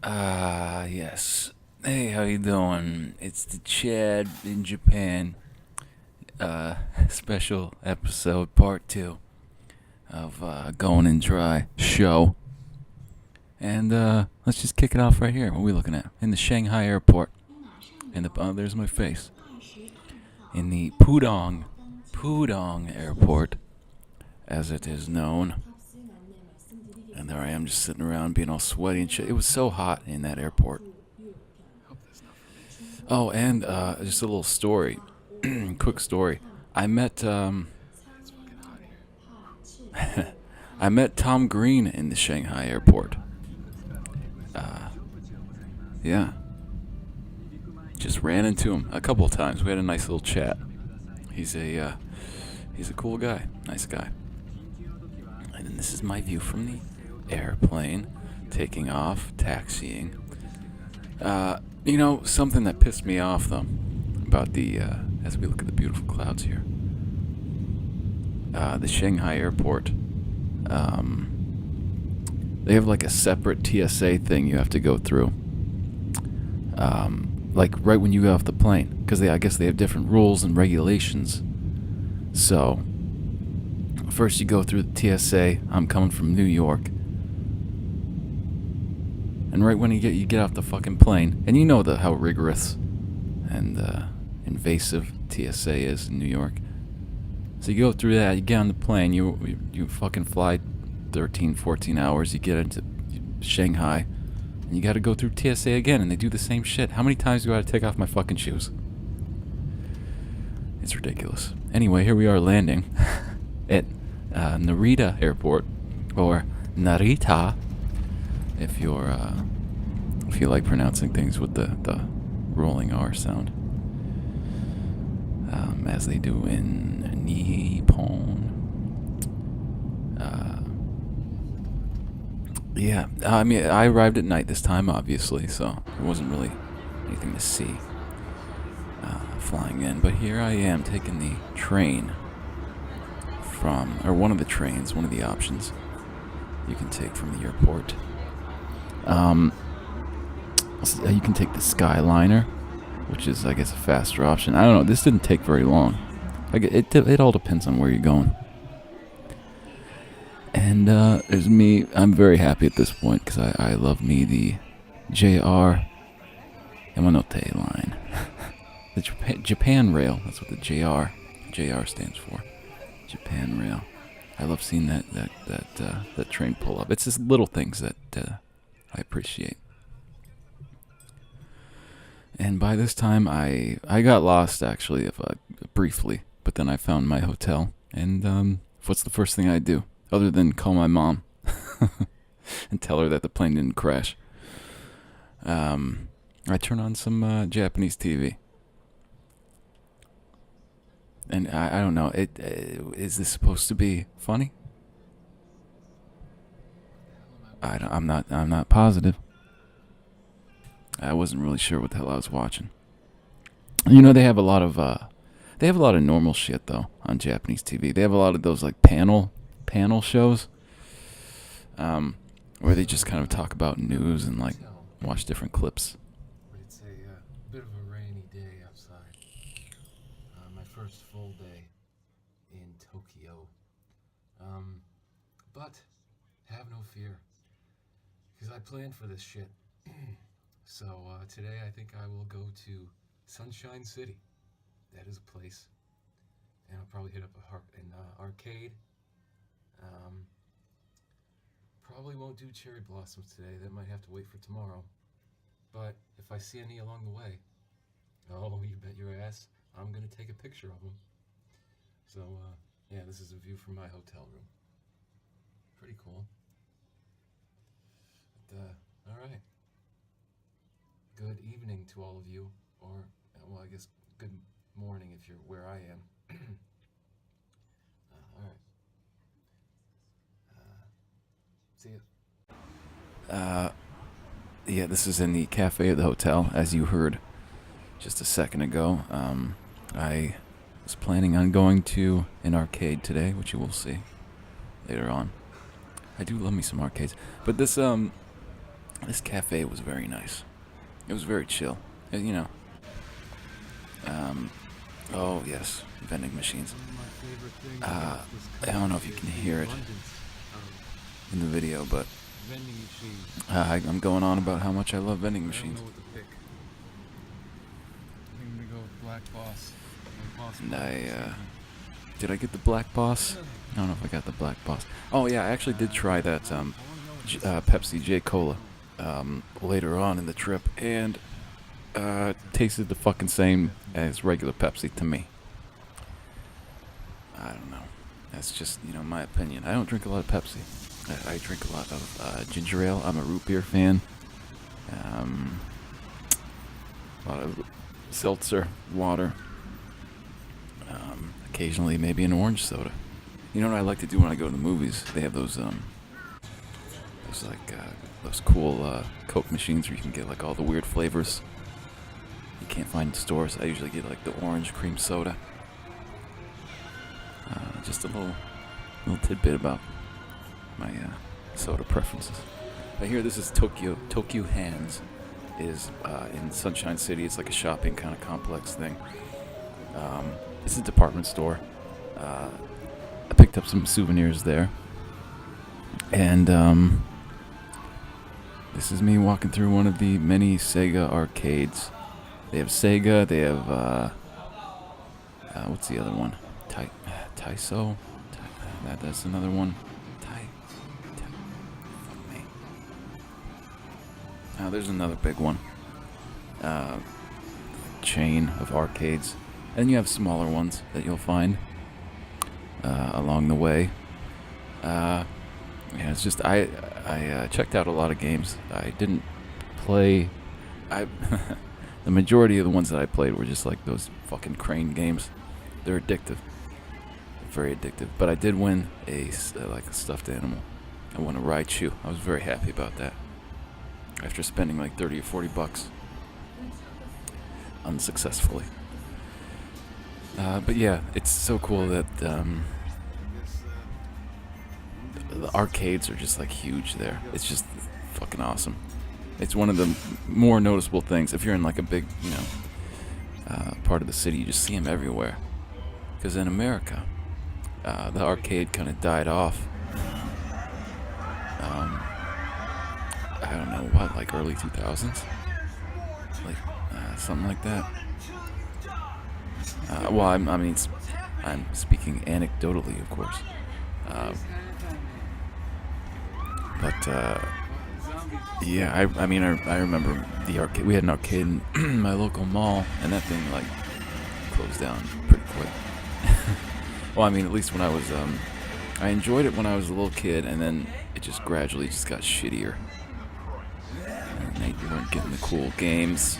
Yes. Hey, how you doing? It's the Chad in Japan, special episode, part 2 of, Going in Dry show. And, let's just kick it off right here. What are we looking at? In the Shanghai airport. There's my face. In the Pudong airport, as it is known. And there I am just sitting around being all sweaty and shit. It was so hot in that airport. Oh, and just a little story. Quick story. I met I met Tom Green in the Shanghai airport. Yeah. Just ran into him a couple of times. We had a nice little chat. He's a cool guy. Nice guy. And then this is my view from the airplane, taking off, taxiing. Something that pissed me off though, about as we look at the beautiful clouds here. The Shanghai airport, they have like a separate TSA thing you have to go through. Like right when you get off the plane, because I guess they have different rules and regulations. So, first you go through the TSA. I'm coming from New York. And right when you get off the fucking plane, and you know how rigorous and invasive TSA is in New York. So you go through that, you get on the plane, you fucking fly 13, 14 hours, you get into Shanghai, and you gotta go through TSA again, and they do the same shit. How many times do I gotta take off my fucking shoes? It's ridiculous. Anyway, here we are landing at Narita Airport, or Narita, if you like pronouncing things with the rolling R sound, as they do in Nippon. I mean, I arrived at night this time, obviously, so there wasn't really anything to see flying in. But here I am taking the train one of the trains, one of the options you can take from the airport. You can take the Skyliner, which is, I guess, a faster option. I don't know. This didn't take very long. It all depends on where you're going. And there's me. I'm very happy at this point because I love me the JR Yamanote line. The Japan Rail. That's what the JR stands for. Japan Rail. I love seeing that train pull up. It's just little things that I appreciate. And by this time, I got lost, actually, briefly. But then I found my hotel. And what's the first thing I do? Other than call my mom and tell her that the plane didn't crash. I turn on some Japanese TV. And I don't know. Is this supposed to be funny? I'm not positive. I wasn't really sure what the hell I was watching. They have a lot of normal shit though on Japanese TV. They have a lot of those like panel shows, where they just kind of talk about news and like watch different clips. It's a bit of a rainy day outside. My first full day in Tokyo. But have no fear, because I planned for this shit. So today I think I will go to Sunshine City. That is a place. And I'll probably hit up an arcade. Probably won't do cherry blossoms today. That might have to wait for tomorrow. But if I see any along the way, oh, you bet your ass, I'm going to take a picture of them. So, yeah, this is a view from my hotel room. Pretty cool. But, all right. Good evening to all of you, or, well, I guess good morning if you're where I am. All right. See ya. Yeah, this is in the cafe of the hotel, as you heard just a second ago. I was planning on going to an arcade today, which you will see later on. I do love me some arcades. But this This cafe was very nice. It was very chill. And, you know. Oh yes, vending machines. I don't know if you can hear it in the video, but I'm going on about how much I love vending machines. And did I get the Black Boss? I don't know if I got the Black Boss. Oh yeah, I actually did try that Pepsi J Cola later on in the trip, and tasted the fucking same as regular Pepsi to me. I don't know. That's just, my opinion. I don't drink a lot of Pepsi. I drink a lot of ginger ale. I'm a root beer fan. A lot of seltzer, water. Occasionally, maybe an orange soda. You know what I like to do when I go to the movies? They have those cool Coke machines where you can get like all the weird flavors you can't find in stores. I usually get like the orange cream soda. Just a little tidbit about my soda preferences. I hear this is Tokyo Hands is in Sunshine City. It's like a shopping kind of complex thing. It's a department store. I picked up some souvenirs there. And this is me walking through one of the many Sega arcades. They have Sega, they have, what's the other one? Taiso? That's another one. Fuck me. There's another big one. Chain of arcades. And you have smaller ones that you'll find along the way. Yeah, it's just I checked out a lot of games. I didn't play. The majority of the ones that I played were just like those fucking crane games. They're addictive, very addictive. But I did win a stuffed animal. I won a Raichu. I was very happy about that. After spending like $30 or $40, unsuccessfully. But yeah, it's so cool that the arcades are just like huge there. It's just fucking awesome. It's one of the more noticeable things. If you're in like a big, part of the city, you just see them everywhere. Because in America, the arcade kind of died off. I don't know what, like early 2000s, like something like that. Well, I'm speaking anecdotally, of course. But yeah, I remember the arcade. We had an arcade in my local mall, and that thing like closed down pretty quick. Well, at least when I was I enjoyed it when I was a little kid, and then it just gradually just got shittier. And they weren't getting the cool games,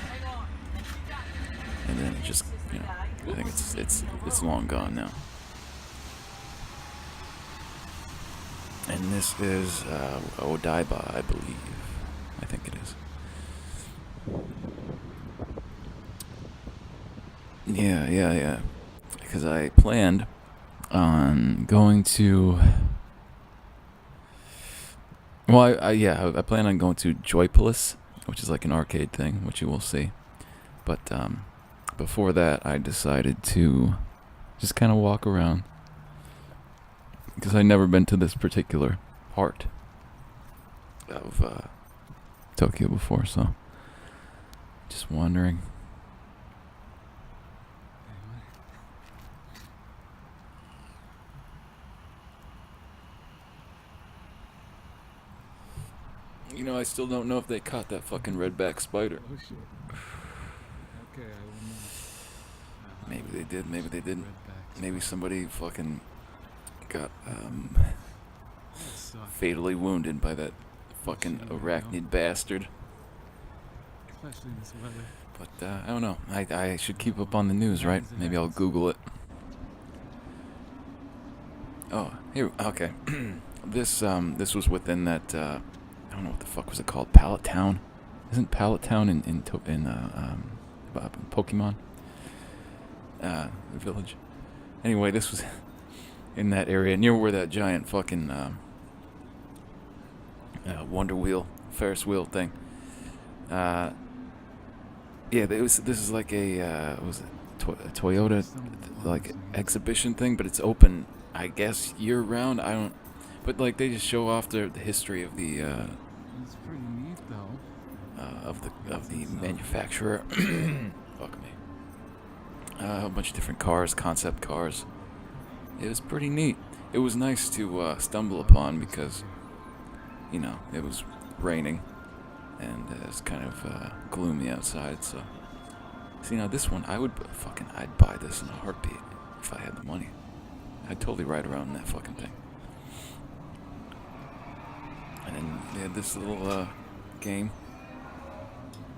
and then it just, I think it's long gone now. And this is Odaiba, I believe. I think it is. Yeah. Because I planned on going to. Well, I plan on going to Joypolis, which is like an arcade thing, which you will see. But before that, I decided to just kind of walk around. Because I'd never been to this particular part of Tokyo before, so just wandering. I still don't know if they caught that fucking redback spider. Oh shit. Okay, I will not. Maybe they did, maybe they didn't. Maybe somebody fucking got fatally wounded by that fucking arachnid bastard. Especially in this weather. But I don't know. I should keep up on the news, right? Maybe I'll Google it. Oh, here. Okay. This was within that. I don't know what the fuck was it called. Pallet Town. Isn't Pallet Town in Pokemon? The village. Anyway, this was in that area near where that giant fucking Wonder Wheel Ferris wheel thing. Yeah, this is like a was it a Toyota like exhibition thing, but it's open, I guess, year round. I don't, but like they just show off the history of the It's pretty neat, though. of the manufacturer. Fuck me. A bunch of different cars, concept cars. It was pretty neat. It was nice to stumble upon because, you know, it was raining and it was kind of gloomy outside. So, see, now this one, I'd buy this in a heartbeat if I had the money. I'd totally ride around in that fucking thing. And then they had this little game.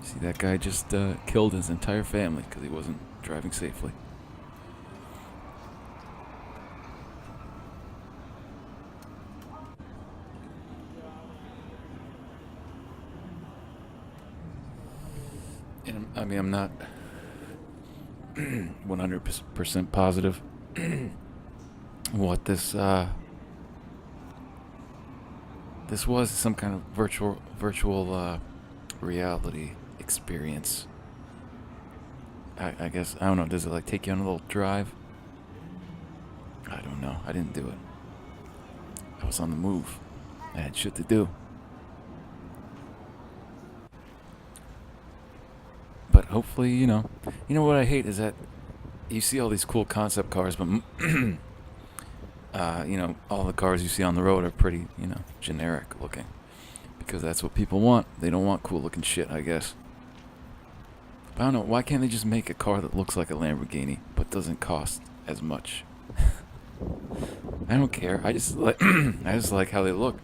See, that guy just killed his entire family because he wasn't driving safely. And I mean, I'm not 100% positive what this was. Some kind of virtual reality experience. I guess, I don't know, does it like take you on a little drive? I don't know. I didn't do it. I was on the move. I had shit to do. But hopefully, you know what I hate is that you see all these cool concept cars, but you know, all the cars you see on the road are pretty, you know, generic looking. Because that's what people want. They don't want cool looking shit, I guess. But I don't know, why can't they just make a car that looks like a Lamborghini, but doesn't cost as much? I don't care. I just like how they look.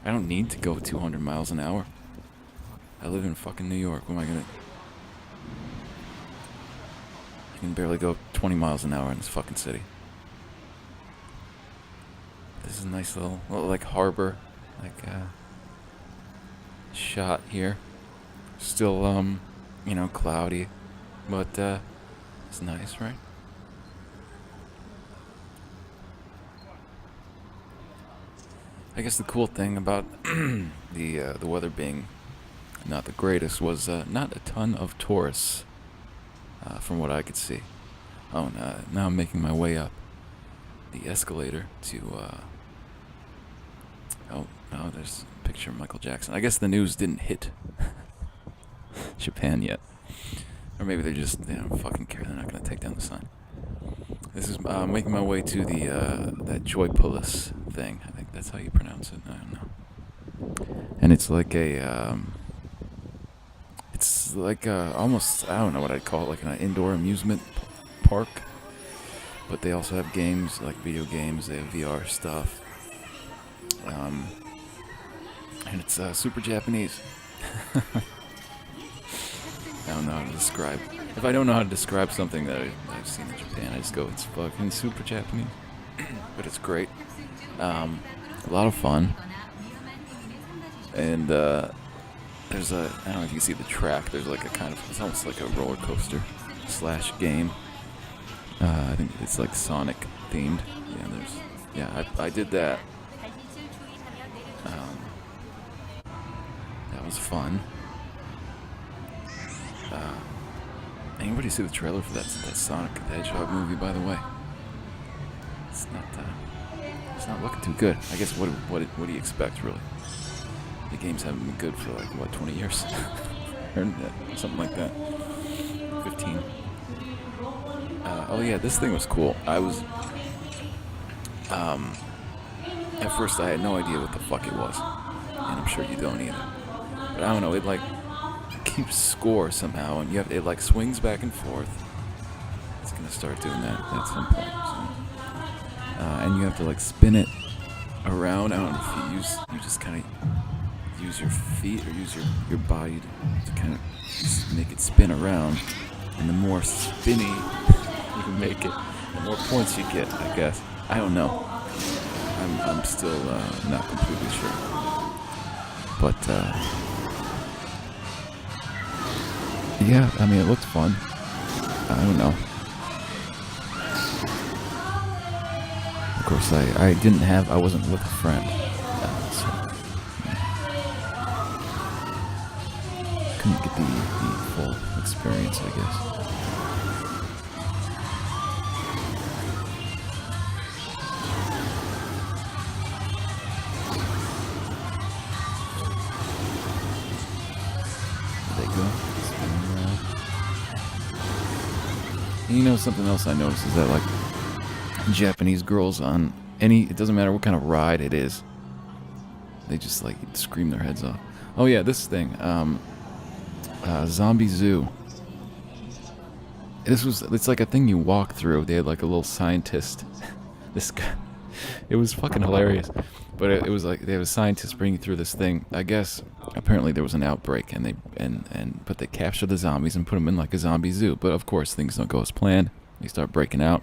I don't need to go 200 miles an hour. I live in fucking New York. What am I gonna... I can barely go 20 miles an hour in this fucking city. This is a nice little like harbor, like shot here. Still you know, cloudy, but it's nice, right? I guess the cool thing about the weather being not the greatest was not a ton of tourists, from what I could see. Oh, now I'm making my way up the escalator to. Oh no, there's a picture of Michael Jackson. I guess the news didn't hit Japan yet, or maybe they just they don't fucking care. They're not gonna take down the sign. This is making my way to the that Joypolis thing. I think that's how you pronounce it. I don't know. And it's like a it's like almost, I don't know what I'd call it, like an indoor amusement park. But they also have games, like video games. They have VR stuff. And it's super Japanese. I don't know how to describe. If I don't know how to describe something that I've seen in Japan, I just go, it's fucking super Japanese. But it's great. A lot of fun. And there's a, I don't know if you can see the track. There's like a kind of, it's almost like a roller coaster / game. I think it's like Sonic themed. I did that. That was fun. Anybody see the trailer for that Sonic the Hedgehog movie, by the way? It's not looking too good. I guess what do you expect, really? The games haven't been good for like what, 20 years, or something like that. 15. Oh yeah, this thing was cool. I was at first I had no idea what the fuck it was, and I'm sure you don't either. But I don't know, it like keeps score somehow, and it like swings back and forth. It's gonna start doing that at some point. So. And you have to like spin it around. I don't know if you just kind of use your feet or use your body to kind of make it spin around. And the more spinny you can make it, the more points you get, I guess. I don't know. I'm still not completely sure. But yeah, I mean, it looks fun. I don't know. Of course, I wasn't with a friend. So, yeah. couldn't get the full experience, I guess. There they go. Spinning around. And you know, something else I noticed is that, like, Japanese girls on it doesn't matter what kind of ride it is, they just, like, scream their heads off. Oh, yeah, this thing. Zombie Zoo. It's like a thing you walk through. They had, like, a little scientist. This guy. It was fucking hilarious. But it was like they have a scientist bringing you through this thing. I guess apparently there was an outbreak, and they capture the zombies and put them in like a zombie zoo. But of course things don't go as planned. They start breaking out.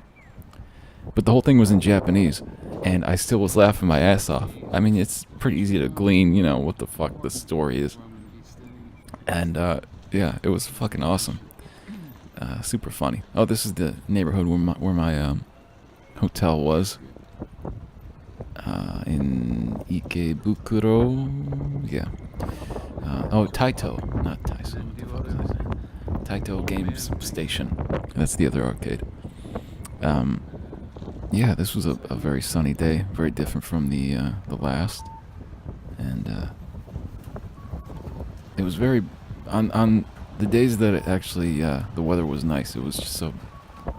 But the whole thing was in Japanese, and I still was laughing my ass off. I mean, it's pretty easy to glean, you know, what the fuck the story is. And yeah, it was fucking awesome. Super funny. Oh, this is the neighborhood where my hotel was. In Ikebukuro, yeah. Oh, Taito, not Taiso. What the fuck is that? Taito Games Station. That's the other arcade. Yeah, this was a very sunny day, very different from the last, and it was very on the days that it actually the weather was nice. It was just so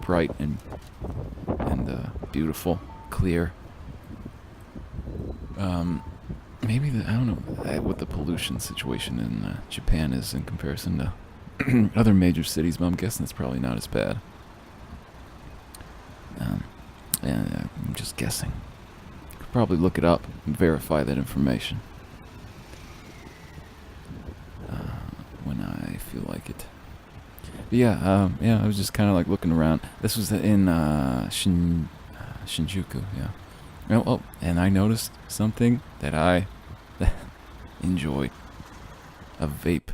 bright and beautiful, clear. Maybe I don't know what the pollution situation in Japan is in comparison to other major cities, but I'm guessing it's probably not as bad. And I'm just guessing. Could probably look it up and verify that information when I feel like it. But yeah, I was just kind of like looking around. This was in Shinjuku, yeah. Oh, and I noticed something that I enjoyed. A vape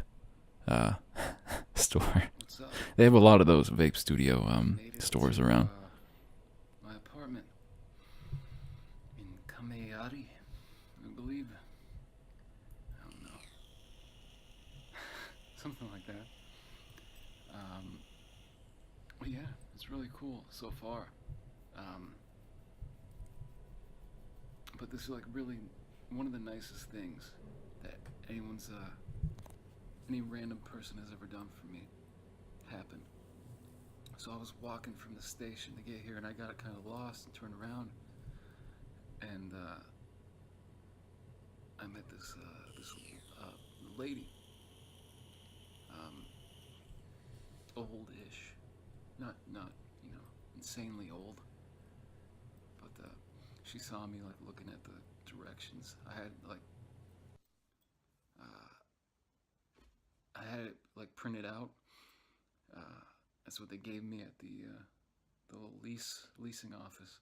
store. What's up? They have a lot of those vape studio Made it stores to, around. my apartment in Kameyari, I believe. I don't know. Something like that. But yeah, it's really cool so far. But this is like really one of the nicest things that any random person has ever done for me happened. So I was walking from the station to get here, and I got kind of lost and turned around, and I met this lady, old-ish, not insanely old, but she saw me like looking at the directions. I had it like printed out. That's what they gave me at the little leasing office.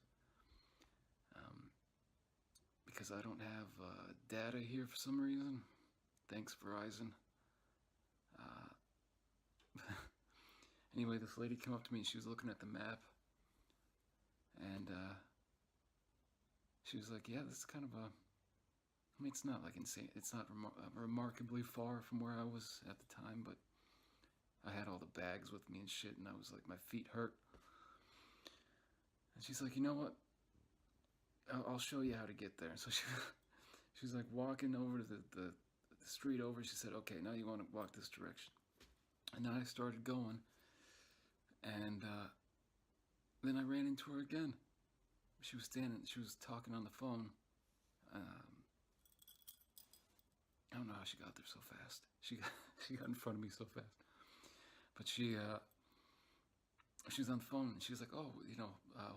Because I don't have data here for some reason. Thanks, Verizon. Anyway, this lady came up to me and she was looking at the map, and she was like, "Yeah, this is kind of a. I mean, it's not like insane. It's not remarkably far from where I was at the time, but I had all the bags with me and shit, and I was like, my feet hurt." And she's like, "You know what? I'll show you how to get there." So she was like walking over to the street over. She said, "Okay, now you want to walk this direction." And then I started going, and then I ran into her again. She was talking on the phone. I don't know how she got there so fast. She got in front of me so fast. But she was on the phone, and she was like, "Oh,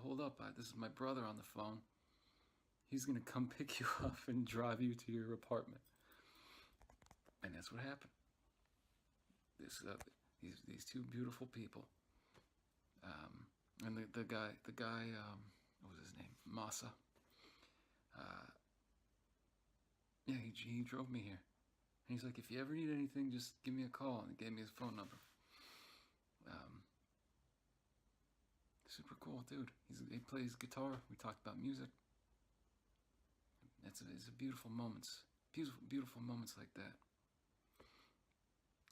hold up, this is my brother on the phone. He's gonna come pick you up and drive you to your apartment." And that's what happened. These two beautiful people. And the guy, what was his name? Masa. Yeah, he drove me here. And he's like, "If you ever need anything, just give me a call." And he gave me his phone number. Super cool, dude. He plays guitar. We talked about music. It's a beautiful moments. Beautiful moments like that.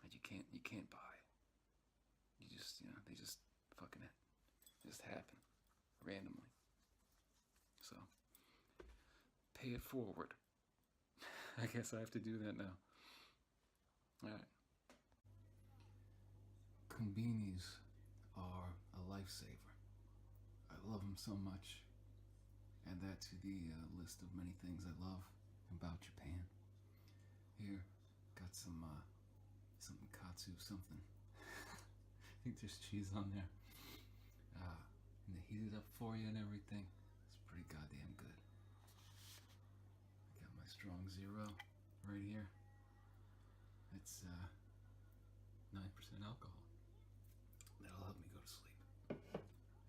that you can't buy. You just, they just fucking just happen randomly. So pay it forward. I guess I have to do that now. All right. Combinis are a lifesaver. I love them so much. Add that to the list of many things I love about Japan. Here, got some katsu something. I think there's cheese on there. And they heat it up for you and everything. It's pretty goddamn good. I got my strong zero right here. It's 9% alcohol. That'll help me go to sleep.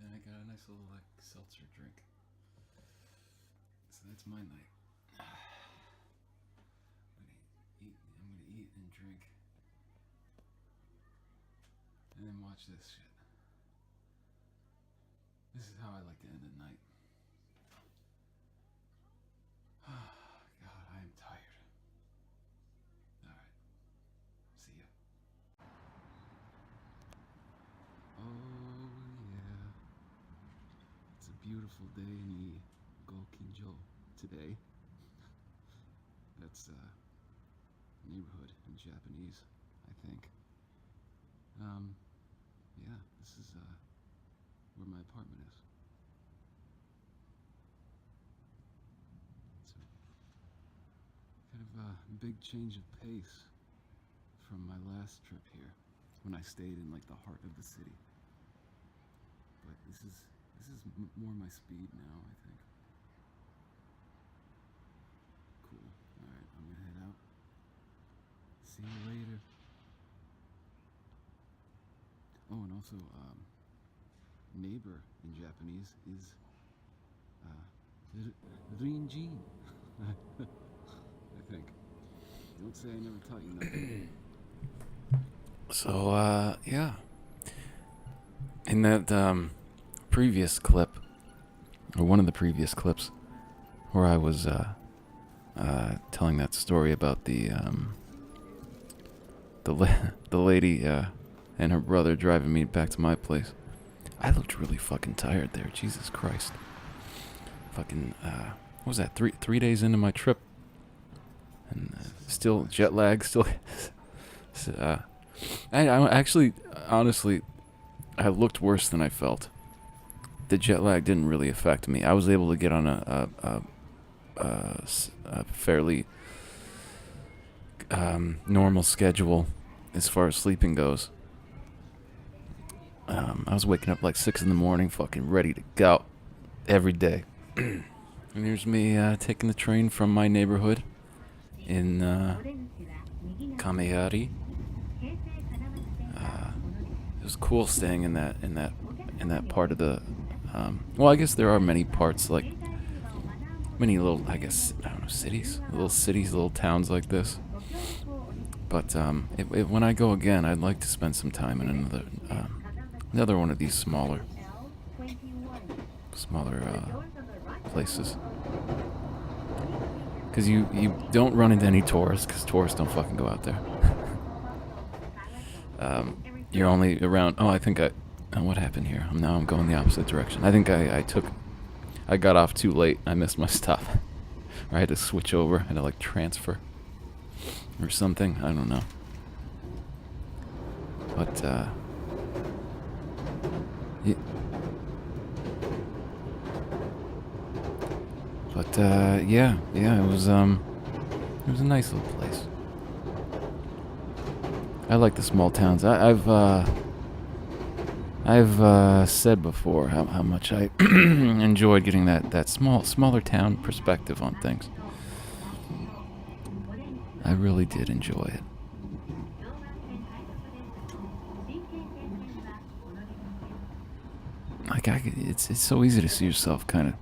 And I got a nice little seltzer drink. So that's my night. I'm gonna eat and drink. And then watch this shit. This is how I like to end the night. God, I am tired. Alright. See ya. Oh yeah. It's a beautiful day in Gokinjo today. That's neighborhood in Japanese, I think. Yeah, this is where my apartment is. It's a kind of a big change of pace from my last trip here, when I stayed in like the heart of the city. But this is more my speed now, I think. Cool. All right, I'm gonna head out. See you later. Oh, and also, neighbor in Japanese is Rinjin. I think. Don't say I never taught you nothing. So, yeah. In that previous clip, or one of the previous clips, where I was telling that story about the lady and her brother driving me back to my place, I looked really fucking tired there. Jesus Christ. Fucking, what was that? Three days into my trip, and still jet lag. Still, I actually, honestly, I looked worse than I felt. The jet lag didn't really affect me. I was able to get on a fairly normal schedule as far as sleeping goes. I was waking up like 6 in the morning, fucking ready to go every day. And here's me taking the train from my neighborhood in Kameyari. It was cool staying in that part of the. Well, I guess there are many parts, like many little, I guess, I don't know, cities, little towns like this. But when I go again, I'd like to spend some time in another one of these smaller places. Because you don't run into any tourists, because tourists don't fucking go out there. You're only around. Oh, I think what happened here? Now I'm going the opposite direction. I think I got off too late. I missed my stop. Or I had to switch over. I had to like transfer or something. I don't know. But yeah. Yeah, it was a nice little place. I like the small towns. I've said before how much I enjoyed getting that smaller town perspective on things. I really did enjoy it. Like it's so easy to see yourself kind of.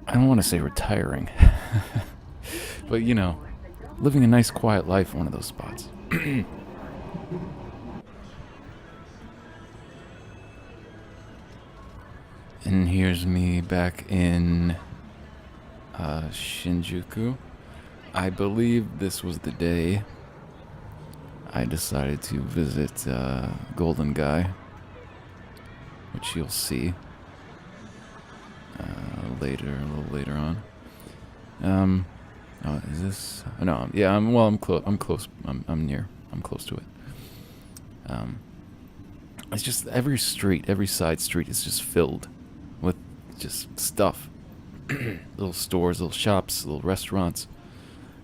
I don't want to say retiring, but living a nice quiet life in one of those spots. And here's me back in Shinjuku. I believe this was the day I decided to visit Golden Guy, which you'll see later, a little later on. Oh, is this? No, yeah. I'm close. I'm close. I'm near. I'm close to it. It's just every street, every side street is just filled with just stuff. Little stores, little shops, little restaurants,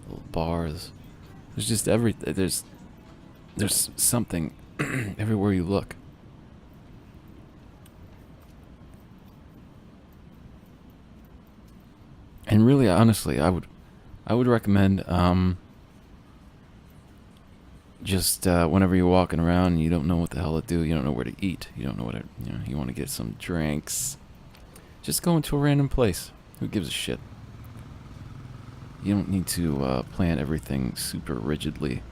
little bars. There's just there's something everywhere you look. And really, honestly, I would recommend just whenever you're walking around and you don't know what the hell to do, you don't know where to eat, you don't know what to, you want to get some drinks, just go into a random place. Who gives a shit? You don't need to plan everything super rigidly.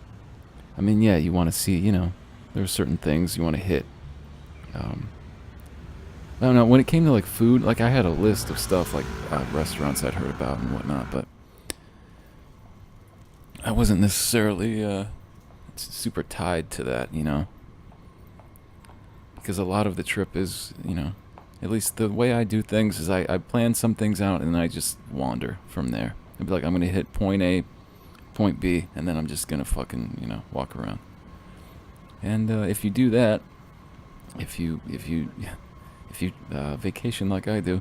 I mean, yeah, you want to see, there are certain things you want to hit. I don't know, when it came to like food, like I had a list of stuff like restaurants I'd heard about and whatnot, but I wasn't necessarily super tied to that, because a lot of the trip is, at least the way I do things is I plan some things out and then I just wander from there. I'd be like, I'm going to hit point A, point B, and then I'm just going to fucking, walk around. And if you do that, if you vacation like I do,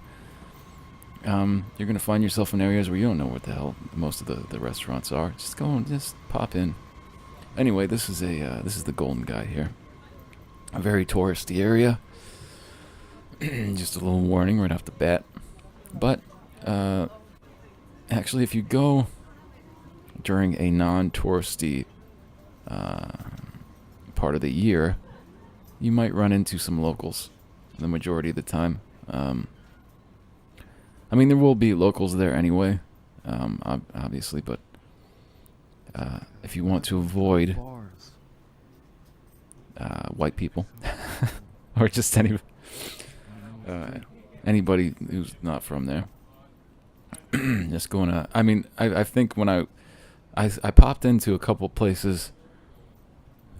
you're going to find yourself in areas where you don't know what the hell most of the restaurants are. Just go and just pop in. Anyway, this is the Golden Guy here. A very touristy area. Just a little warning right off the bat. But actually, if you go during a non-touristy part of the year, you might run into some locals the majority of the time. I mean, there will be locals there anyway, obviously, but if you want to avoid white people or just anybody who's not from there, just going to. I mean, I think when I popped into a couple places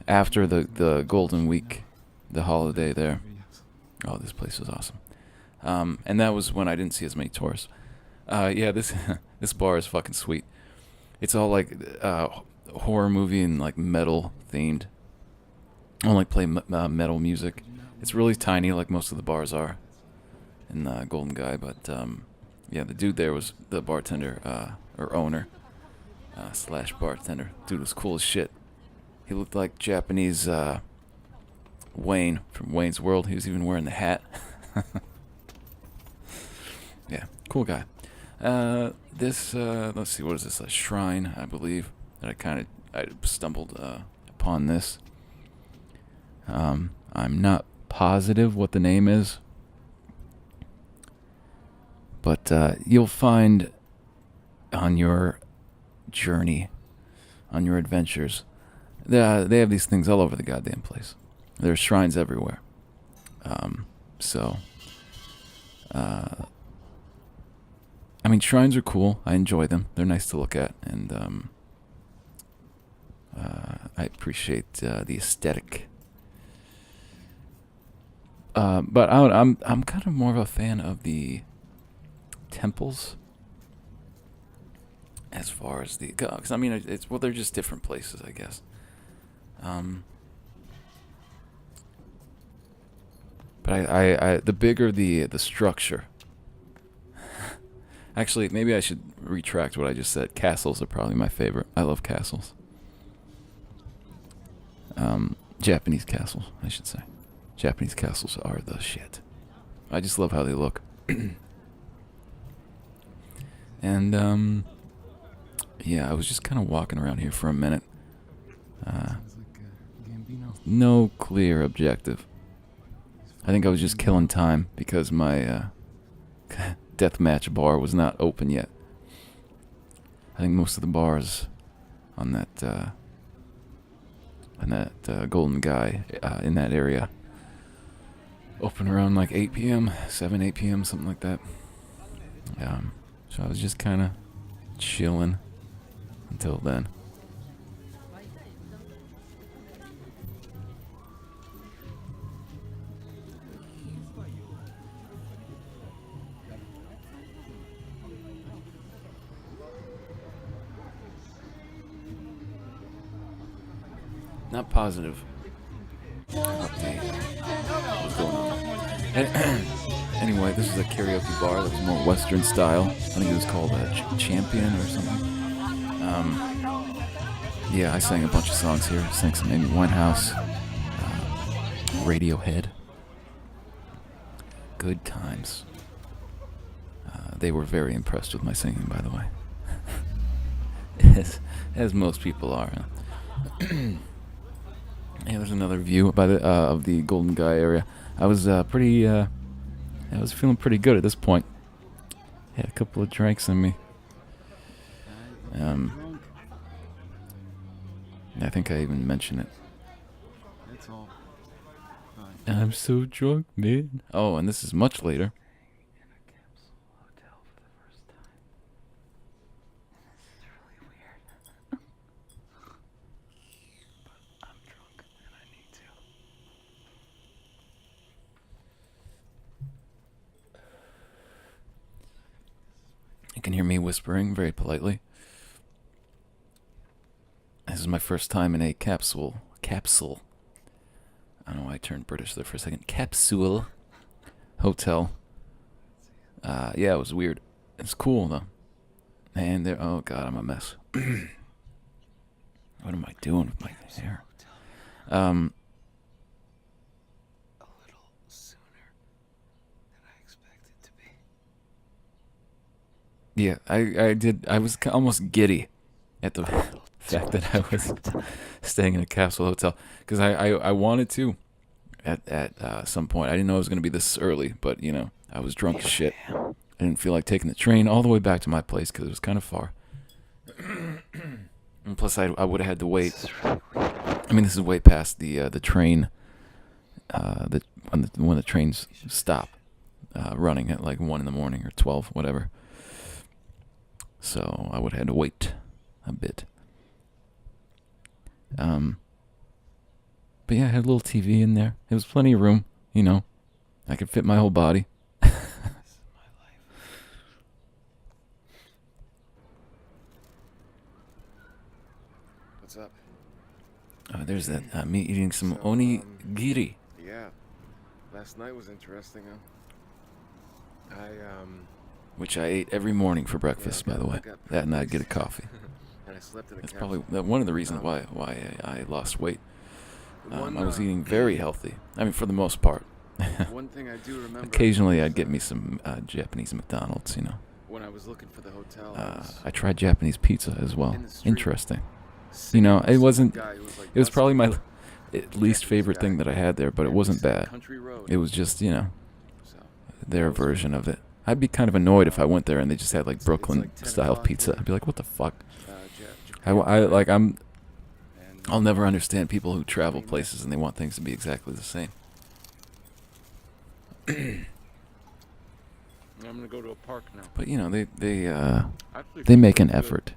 after the Golden Week, the holiday there. Oh, this place was awesome. And that was when I didn't see as many tourists. Yeah, this this bar is fucking sweet. It's all like horror movie and like metal themed. I don't like play metal music. It's really tiny, like most of the bars are in Golden Guy. But yeah, the dude there was the bartender or owner / bartender. Dude was cool as shit. He looked like Japanese Wayne from Wayne's World. He was even wearing the hat. Yeah, cool guy. This, let's see, what is this? A shrine, I believe. That I stumbled upon this. I'm not positive what the name is, but you'll find on your journey, on your adventures, they have these things all over the goddamn place. There's shrines everywhere. I mean, shrines are cool. I enjoy them. They're nice to look at, and I appreciate the aesthetic. But I'm kind of more of a fan of the temples, as far as because I mean they're just different places, I guess. But I the bigger the structure. Actually, maybe I should retract what I just said. Castles are probably my favorite. I love castles. Japanese castles, I should say. Japanese castles are the shit. I just love how they look. And, yeah, I was just kind of walking around here for a minute. No clear objective. I think I was just killing time because my deathmatch bar was not open yet. I think most of the bars on that Golden Guy in that area open around like 8 p.m., 8 p.m., something like that. So I was just kind of chilling, until then. Not positive. What's going on? Anyway, this is a karaoke bar that was more Western style. I think it was called Champion or something. Yeah, I sang a bunch of songs here. Sang some Amy Winehouse, Radiohead. Good times. They were very impressed with my singing, by the way. as most people are. Yeah, there's another view by the of the Golden Guy area. I was I was feeling pretty good at this point. Had a couple of drinks in me. I think I even mentioned it. That's all. Fine. I'm so drunk, man. Oh, and this is much later. In a capsule hotel for the first time. This is really weird. But I'm drunk and I need to. You can hear me whispering very politely. This is my first time in a capsule. I don't know why I turned British there for a second. Capsule hotel. Yeah, it was weird. It's cool though. And there. Oh god, I'm a mess. What am I doing with my hair? A little sooner than I expected to be. Yeah, I did. I was almost giddy at the fact that I was staying in a capsule hotel because I wanted to at some point. I didn't know it was going to be this early, but you know, I was drunk as shit. I didn't feel like taking the train all the way back to my place because it was kind of far. And plus, I would have had to wait. I mean, this is way past the train. When the trains stop running at like 1 in the morning or 12, whatever. So I would have had to wait a bit. But yeah, I had a little TV in there. It was plenty of room, you know. I could fit my whole body. This is my life. What's up? There's that me eating some onigiri. Yeah. Last night was interesting, huh? Which I ate every morning for breakfast, by the way. That and I'd get a coffee. And I slept in a That's capsule. probably one of the reasons why I lost weight. I was eating very healthy. I mean, for the most part. One thing I do remember. Occasionally, I'd get me some Japanese McDonald's, you know. When I was looking for the hotel. I tried Japanese pizza as well. In the street. Interesting. singing know, with it some wasn't- guy who was, like, It was probably my busting least favorite thing that I had there, but it and wasn't this is a bad. country road. It was just, you know, So, their version of it. I'd be kind of annoyed if I went there and they just had like It's Brooklyn like 10 style o'clock pizza. here. I'd be like, what the fuck? Japan, I'm. and, I'll never understand people who travel places and they want things to be exactly the same. I'm gonna go to a park now. But you know, they They make an effort.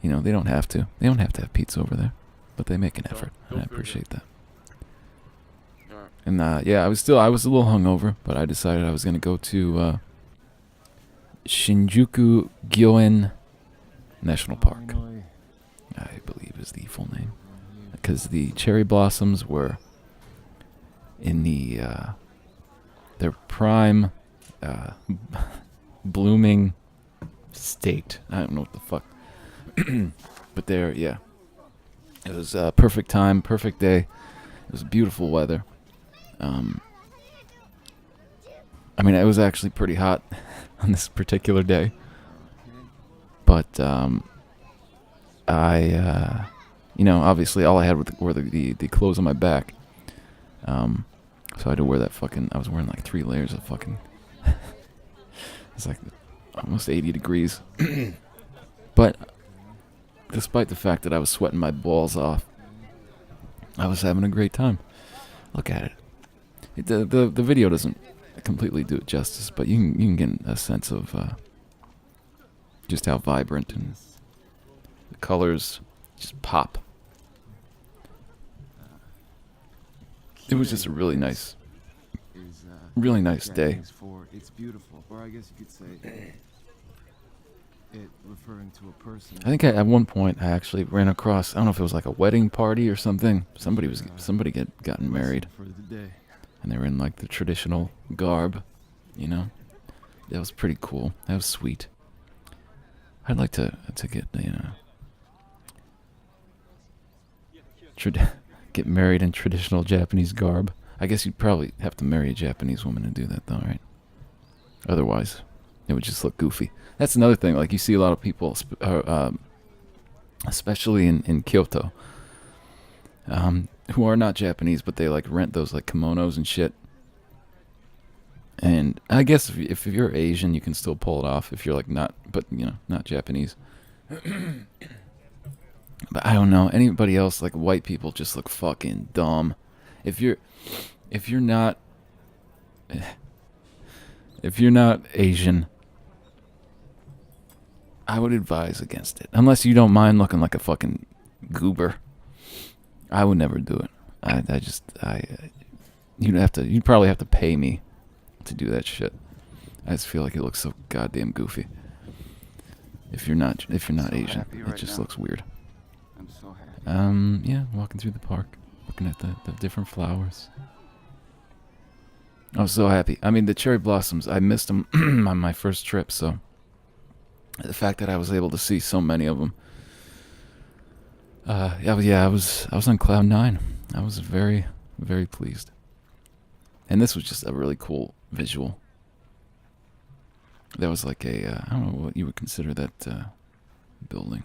You know, they don't have to. They don't have to have pizza over there, but they make an effort, and I appreciate that. And yeah, I was a little hungover, but I decided I was gonna go to Shinjuku Gyoen National Park. I believe is the full name, because the cherry blossoms were in their prime blooming state. I don't know what the fuck, but yeah, it was a perfect time, perfect day. It was beautiful weather. I mean, it was actually pretty hot on this particular day, but you know, obviously all I had were the clothes on my back. So I had to wear that fucking. I was wearing like 3 layers of fucking. It's like almost 80 degrees. But despite the fact that I was sweating my balls off, I was having a great time. Look at it. The video doesn't completely do it justice, but you can get a sense of just how vibrant and colors just pop. It was just a really nice day. Japanese for it's beautiful, or I guess you could say it referring to a person. I think at one point I actually ran across, I don't know if it was like a wedding party or something. Somebody had gotten married, For the day. and they were in like the traditional garb, you know. That was pretty cool. That was sweet. I'd like to get, you know, get married in traditional Japanese garb. I guess you'd probably have to marry a Japanese woman to do that, though, right? Otherwise, it would just look goofy. That's another thing. Like, you see a lot of people, especially in Kyoto, who are not Japanese, but they like rent those like kimonos and shit. And I guess if you're Asian, you can still pull it off if you're like not, but you know, not Japanese. But I don't know. Anybody else, like white people, just look fucking dumb. If you're not Asian, I would advise against it. Unless you don't mind looking like a fucking goober. I would never do it. You'd probably have to pay me to do that shit. I just feel like it looks so goddamn goofy. If you're not Asian, it just looks weird. I'm so happy. Yeah, walking through the park, looking at the different flowers. I was so happy. I mean, the cherry blossoms, I missed them on my first trip, so the fact that I was able to see so many of them, I was on cloud 9. I was very, very pleased. And this was just a really cool visual. That was like I don't know what you would consider that building.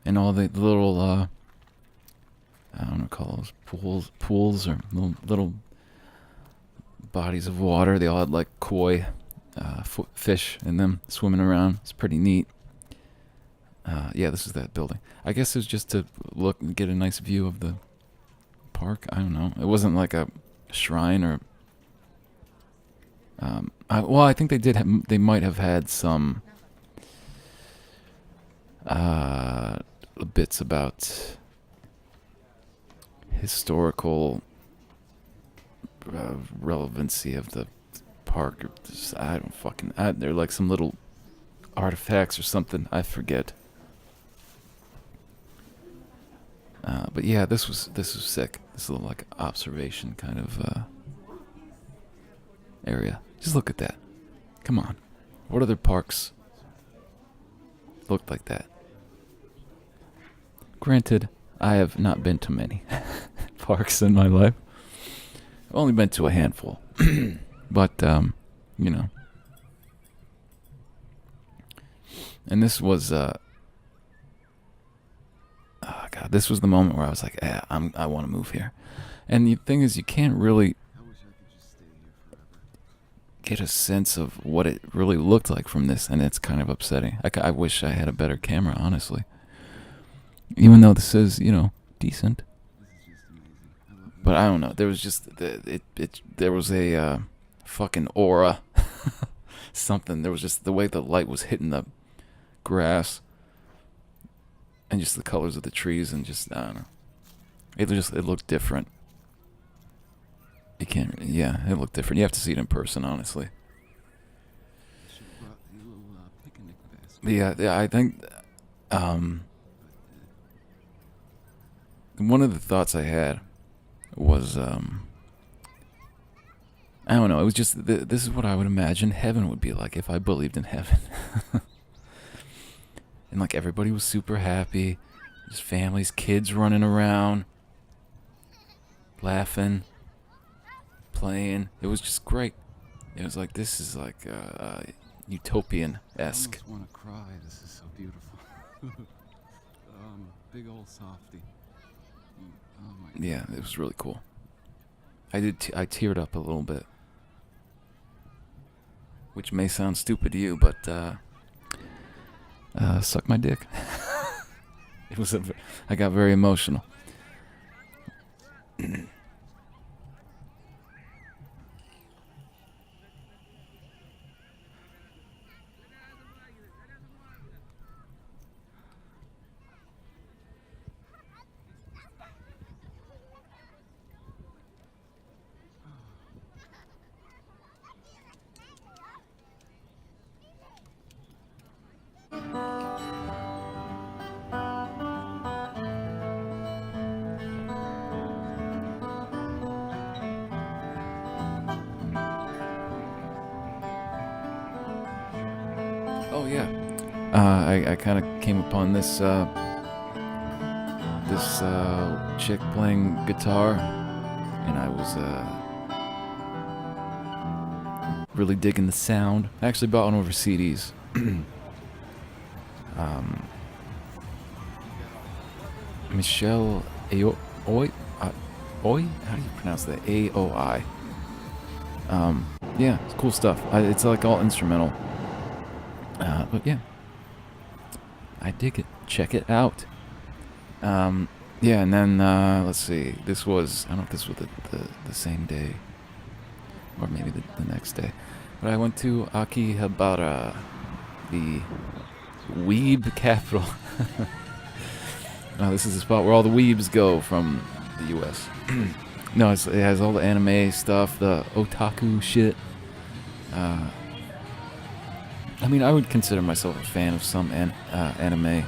And all the little, I don't know, call those pools or little bodies of water. They all had like koi fish in them swimming around. It's pretty neat. Yeah, this is that building. I guess it was just to look and get a nice view of the park. I don't know. It wasn't like a shrine or. I think they did. They might have had some bits about historical relevancy of the park. I don't fucking. They're like some little artifacts or something. I forget. But yeah, this was sick. This little like observation kind of area. Just look at that. Come on. What other parks looked like that? Granted, I have not been to many parks in my life. I've only been to a handful. But, you know. And this was, oh God, this was the moment where I was like, I want to move here. And the thing is, you can't really I wish I could just stay here forever. get a sense of what it really looked like from this, and it's kind of upsetting. I wish I had a better camera, honestly. Even though this is, you know, decent. This is just amazing. I love But I don't know. There was just there was a fucking aura, something. There was just the way the light was hitting the grass, and just the colors of the trees, and just I don't know. It looked different. You can't. Yeah, it looked different. You have to see it in person, honestly. I should have brought a little picnic basket. Yeah. I think one of the thoughts I had was I don't know. It was just this is what I would imagine heaven would be like if I believed in heaven. And like everybody was super happy, just families, kids running around, laughing, playing. It was just great. It was like this is like utopian-esque. I almost want to cry. This is so beautiful. Big old softy. Oh my God. Yeah, it was really cool. I teared up a little bit, which may sound stupid to you, but suck my dick. I got very emotional. yeah, I kind of came upon this chick playing guitar, and I was really digging the sound. I actually bought one over CDs. Michelle Aoi, Oi? How do you pronounce that? AOI. Yeah, it's cool stuff. It's like all instrumental. But yeah, I dig it. Check it out. Yeah, and then let's see. This was, I don't know if this was the same day or maybe the next day, but I went to Akihabara, the weeb capital. This is the spot where all the weebs go from the U.S. No, it has all the anime stuff, the otaku shit. I mean, I would consider myself a fan of some anime.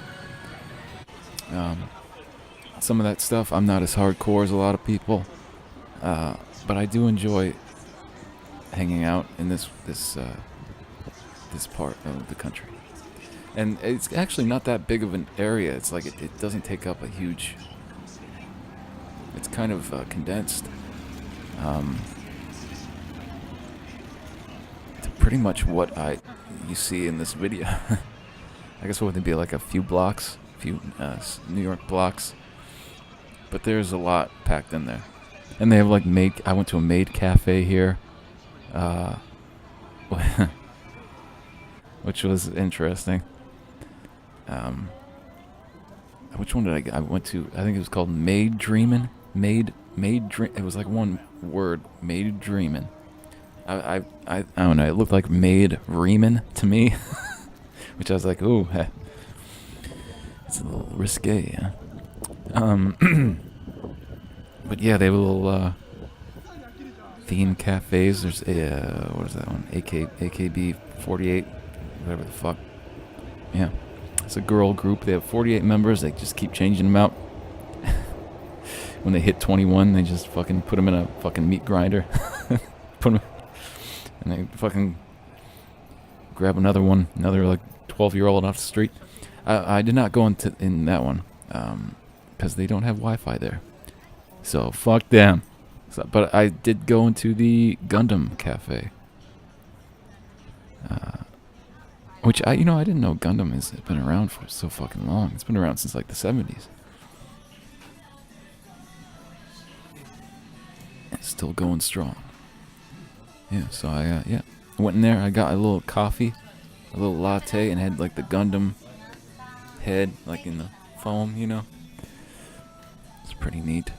Some of that stuff, I'm not as hardcore as a lot of people, but I do enjoy hanging out in this part of the country. And it's actually not that big of an area. It's like it doesn't take up a huge. It's kind of condensed. To pretty much what you see in this video. I guess what would it be, like a few blocks, New York blocks. But there's a lot packed in there, and they have like I went to a maid cafe here, which was interesting. Which one did I went to? I think it was called Maid Dreamin'. It was like one word, Maid Dreamin'. I don't know. It looked like Maid Reamin' to me, which I was like, ooh, it's a little risque, yeah. But yeah, they have little theme cafes. There's what is that one? AKB 48, whatever the fuck. Yeah, it's a girl group. They have 48 members. They just keep changing them out. When they hit 21, they just fucking put them in a fucking meat grinder. Put them, and they fucking grab another like 12-year-old off the street. I did not go in that one because they don't have Wi-Fi there. So fuck them. But I did go into the Gundam Cafe, which I didn't know Gundam has been around for so fucking long. It's been around since like the 70s. It's still going strong. Yeah, so I went in there. I got a little coffee, a little latte, and had like the Gundam head like in the foam. It's pretty neat.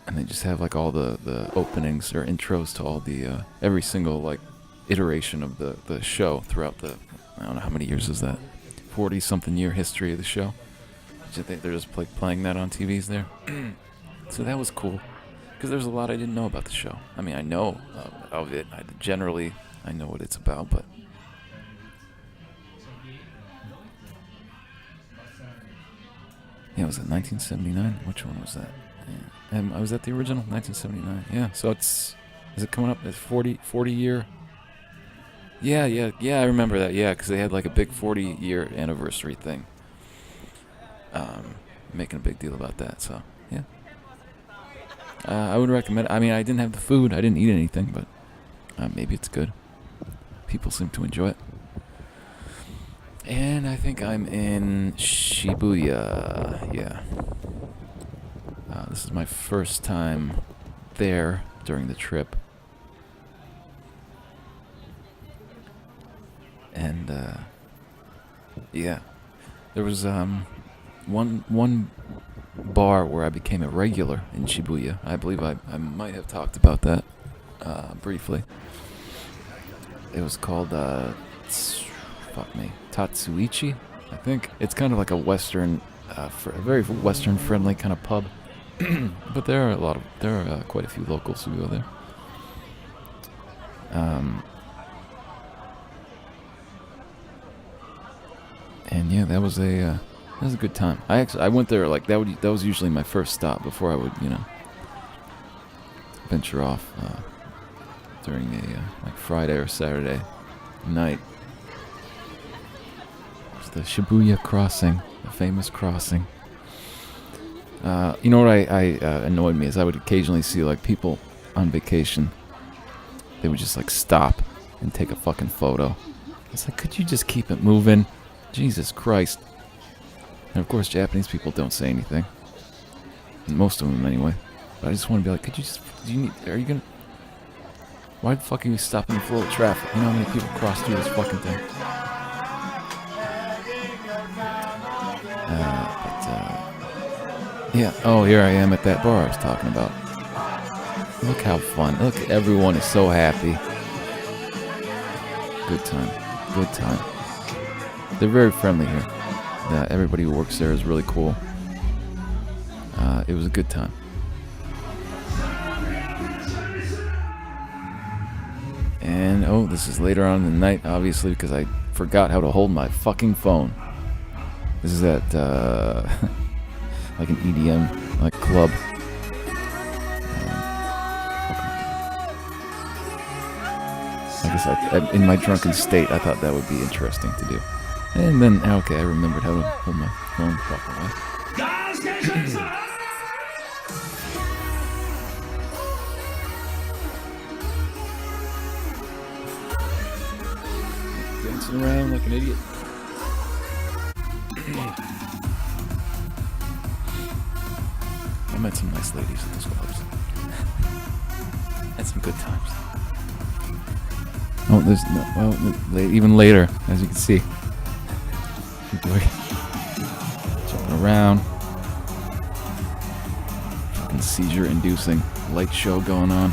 And they just have like all the openings or intros to all the every single like iteration of the show throughout the, I don't know how many years is that, 40-something year history of the show. They're just playing that on TVs there. So that was cool, because there's a lot I didn't know about the show. I mean, I know of it. I know what it's about, but yeah, was it 1979? Which one was that? Yeah. I was at the original 1979. Yeah, so is it coming up? It's 40 year. Yeah, I remember that. Yeah, because they had like a big 40-year anniversary thing. Making a big deal about that. So yeah, I would recommend it. I mean, I didn't have the food. I didn't eat anything, but maybe it's good. People seem to enjoy it. And I think I'm in Shibuya. Yeah. This is my first time there during the trip. And yeah, there was one bar where I became a regular in Shibuya. I believe I might have talked about that briefly. It was called Tatsuichi, I think. It's kind of like a Western, a very Western-friendly kind of pub. But there are quite a few locals who go there. And yeah, that was a good time. I went there like that was usually my first stop before I would venture off during a like Friday or Saturday night. It's the Shibuya crossing, the famous crossing. You know what annoyed me is I would occasionally see like people on vacation. They would just like stop and take a fucking photo. It's like, could you just keep it moving? Jesus Christ. And of course, Japanese people don't say anything. Most of them, anyway. But I just want to be like, could you just... are you gonna... Why the fuck are you stopping the flow of traffic? You know how many people cross through this fucking thing? Yeah. Oh, here I am at that bar I was talking about. Look how fun. Look, everyone is so happy. Good time. Good time. They're very friendly here. Everybody who works there is really cool. It was a good time. And, oh, this is later on in the night, obviously, because I forgot how to hold my fucking phone. This is at, like an EDM, like, club. I guess in my drunken state, I thought that would be interesting to do. And then, okay, I remembered how to hold my phone properly. Dancing around like an idiot. I met some nice ladies at those clubs. Had some good times. Oh, there's no. Well, even later, as you can see, people are jumping around. Fucking seizure-inducing light show going on.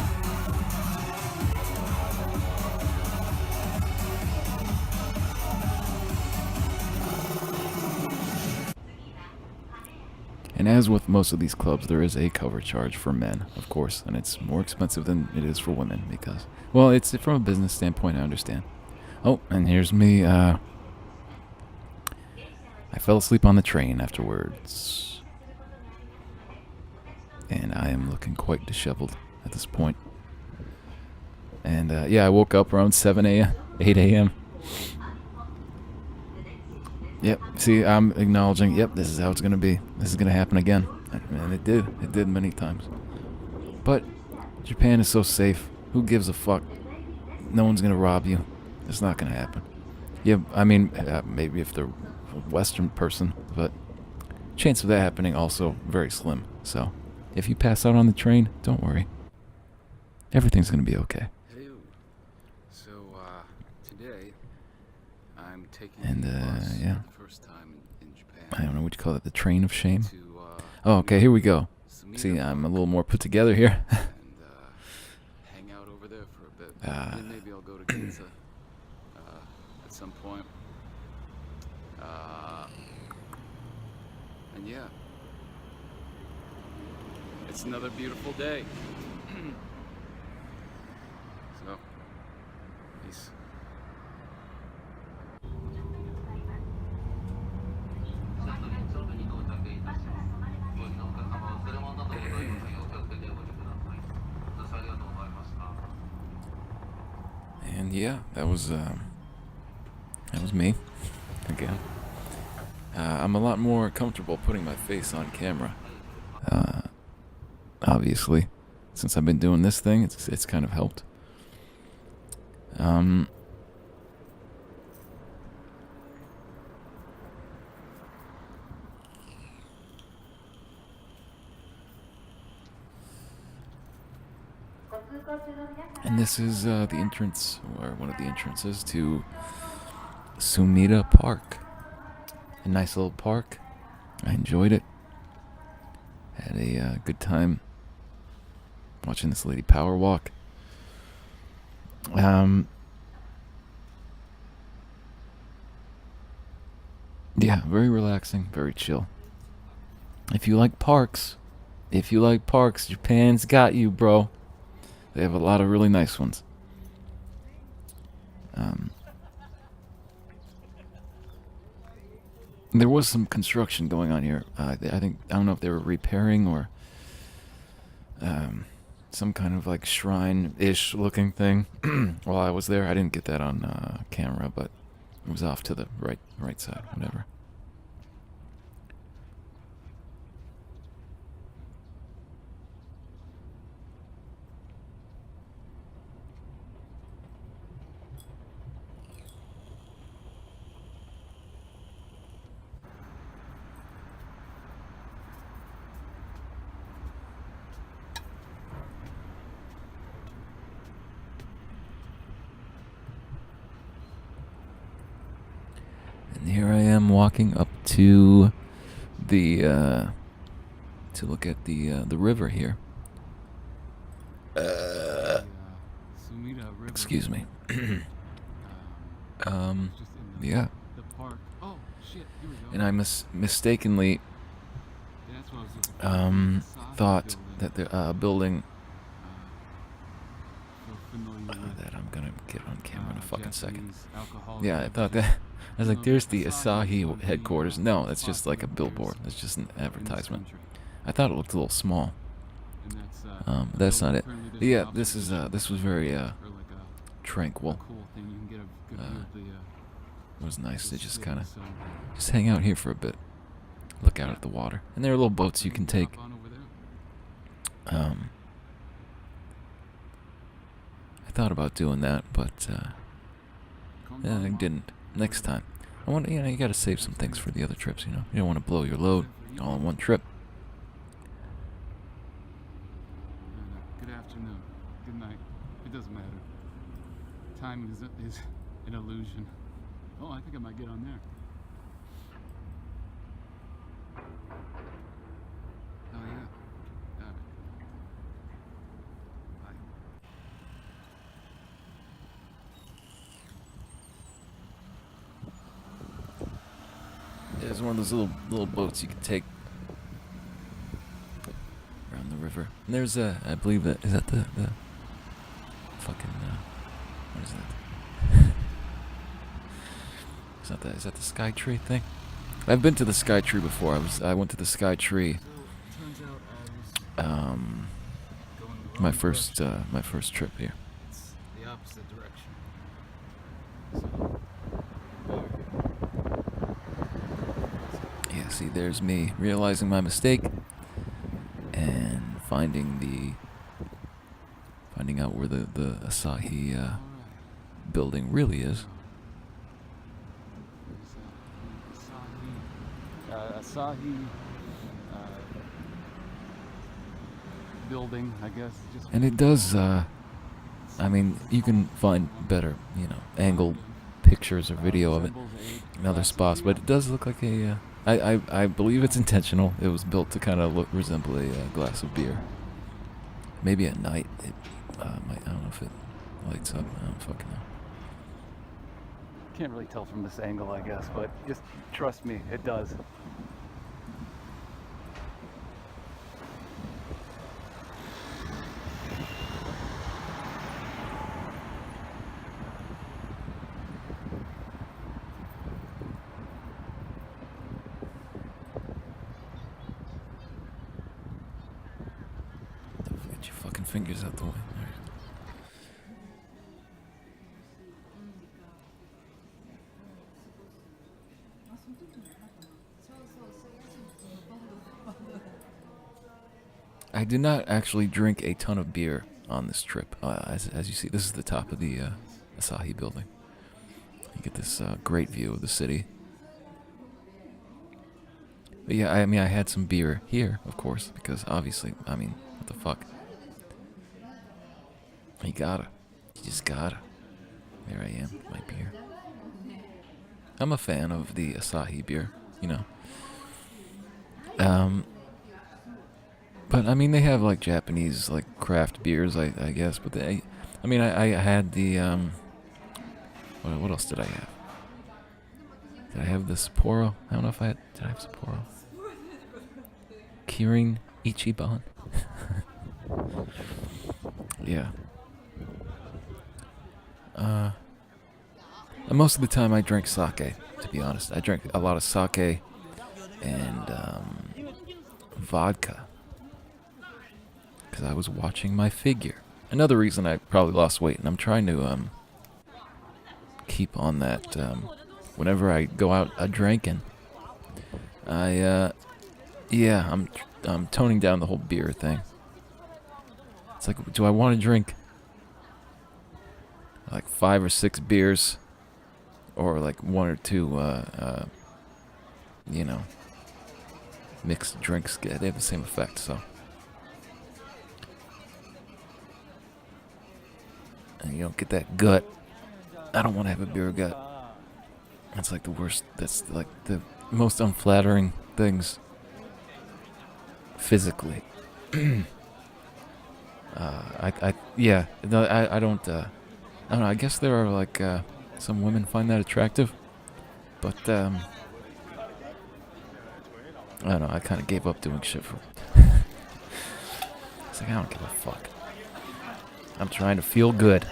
And as with most of these clubs, there is a cover charge for men, of course, and it's more expensive than it is for women because, well, it's from a business standpoint, I understand. Oh, and here's me, I fell asleep on the train afterwards. And I am looking quite disheveled at this point. And, yeah, I woke up around 7 a.m., 8 a.m. Yep, see, I'm acknowledging, yep, this is how it's going to be. This is going to happen again. And it did. It did many times. But Japan is so safe. Who gives a fuck? No one's going to rob you. It's not going to happen. Yeah, I mean, maybe if they're a Western person, but chance of that happening also very slim. So, if you pass out on the train, don't worry. Everything's going to be okay. Hey, so, today, I'm taking And, the bus yeah. for the first time in Japan. I don't know what you call it, the train of shame? To, Oh, okay, here we go. Sumida See, I'm a Park little more put together here. and, hang out over there for a bit. And maybe I'll go to Ginza, at some point. And yeah. It's another beautiful day. So, peace. And yeah, that was me again. I'm a lot more comfortable putting my face on camera. Obviously, since I've been doing this thing, it's kind of helped. And this is the entrance, or one of the entrances to Sumida Park. A nice little park. I enjoyed it. Had a good time watching this lady power walk. Yeah, very relaxing, very chill. If you like parks, Japan's got you, bro. They have a lot of really nice ones. There was some construction going on here. I don't know if they were repairing or some kind of like shrine-ish looking thing while I was there. I didn't get that on camera, but it was off to the right side, whatever. And here I am walking up to the to look at the river here. Sumida River. Excuse me. Just in Yeah. the park. Oh shit! Here we go. And I mistakenly Yeah, that's what I was looking for. The Asahi thought building. that the building Feel familiar with, that I'm gonna get on camera in a fucking second. Japanese alcoholic Yeah, I thought that. I was like, there's the Asahi headquarters. No, that's just like a billboard. That's just an advertisement. I thought it looked a little small. That's not it. Yeah, this was very tranquil. It was nice to just kind of just hang out here for a bit, look out at the water, and there are little boats you can take. I thought about doing that, but I didn't. Next time, I want you got to save some things for the other trips. You don't want to blow your load all in one trip. Good afternoon. Good night. It doesn't matter. Time is an illusion. Oh, I think I might get on there. Oh yeah. Got it. Bye. There's one of those little boats you can take around the river. And there's I believe that is that the fucking what is that? Is that the Sky Tree thing? I've been to the Sky Tree before. I went to the Sky Tree. So, turns out I was going the My wrong first direction. my first trip here. It's the opposite direction. So, Yeah, see, there's me realizing my mistake and finding out where the Asahi alright. building really is. Asahi building, I guess. Just And it does, I mean, you can find better, angled pictures or video of it in other spots, but it does look like a, I believe it's intentional. It was built to kind of resemble a glass of beer. Maybe at night, it might, I don't know if it lights up, I don't fucking know. Can't really tell from this angle, I guess, but just trust me, it does. Get your fucking fingers out the way. There. I did not actually drink a ton of beer on this trip. As you see, this is the top of the Asahi building. You get this great view of the city. But yeah, I mean, I had some beer here, of course, because obviously, I mean, what the fuck? You gotta. You just gotta. There I am, my beer. I'm a fan of the Asahi beer, But I mean, they have like Japanese like craft beers, I guess. But I had the what else did I have? Did I have the Sapporo? I don't know if did I have Sapporo? Kirin Ichiban. Yeah. And most of the time I drink sake, to be honest. I drink a lot of sake and vodka. because I was watching my figure. Another reason I probably lost weight, and I'm trying to keep on that. Whenever I go out drinking, yeah, I'm toning down the whole beer thing. It's like, do I want to drink like 5 or 6 beers, or like 1 or 2, mixed drinks? They have the same effect, so. And you don't get that gut. I don't want to have a beer gut. That's like the worst. That's like the most unflattering things physically. Yeah, no, I don't know. I guess there are like some women find that attractive, but I don't know. I kind of gave up doing shit for. It's like, I don't give a fuck. I'm trying to feel good.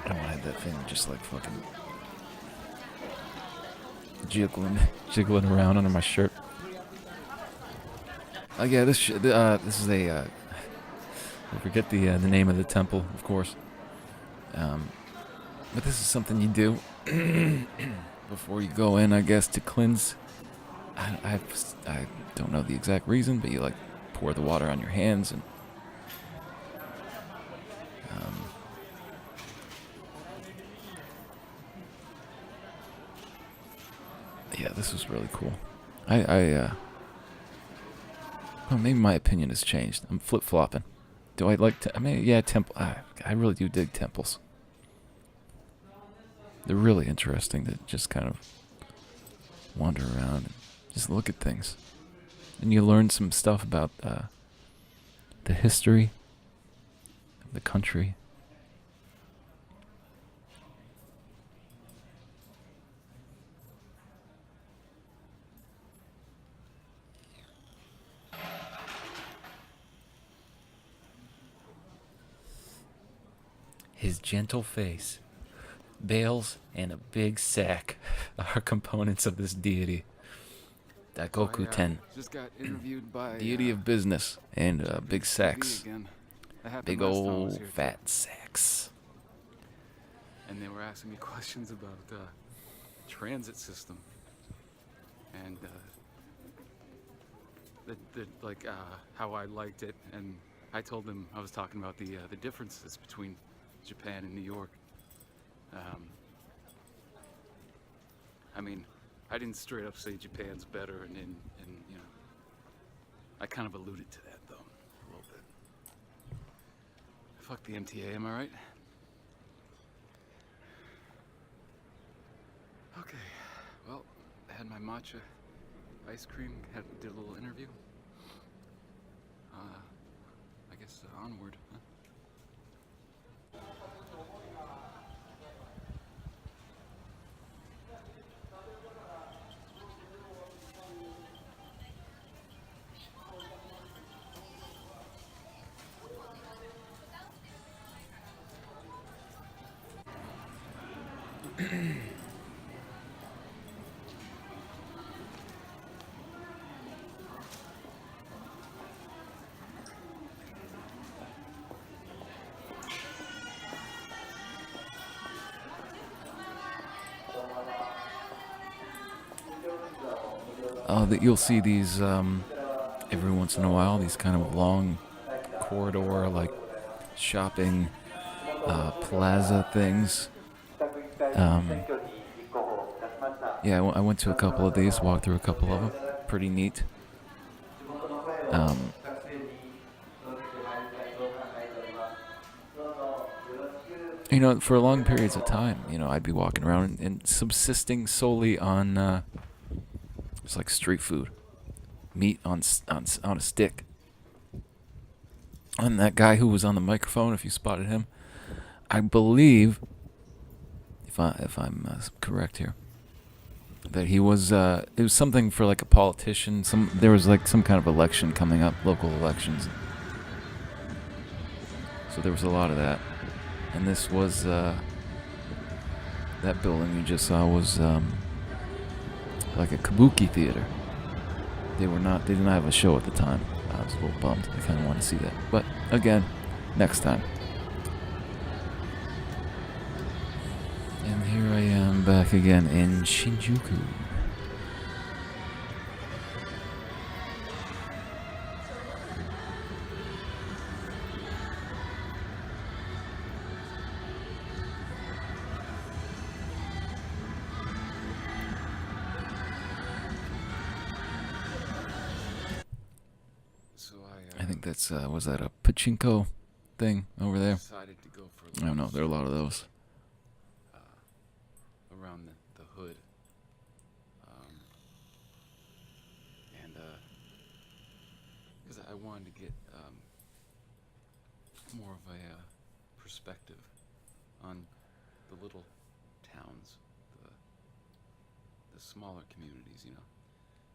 I don't want to have that thing just like fucking jiggling around under my shirt. Yeah, this is a. I forget the name of the temple, of course. But this is something you do before you go in, I guess, to cleanse. I don't know the exact reason, but you like pour the water on your hands and. Yeah, this was really cool. Well, maybe my opinion has changed. I'm flip-flopping. Do I like I mean, yeah, temple. I really do dig temples. They're really interesting to just kind of wander around and just look at things. And you learn some stuff about the history of the country. His gentle face, bales, and a big sack are components of this deity. Daikoku Ten. Just got interviewed by Deity of business and big sacks. again. That happened Big last time I was old here. fat sacks. And they were asking me questions about transit system and how I liked it, and I told them I was talking about the differences between Japan and New York. I mean, I didn't straight up say Japan's better, and you know, I kind of alluded to that though a little bit. Fuck the MTA, am I right? Okay, well, I had my matcha ice cream, did a little interview. I guess onward, huh? That you'll see these every once in a while. These kind of long corridor, like shopping plaza things. Yeah, I went to a couple of these, walked through a couple of them. Pretty neat. You know, for long periods of time, you know, I'd be walking around and subsisting solely on it's like street food, meat on a stick. And that guy who was on the microphone, if you spotted him, I believe, if I'm correct here, that he was it was something for like a politician. There was like some kind of election coming up, local elections. So there was a lot of that, and this was that building you just saw was like a kabuki theater. They did not have a show at the time, was a little bummed. I kind of want to see that. But again, next time. And here I am back again in Shinjuku. So I think that's, was that a pachinko thing over there? decided to go for I don't know, there are a lot of those. around the hood. And because I wanted to get more of a perspective on the little towns, the smaller communities, you know,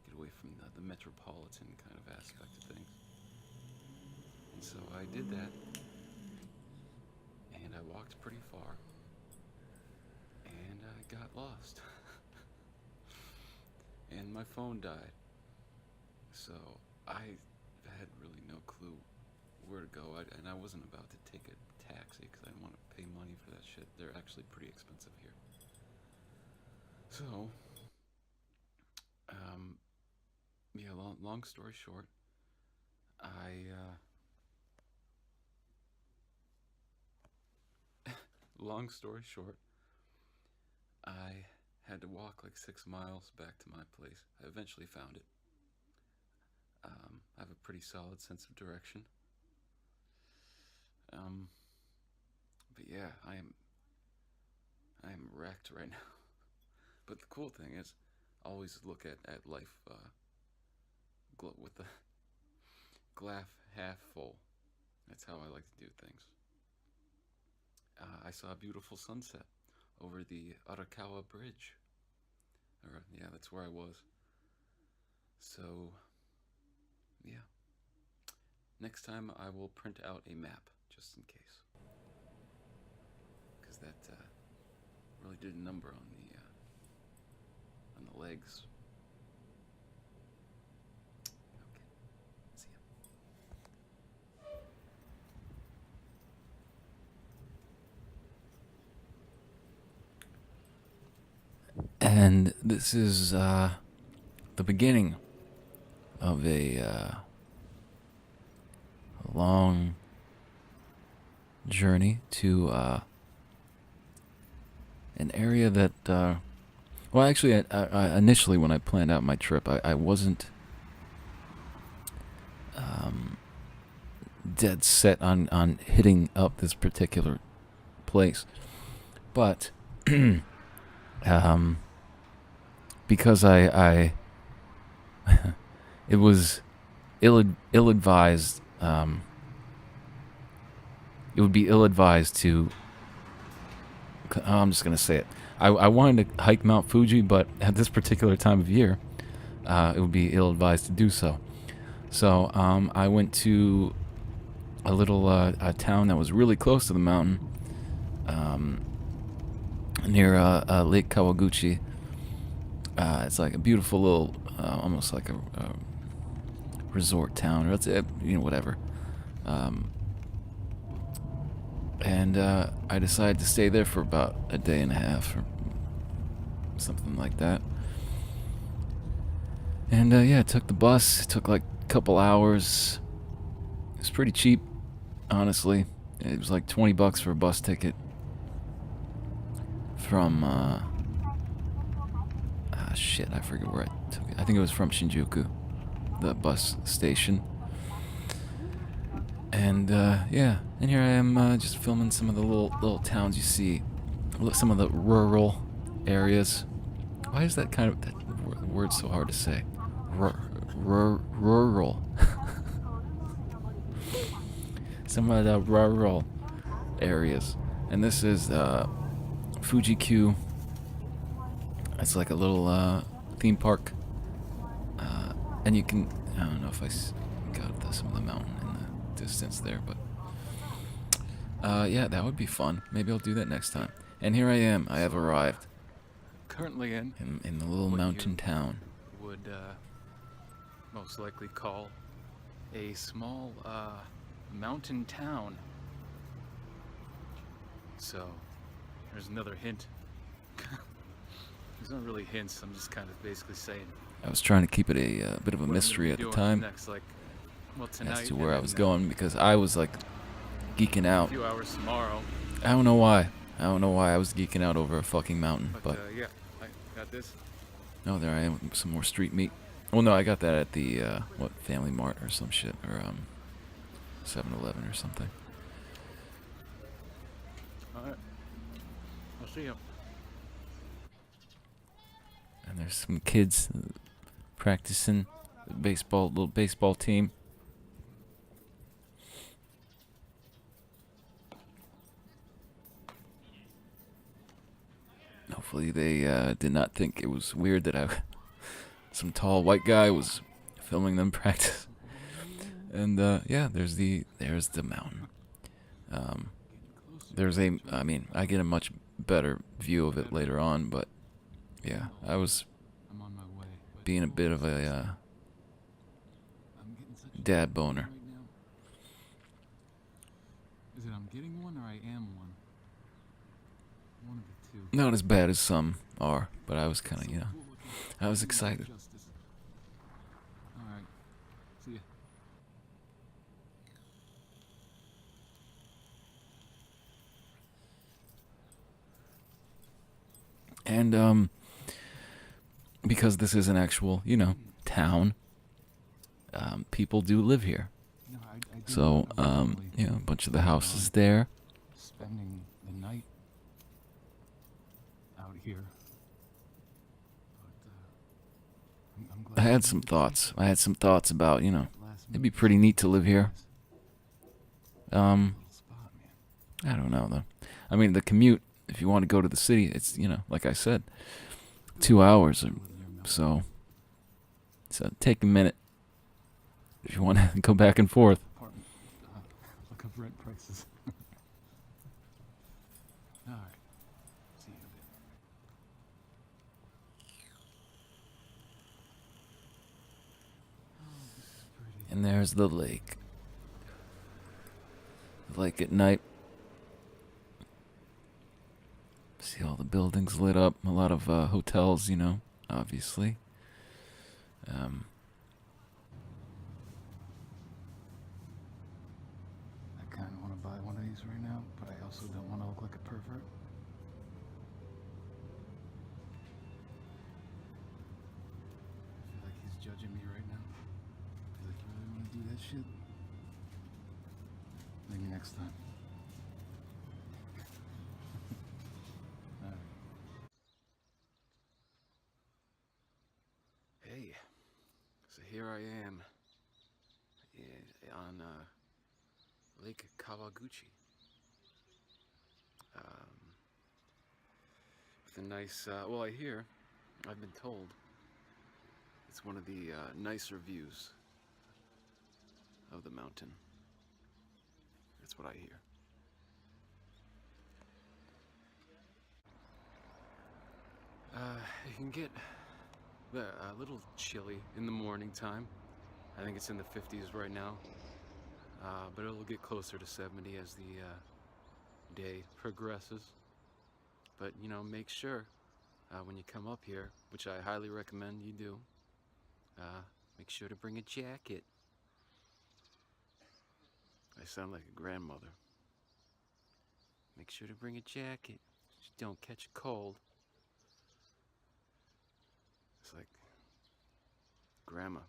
get away from the metropolitan kind of aspect of things. And so I did that, and I walked pretty far, and I got lost. And my phone died. So I had really no clue where to go, and I wasn't about to take a taxi because I didn't want to pay money for that shit. They're actually pretty expensive here. So, yeah, long story short, long story short, I had to walk like 6 miles back to my place. I eventually found it. I have a pretty solid sense of direction. But yeah, I am wrecked right now. But the cool thing is, always look at life with the glass half full. That's how I like to do things. I saw a beautiful sunset over the Arakawa Bridge. Yeah, that's where I was. So, yeah. Next time I will print out a map, just in case. Because that really did a number on the legs. Okay, see ya. And this is the beginning of a long journey to an area that, well, actually, I initially when I planned out my trip, I wasn't dead set on hitting up this particular place, but because I it was ill-advised. It would be ill-advised to. I'm just gonna say it. I wanted to hike Mount Fuji, but at this particular time of year, it would be ill-advised to do so. So I went to a little a town that was really close to the mountain, near Lake Kawaguchi. It's like a beautiful little, almost like a resort town, or it's whatever. And I decided to stay there for about a day and a half, or something like that. And yeah, took the bus. It took like a couple hours. It was pretty cheap, honestly. It was like $20 for a bus ticket from shit, I forget where I took it. I think it was from Shinjuku, the bus station. And yeah, and here I am just filming some of the little towns you see, some of the rural areas. Why is that kind of that word so hard to say? Rural. Some of the rural areas, and this is Fuji-Q. It's like a little theme park, and you can. I don't know if I got some of the mountain in the distance there, but yeah, that would be fun. Maybe I'll do that next time. And here I am. I have arrived Currently in in the little what mountain you town. would most likely call a small mountain town. So there's another hint. There's not really hints. I'm just kind of basically saying. I was trying to keep it a bit of a what I'm gonna mystery be at the doing time Next, like, well, tonight as to and where I then, was going because I was like geeking a out. few hours tomorrow. I don't know why. I don't know why I was geeking out over a fucking mountain, but Yeah, I got this. no, there I am with some more street meat. Well, no, I got that at the what Family Mart or some shit or 7-Eleven or something. All right. I'll see you. And there's some kids practicing baseball, little baseball team. Hopefully they did not think it was weird that some tall white guy was filming them practice. And yeah, there's the mountain. I mean, I get a much better view of it later on, but yeah, I was I'm on my way. But being a bit of a I'm getting such a dad feeling boner. right now. Is it I'm getting one or I am one? One of the two. not as bad as some are, but I was kind of, So you know, cool looking. I was Doing excited. justice. All right. See ya. And because this is an actual, you know, town, people do live here. You know, I didn't So, originally you know, a bunch of the plan houses on there. spending the night out here. But I'm glad I you had some made the thoughts. trip I had some thoughts about, you know, at last it'd be minute. pretty neat to live here. Little spot, man. I don't know though. I mean, the commute, if you want to go to the city, it's, you know, like I said, 2 hours or Cool with your milk. so take a minute if you want to go back and forth. Apartment. Look up rent prices. All right. See you in a bit. Oh, this is pretty. And there's the lake. The lake at night. See all the buildings lit up. A lot of hotels, you know, obviously. I kind of want to buy one of these right now, but I also don't want to look like a pervert. I feel like he's judging me right now. He's like, you really want to do that shit? Maybe next time. Alright. Hey, so here I am on Lake Kawaguchi. With a nice, well, I've been told, it's one of the nicer views of the mountain. That's what I hear. It can get a little chilly in the morning time. I think it's in the 50s right now. But it'll get closer to 70 as the day progresses. But, you know, make sure when you come up here, which I highly recommend you do, make sure to bring a jacket. I sound like a grandmother. Make sure to bring a jacket. So you don't catch a cold. It's like, Grandma,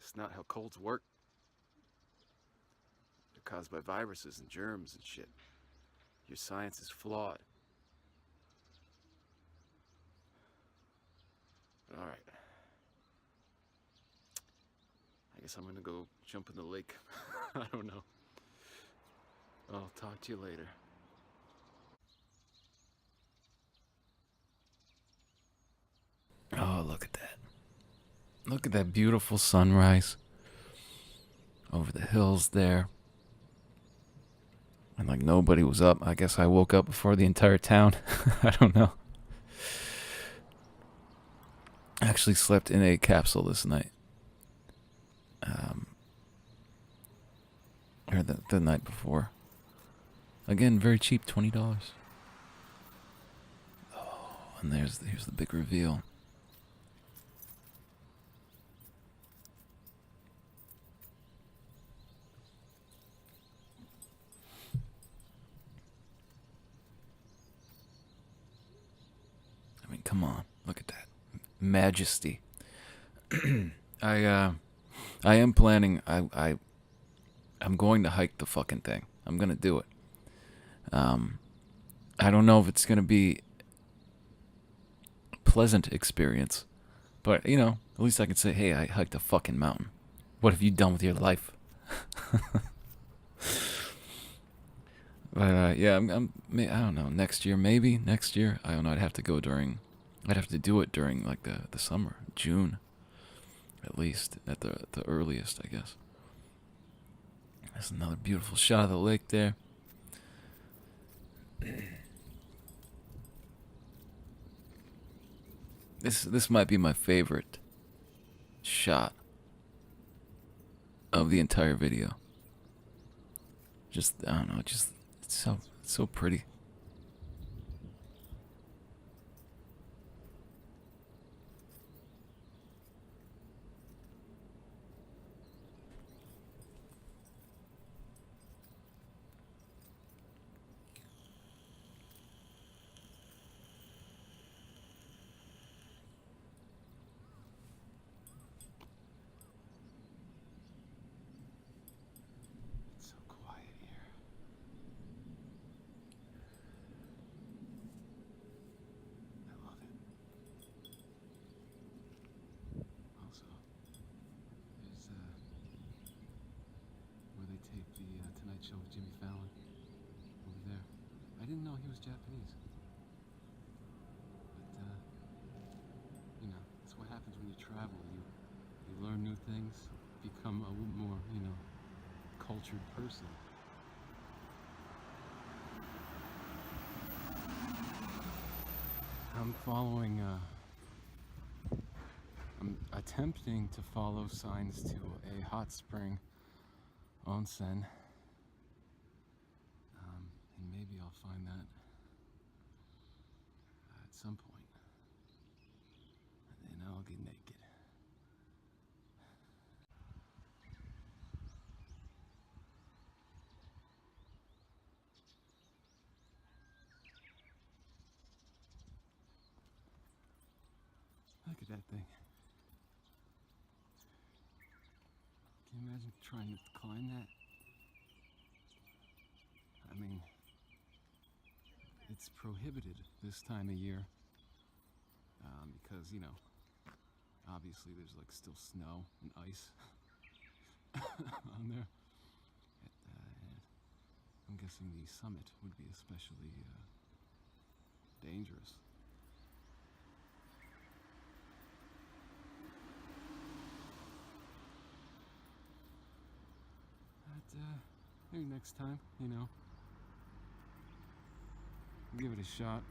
it's not how colds work. They're caused by viruses and germs and shit. Your science is flawed. But alright. I guess I'm gonna go jump in the lake. I don't know. I'll talk to you later. Oh, look at that. Look at that beautiful sunrise over the hills there. And like nobody was up. I guess I woke up before the entire town. I don't know. I actually slept in a capsule this night. Or the night before. Again, very cheap, $20. Oh, and here's the big reveal. I mean, come on, look at that majesty. I am planning. I'm going to hike the fucking thing. I'm gonna do it. I don't know if it's gonna be a pleasant experience, but you know, at least I can say, hey, I hiked a fucking mountain. What have you done with your life? But yeah, I don't know. Next year, maybe next year. I don't know. I'd have to do it during like the summer, June, at least at the earliest, I guess. There's another beautiful shot of the lake there. This might be my favorite shot of the entire video. Just I don't know, it's so pretty. It's so quiet here. I love it. Also, there's where they taped the Tonight Show with Jimmy Fallon over there. I didn't know he was Japanese. But you know, that's what happens when you travel. You learn new things, become a little more, you know, cultured person. I'm attempting to follow signs to a hot spring onsen. And maybe I'll find that at some point. And then I'll get naked. Look at that thing. Can you imagine trying to climb that? I mean, it's prohibited this time of year because, you know, obviously there's like still snow and ice on there. I'm guessing the summit would be especially dangerous. But maybe next time, you know, give it a shot.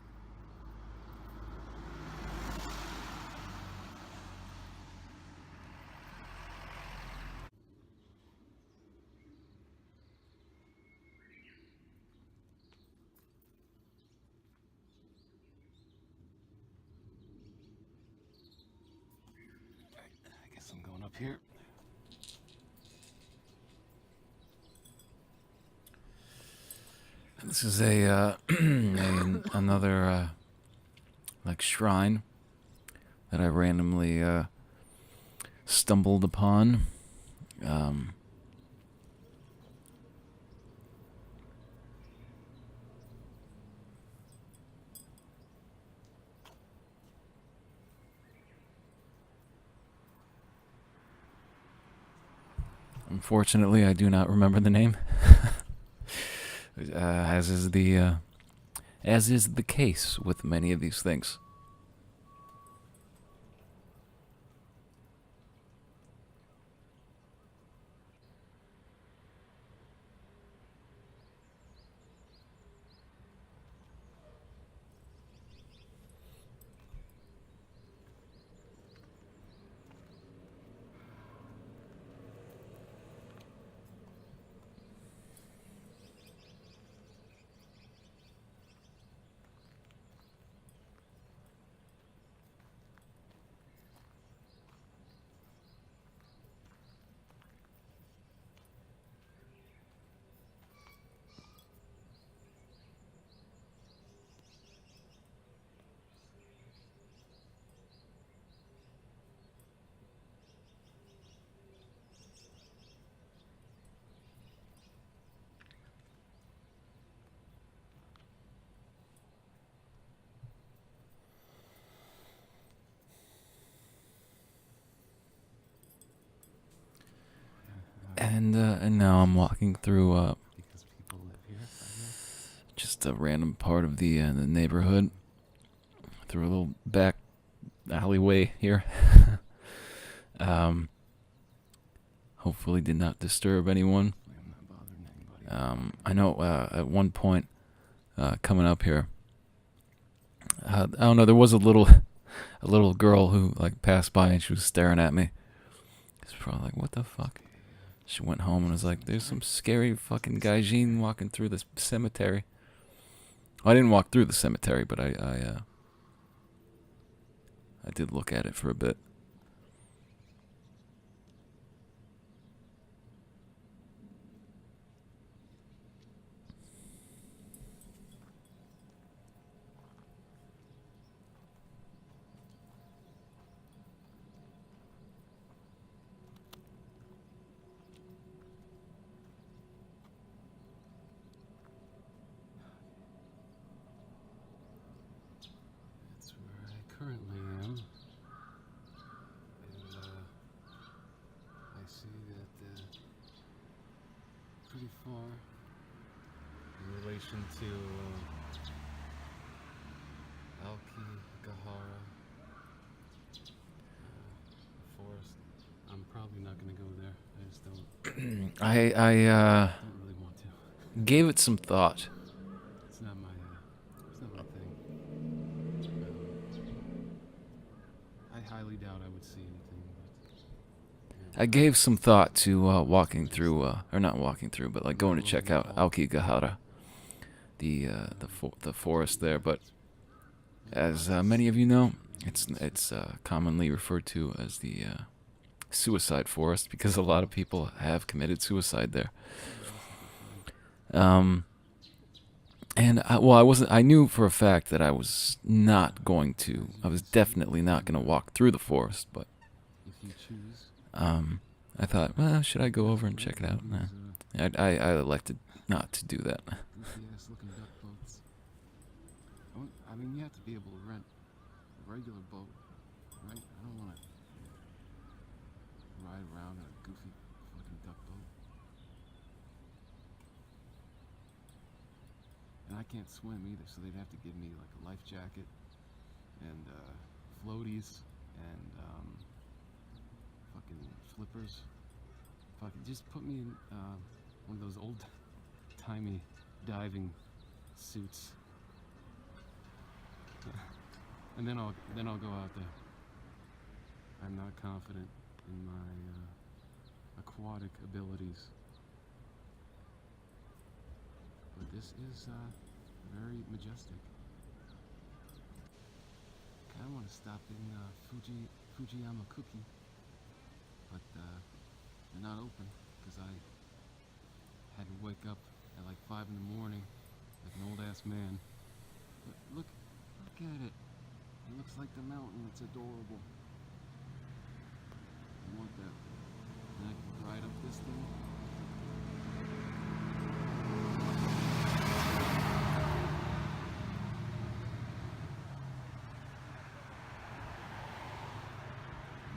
I guess I'm going up here. This is another like shrine that I randomly stumbled upon. Unfortunately, I do not remember the name. As is the case with many of these things. And now I'm walking through Because people live here, I guess. just a random part of the neighborhood, through a little back alleyway here. Hopefully did not disturb anyone. I'm not bothering anybody. I know at one point coming up here, I don't know, there was a little girl who like passed by and she was staring at me. It's probably like, what the fuck? She went home and was like, there's some scary fucking gaijin walking through this cemetery. I didn't walk through the cemetery, but I did look at it for a bit. That's where I currently am. And I see that pretty far in relation to Aokigahara forest. I'm probably not going to go there. I just don't I really want to. gave it some thought. It's not my thing. I highly doubt I would see anything. But I gave some thought to walking through, or not walking through, but like going to check out Aokigahara, the forest there. But as many of you know, it's commonly referred to as the suicide forest because a lot of people have committed suicide there. And I knew for a fact that I was not going to. I was definitely not going to walk through the forest, but if you choose, I thought, well, should I go over and check it out? Nah. I elected not to do that. goofy ass looking duck boats. I mean, you have to be able to rent a regular boat, right? I don't want to ride around in a goofy fucking duck boat. And I can't swim either, so they'd have to give me like a life jacket and floaties and fucking flippers. Fucking just put me in one of those old-timey diving suits, and then I'll go out there. I'm not confident in my aquatic abilities, but this is very majestic. Kind of want to stop in Fujiyama Cookie, but they're not open because I had to wake up at like 5 in the morning like an old ass man. But look at it. It looks like the mountain. It's adorable. I want that. And I can ride up this thing.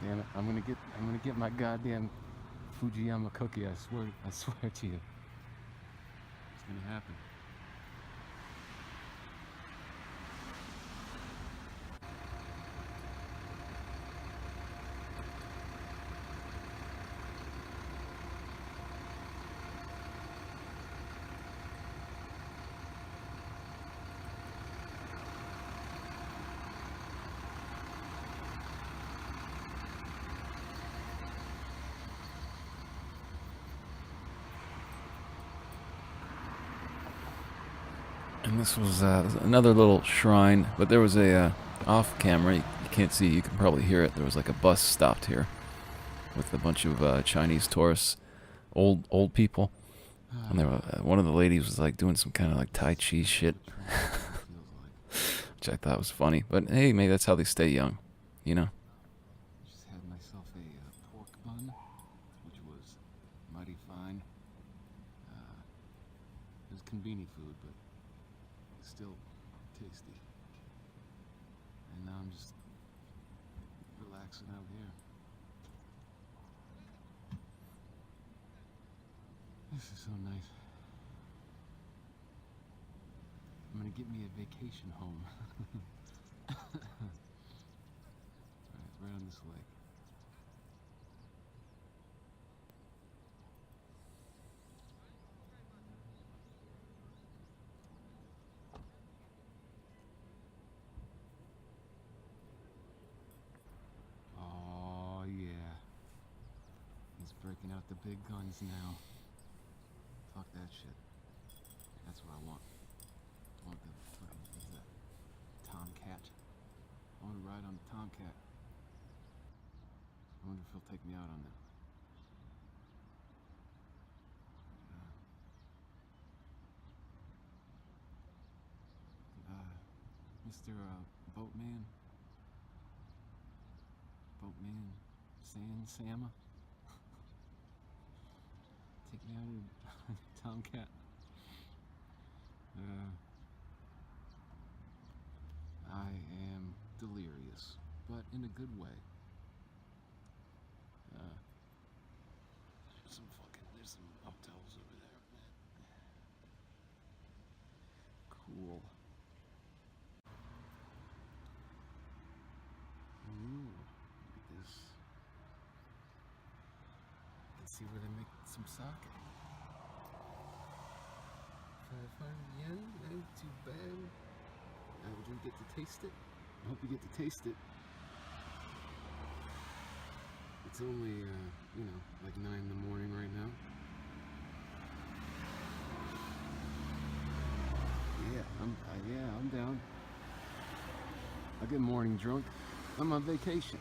Damn it! I'm gonna get my goddamn Fujiyama cookie. I swear to you. It's gonna happen. And this was another little shrine, but there was a off camera. You can't see. You can probably hear it. There was like a bus stopped here with a bunch of Chinese tourists, old people, and there were, one of the ladies was like doing some kind of like Tai Chi shit, which I thought was funny. But hey, maybe that's how they stay young, you know. Just had myself a pork bun, which was mighty fine. It was convenient food, but still tasty. And now I'm just relaxing out here. This is so nice. I'm gonna get me a vacation home. Right on this lake. Oh yeah. He's breaking out the big guns now. Fuck that shit. That's what I want. I want the fucking, what is that? Tomcat. I want to ride on the Tomcat. I wonder if he'll take me out on that. Mr. Boatman. Boatman. Sama. Take me out on Tomcat. I am delirious, but in a good way. There's some hotels over there. Cool. Ooh, look at this. You can see where they make some sake. 500 yen, ain't too bad. Would you get to taste it? I hope you get to taste it. It's only, like 9 in the morning right now. Yeah, I'm down. I get morning drunk. I'm on vacation.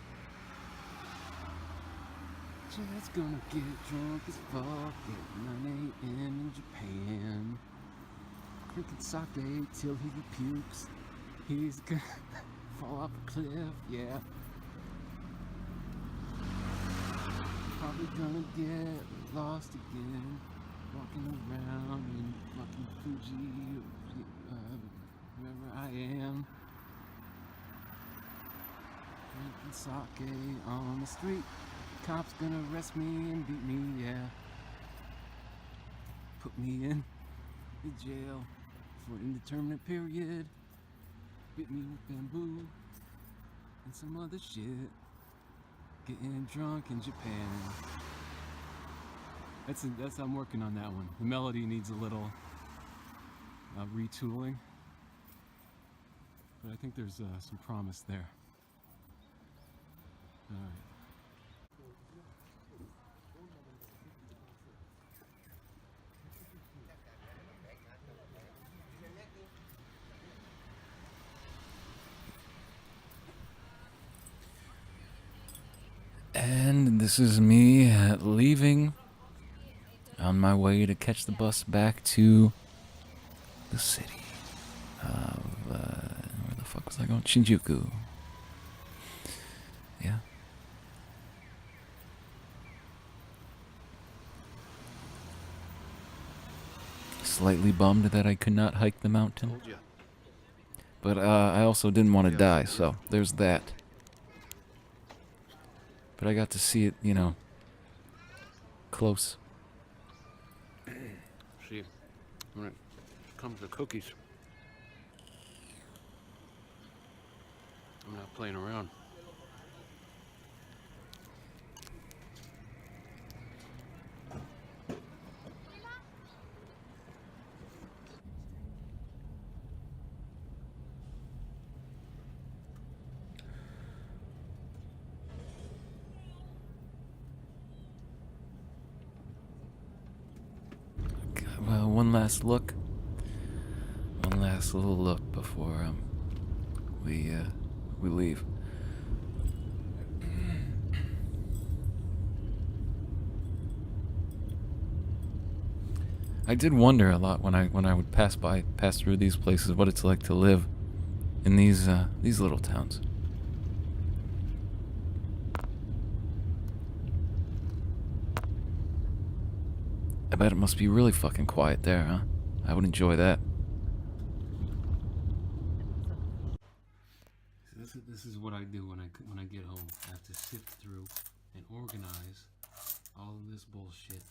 Just gonna get drunk as fuck at 9 a.m. in Japan. Drinking sake till he pukes. He's gonna fall off a cliff, yeah. Probably gonna get lost again. Walking around in fucking Fuji, wherever I am. Drinking sake on the street. Cops gonna arrest me and beat me, yeah. Put me in the jail for an indeterminate period. Beat me with bamboo and some other shit. Getting drunk in Japan. That's I'm working on that one. The melody needs a little retooling, but I think there's some promise there. All right. And this is me leaving on my way to catch the bus back to the city of, where the fuck was I going? Shinjuku. Yeah. Slightly bummed that I could not hike the mountain. But I also didn't want to die, so there's that. But I got to see it, close. See, when it comes to cookies, I'm not playing around. Well, one last look. One last little look before we leave. I did wonder a lot when I would pass through these places, what it's like to live in these little towns. I bet it must be really fucking quiet there, huh? I would enjoy that. So this is what I do when I get home. I have to sift through and organize all of this bullshit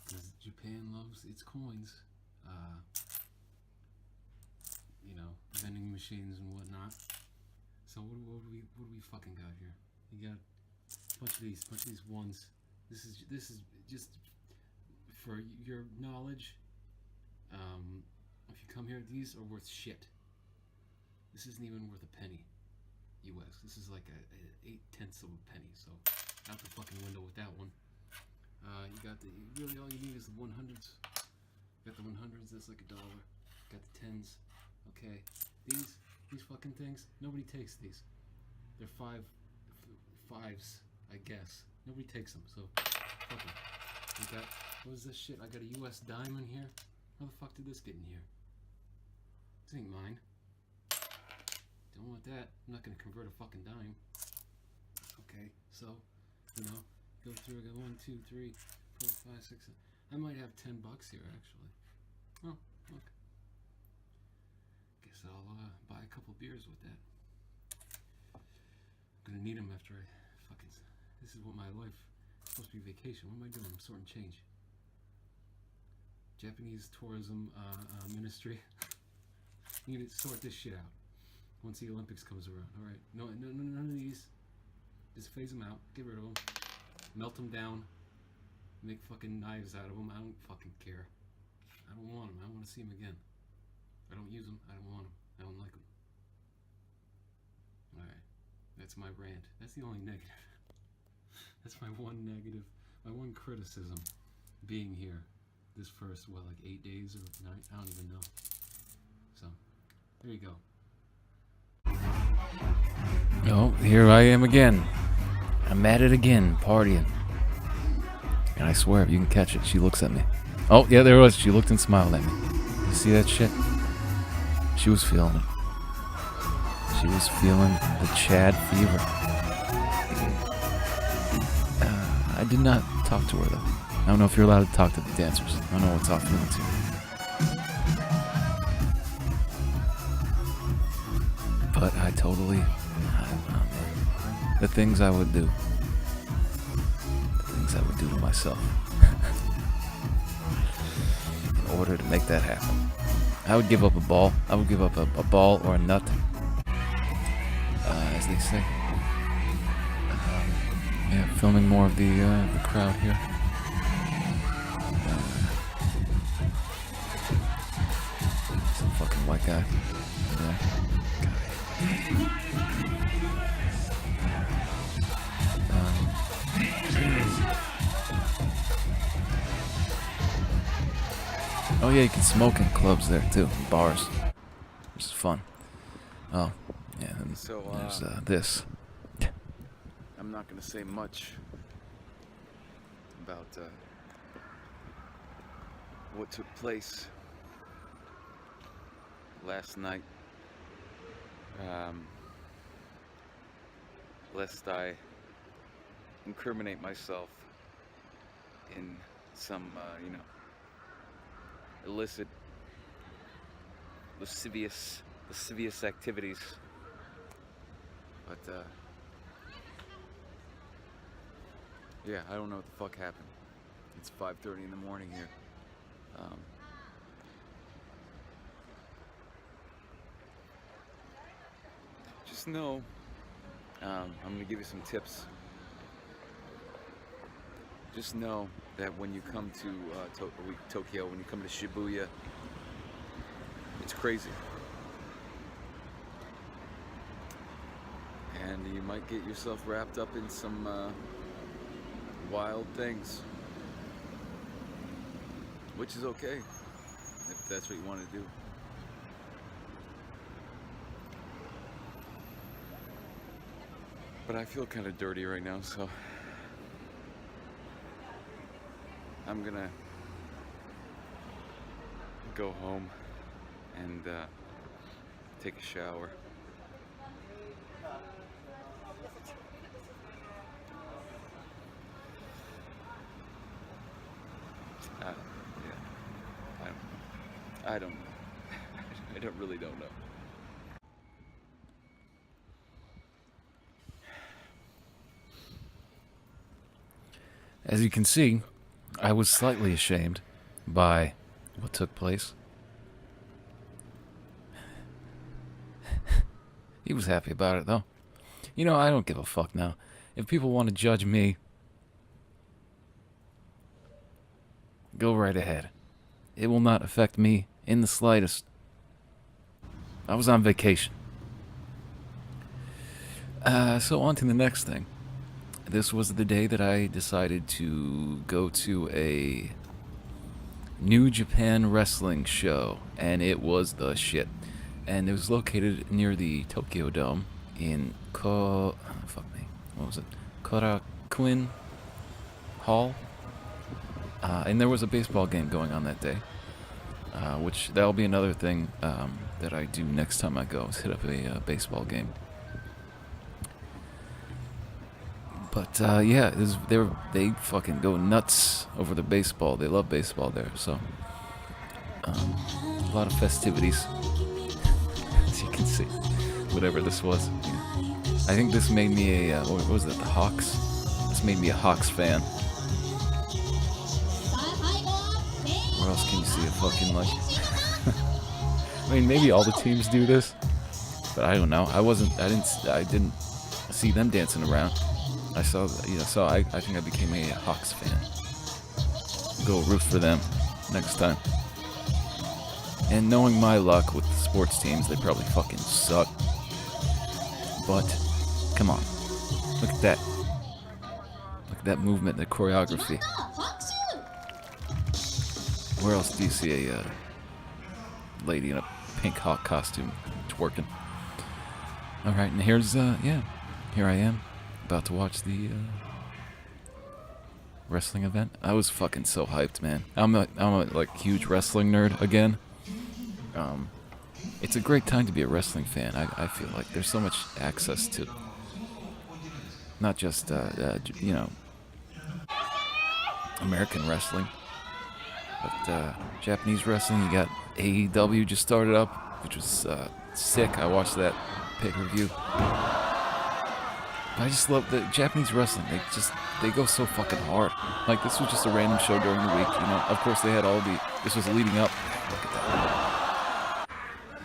because Japan loves its coins. You know, vending machines and whatnot. So what do we fucking got here? You got a bunch of these ones. This is just for your knowledge. If you come here, these are worth shit. This isn't even worth a penny, U.S. This is like a 8/10 of a penny. So out the fucking window with that one. You got really all you need is the 100s. Got the 100s. That's like $1. Got the 10s. Okay, these fucking things. Nobody takes these. They're fives, I guess. Nobody takes them. So fuck them. We got, what is this shit? I got a U.S. dime in here. How the fuck did this get in here? This ain't mine. Don't want that. I'm not gonna convert a fucking dime. Okay, so, you know, go through. I got 1, 2, 3, 4, 5, 6. I might have $10 here actually. Oh, look. Guess I'll buy a couple beers with that. I'm gonna need them after I fucking. This is what my life. It's supposed to be vacation. What am I doing? I'm sorting change. Japanese tourism ministry. You need to sort this shit out once the Olympics comes around. All right, no, none of these. Just phase them out. Get rid of them. Melt them down. Make fucking knives out of them. I don't fucking care. I don't want them. I don't want to see them again. I don't use them. I don't want them. I don't like them. All right, that's my rant. That's the only negative. That's my one negative. My one criticism being here. This first, what, like 8 days or 9? I don't even know. So, there you go. Oh, here I am again. I'm at it again, partying. And I swear, if you can catch it, she looks at me. Oh, yeah, there it was. She looked and smiled at me. You see that shit? She was feeling it. She was feeling the Chad fever. I did not talk to her, though. I don't know if you're allowed to talk to the dancers. I don't know what's off limits here. But I totally... the things I would do. The things I would do to myself. In order to make that happen. I would give up a ball. I would give up a ball or a nut. As they say. Yeah, filming more of the crowd here. Some fucking white guy. Yeah. Oh yeah, you can smoke in clubs there too, in bars, which is fun. Oh, yeah. And So, there's this. I'm not gonna say much about what took place last night, lest I incriminate myself in some, illicit, lascivious activities. But, yeah, I don't know what the fuck happened. It's 5:30 in the morning here. Just know, I'm gonna give you some tips. Just know that when you come to Tokyo, when you come to Shibuya, it's crazy. And you might get yourself wrapped up in some wild things, which is okay if that's what you want to do. But I feel kind of dirty right now, so I'm gonna go home and take a shower. I don't know. I really don't know. As you can see, I was slightly ashamed by what took place. He was happy about it, though. You know, I don't give a fuck now. If people want to judge me, go right ahead. It will not affect me in the slightest. I was on vacation. So on to the next thing. This was the day that I decided to go to a New Japan wrestling show, and it was the shit. And it was located near the Tokyo Dome in Korakuen Hall. And there was a baseball game going on that day, which that'll be another thing that I do next time I go, is hit up a baseball game. But yeah, they fucking go nuts over the baseball. They love baseball there, so a lot of festivities, as you can see. Whatever this was, yeah. I think this made me a what was it? The Hawks. This made me a Hawks fan. Where else can you see a fucking like? I mean, maybe all the teams do this, but I don't know. I didn't see them dancing around. I saw, so I think I became a Hawks fan. Go root for them next time. And knowing my luck with the sports teams, they probably fucking suck. But, come on. Look at that. Look at that movement, the choreography. Where else do you see a lady in a pink hawk costume twerking? Alright, and here's, here I am. About to watch the wrestling event. I was fucking so hyped, man. I'm a like huge wrestling nerd again. It's a great time to be a wrestling fan. I feel like there's so much access to not just American wrestling, but Japanese wrestling. You got AEW just started up, which was sick. I watched that pay-per-view. I just love the Japanese wrestling. They go so fucking hard. Like, this was just a random show during the week, Of course, they had this was leading up. Look at that.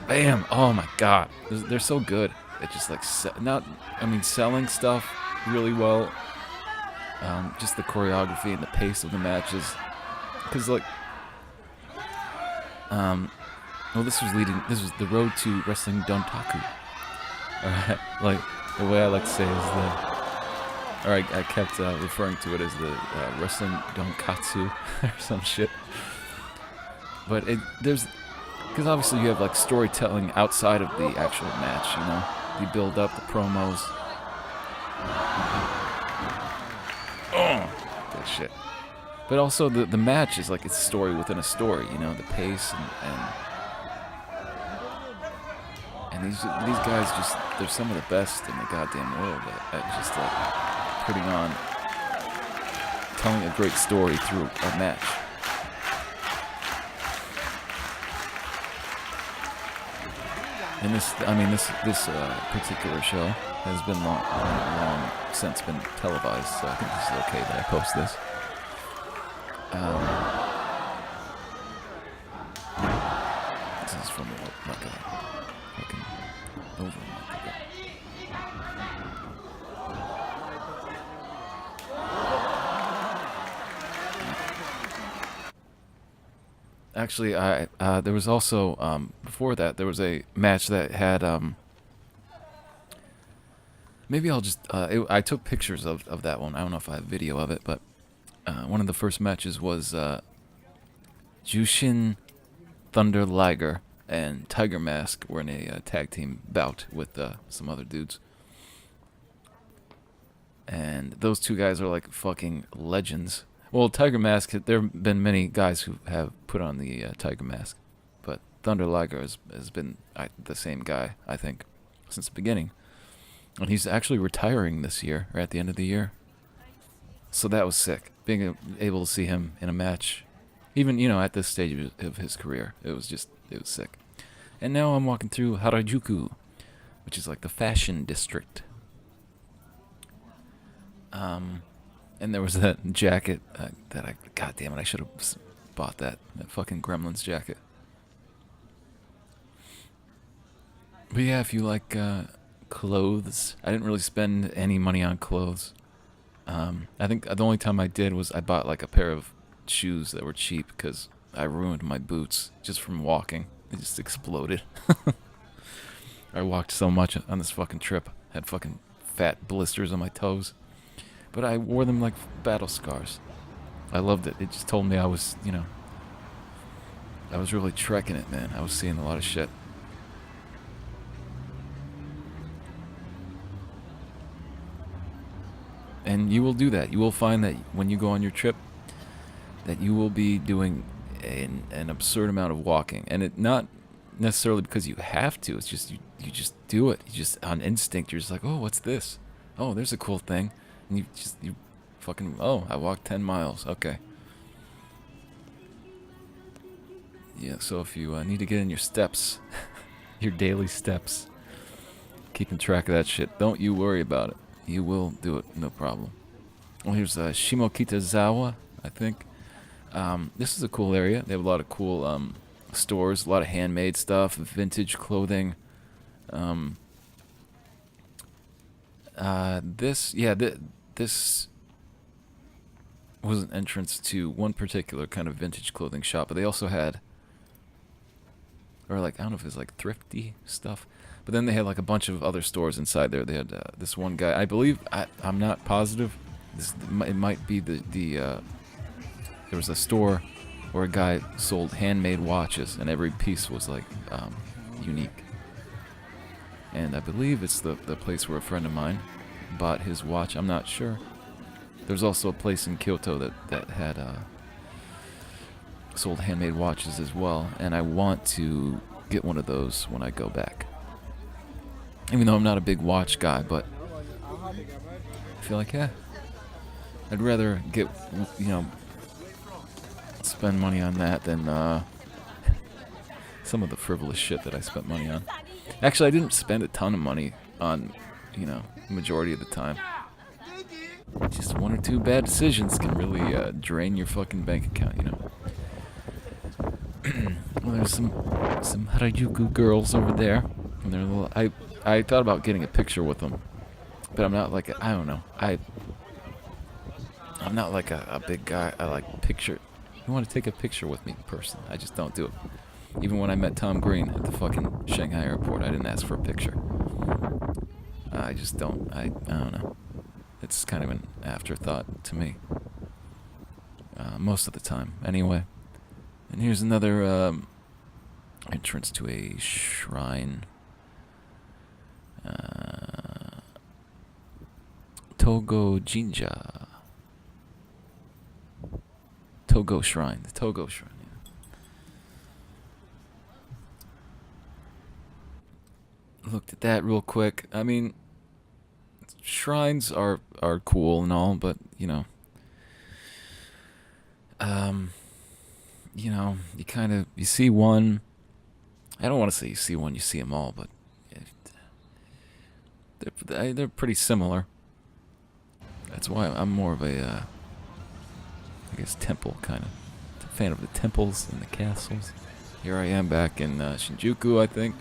Bam! Oh my god. They're so good. They just, like, selling stuff really well. Just the choreography and the pace of the matches. Because, like, this was the road to wrestling Dontaku. Alright, like, the way I like to say is I kept referring to it as the wrestling donkatsu or some shit. But because obviously you have like storytelling outside of the actual match, You build up the promos. Oh, that shit. But also the match is like it's a story within a story, the pace and these guys they're some of the best in the goddamn world at just telling a great story through a match. And this particular show has been long since been televised, so I think this is okay that I post this. This is from like a fucking over a month ago. Actually, there was also before that there was a match that had maybe I'll just I took pictures of that one. I don't know if I have video of it, but one of the first matches was Jushin Thunder Liger and Tiger Mask were in a tag team bout with some other dudes. And those two guys are like fucking legends. Well, Tiger Mask, there have been many guys who have put on the Tiger Mask. But Thunder Liger has been the same guy, I think, since the beginning. And he's actually retiring this year, or at the end of the year. So that was sick. Being able to see him in a match, even, at this stage of his career, it was sick. And now I'm walking through Harajuku, which is like the fashion district. And there was that jacket that I, god damn it, I should have bought that fucking Gremlins jacket. But yeah, if you like clothes, I didn't really spend any money on clothes. I think the only time I did was I bought like a pair of shoes that were cheap because I ruined my boots just from walking. They just exploded. I walked so much on this fucking trip. Had fucking fat blisters on my toes. But I wore them like battle scars. I loved it. It just told me I was, you know, I was really trekking it, man. I was seeing a lot of shit. And you will do that. You will find that when you go on your trip, that you will be doing an absurd amount of walking. And it not necessarily because you have to. It's just you just do it. You just on instinct. You're just like, oh, what's this? Oh, there's a cool thing. And you fucking, oh, I walked 10 miles. Okay. Yeah. So if you need to get in your steps, your daily steps, keeping track of that shit, don't you worry about it. You will do it, no problem. Well, here's Shimokitazawa, I think. This is a cool area. They have a lot of cool stores, a lot of handmade stuff, vintage clothing. This was an entrance to one particular kind of vintage clothing shop, but they also had, or like, I don't know if it's like thrifty stuff. But then they had like a bunch of other stores inside there. They had this one guy, I believe, I'm not positive. It might be there was a store where a guy sold handmade watches, and every piece was like unique. And I believe it's the place where a friend of mine bought his watch. I'm not sure. There's also a place in Kyoto that had sold handmade watches as well, and I want to get one of those when I go back. Even though I'm not a big watch guy, but I feel like, yeah, I'd rather get, you know, spend money on that than some of the frivolous shit that I spent money on. Actually, I didn't spend a ton of money on, you know, the majority of the time. Just one or two bad decisions can really drain your fucking bank account, you know. Well, there's some Harajuku girls over there, and they're little. I thought about getting a picture with them, but I'm not like I don't know. I'm not like a big guy. I like picture. You want to take a picture with me in person? I just don't do it. Even when I met Tom Green at the fucking Shanghai airport, I didn't ask for a picture. I just don't. I don't know. It's kind of an afterthought to me. Most of the time, anyway. And here's another entrance to a shrine. Togo Jinja. Togo Shrine. The Togo Shrine, yeah. Looked at that real quick. I mean, shrines are cool and all, but, you know, you see one. I don't want to say you see one, you see them all, but they're pretty similar. That's why I'm more of a, I guess, temple kind of fan of the temples and the castles. Here I am back in Shinjuku, I think.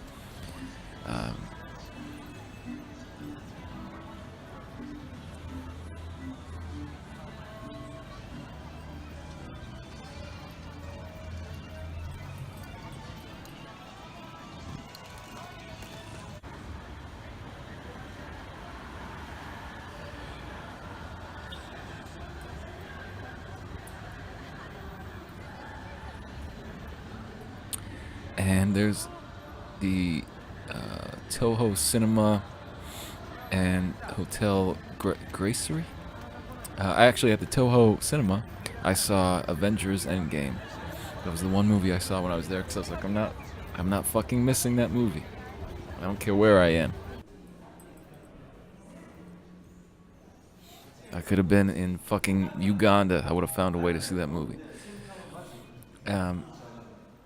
And there's the Toho Cinema and Hotel Gracery. Actually, at the Toho Cinema, I saw Avengers Endgame. That was the one movie I saw when I was there, because I was like, I'm not fucking missing that movie. I don't care where I am. I could have been in fucking Uganda. I would have found a way to see that movie.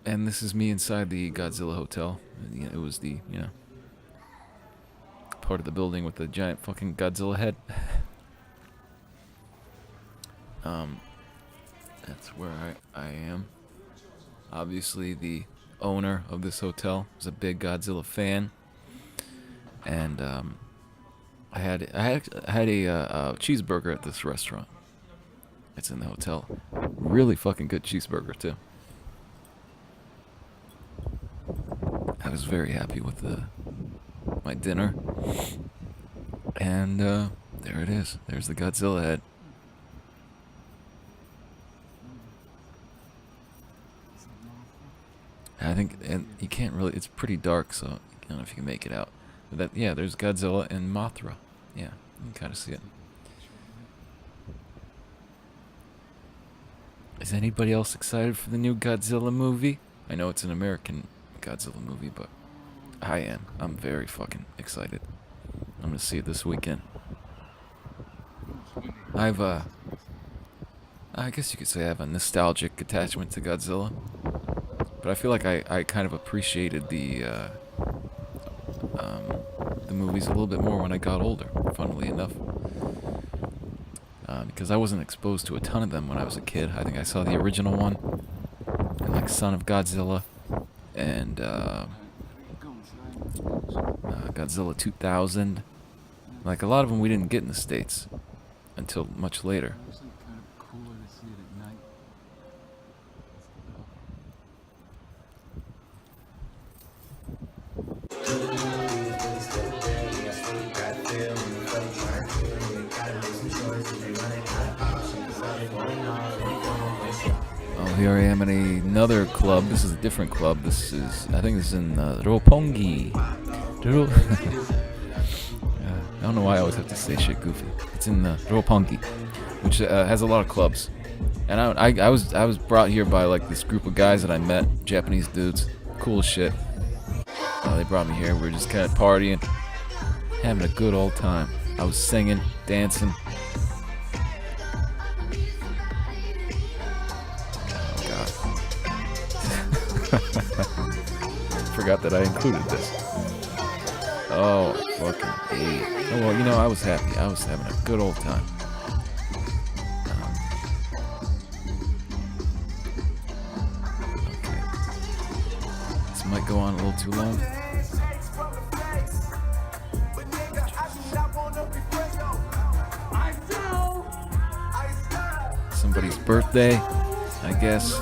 And this is me inside the Godzilla Hotel. It was the, you know, part of the building with the giant fucking Godzilla head. That's where I am. Obviously, the owner of this hotel is a big Godzilla fan, and I had a cheeseburger at this restaurant. It's in the hotel. Really fucking good cheeseburger too. I was very happy with my dinner, and there it is. There's the Godzilla head. I think, and you can't really. It's pretty dark, so I don't know if you can make it out. But that, yeah, there's Godzilla and Mothra. Yeah, you can kind of see it. Is anybody else excited for the new Godzilla movie? I know it's an American Godzilla movie, but I am. I'm very fucking excited. I'm gonna see it this weekend. I guess you could say I have a nostalgic attachment to Godzilla, but I feel like I kind of appreciated the movies a little bit more when I got older, funnily enough. Because I wasn't exposed to a ton of them when I was a kid. I think I saw the original one, and like Son of Godzilla, and Godzilla 2000. Like a lot of them we didn't get in the States until much later. Actually, kind of cooler to see it at night. Oh, here I am at another club. This is a different club. This is, I think this is in Roppongi. I don't know why I always have to say shit goofy. It's in Roppongi, which has a lot of clubs. And I was brought here by like this group of guys that I met, Japanese dudes, cool as shit. They brought me here. We were just kind of partying, having a good old time. I was singing, dancing. Forgot that I included this. Oh, fucking A. Oh, well, you know, I was happy. I was having a good old time. Okay. This might go on a little too long. Somebody's birthday, I guess.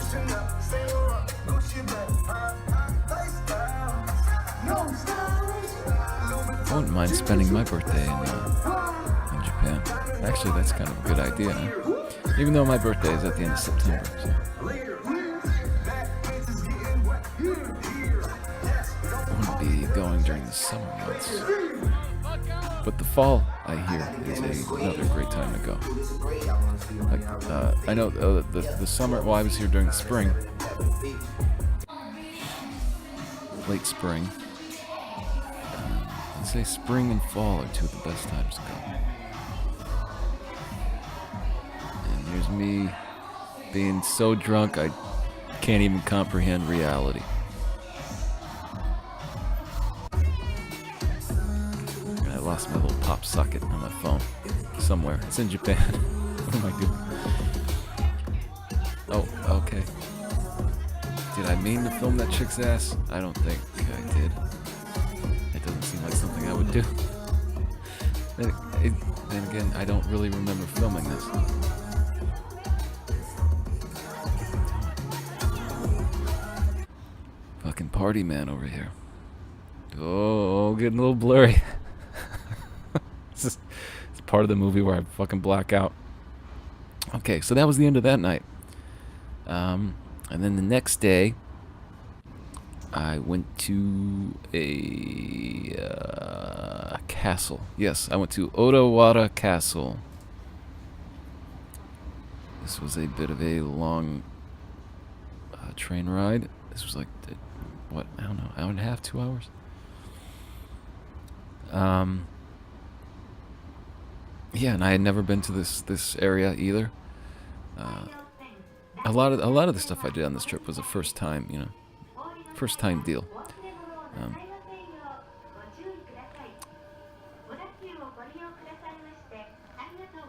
I wouldn't mind spending my birthday in Japan. Actually, that's kind of a good idea, huh? Even though my birthday is at the end of September. So. I wouldn't be going during the summer months. But the fall, I hear, is another great time to go. Like, I know the summer, well, I was here during the spring. Late spring. I'd say spring and fall are two of the best times to go. And here's me being so drunk I can't even comprehend reality. I lost my little pop socket on my phone somewhere. It's in Japan. What am I doing? Oh, okay. Did I mean to film that chick's ass? I don't think I did. It doesn't seem like something I would do. Then again, I don't really remember filming this. Fucking party man over here. Oh, getting a little blurry. It's part of the movie where I fucking black out. Okay, so that was the end of that night. And then the next day, I went to a castle. Yes, I went to Odawara Castle. This was a bit of a long train ride. This was like, what, I don't know, hour and a half, 2 hours? Yeah, and I had never been to this area either. A lot of the stuff I did on this trip was a first time, you know, first time deal.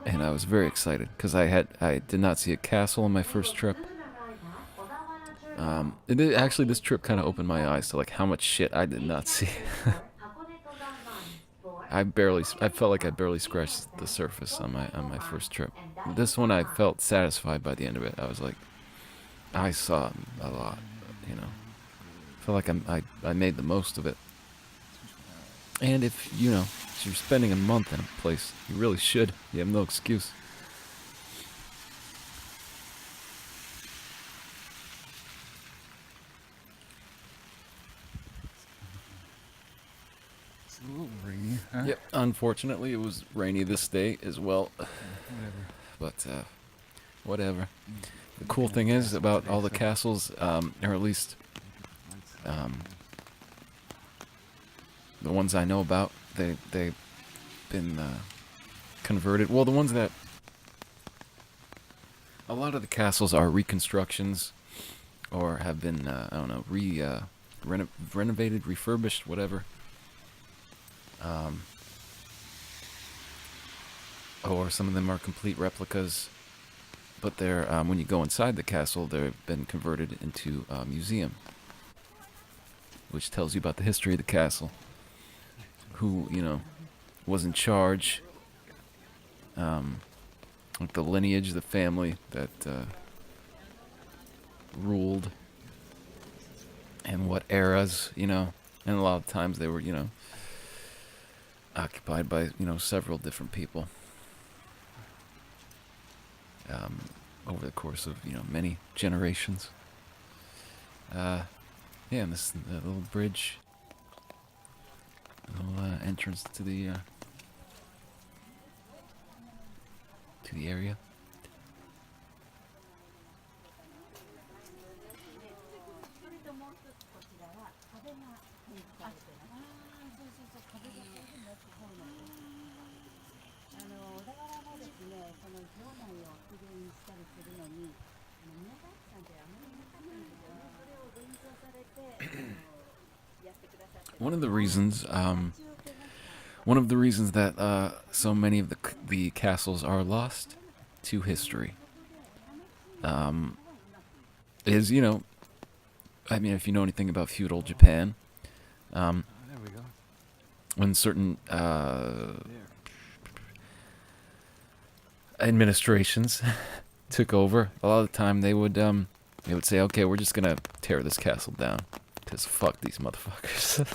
and I was very excited because I did not see a castle on my first trip. Actually, this trip kind of opened my eyes to like how much shit I did not see. I felt like I barely scratched the surface on my first trip. This one, I felt satisfied by the end of it. I was like, I saw a lot, you know. I felt like I made the most of it. And if if you're spending a month in a place, you really should. You have no excuse. It's a little rainy, huh? Yep. Unfortunately, it was rainy this day as well. Whatever. But whatever. The cool thing is about all the castles, or at least the ones I know about, they've been converted. Well, the ones that a lot of the castles are reconstructions or have been I don't know renovated, refurbished, whatever. Or some of them are complete replicas. But they're when you go inside the castle, they've been converted into a museum, which tells you about the history of the castle, who was in charge, like the lineage, the family that ruled, and what eras, and a lot of times they were occupied by several different people. Over the course of many generations. Yeah, and this little bridge, little entrance to the area. One of the reasons that so many of the castles are lost to history is, I mean, if you know anything about feudal Japan, There we go. when certain There. administrations took over, a lot of the time they would say, okay, we're just gonna tear this castle down because fuck these motherfuckers.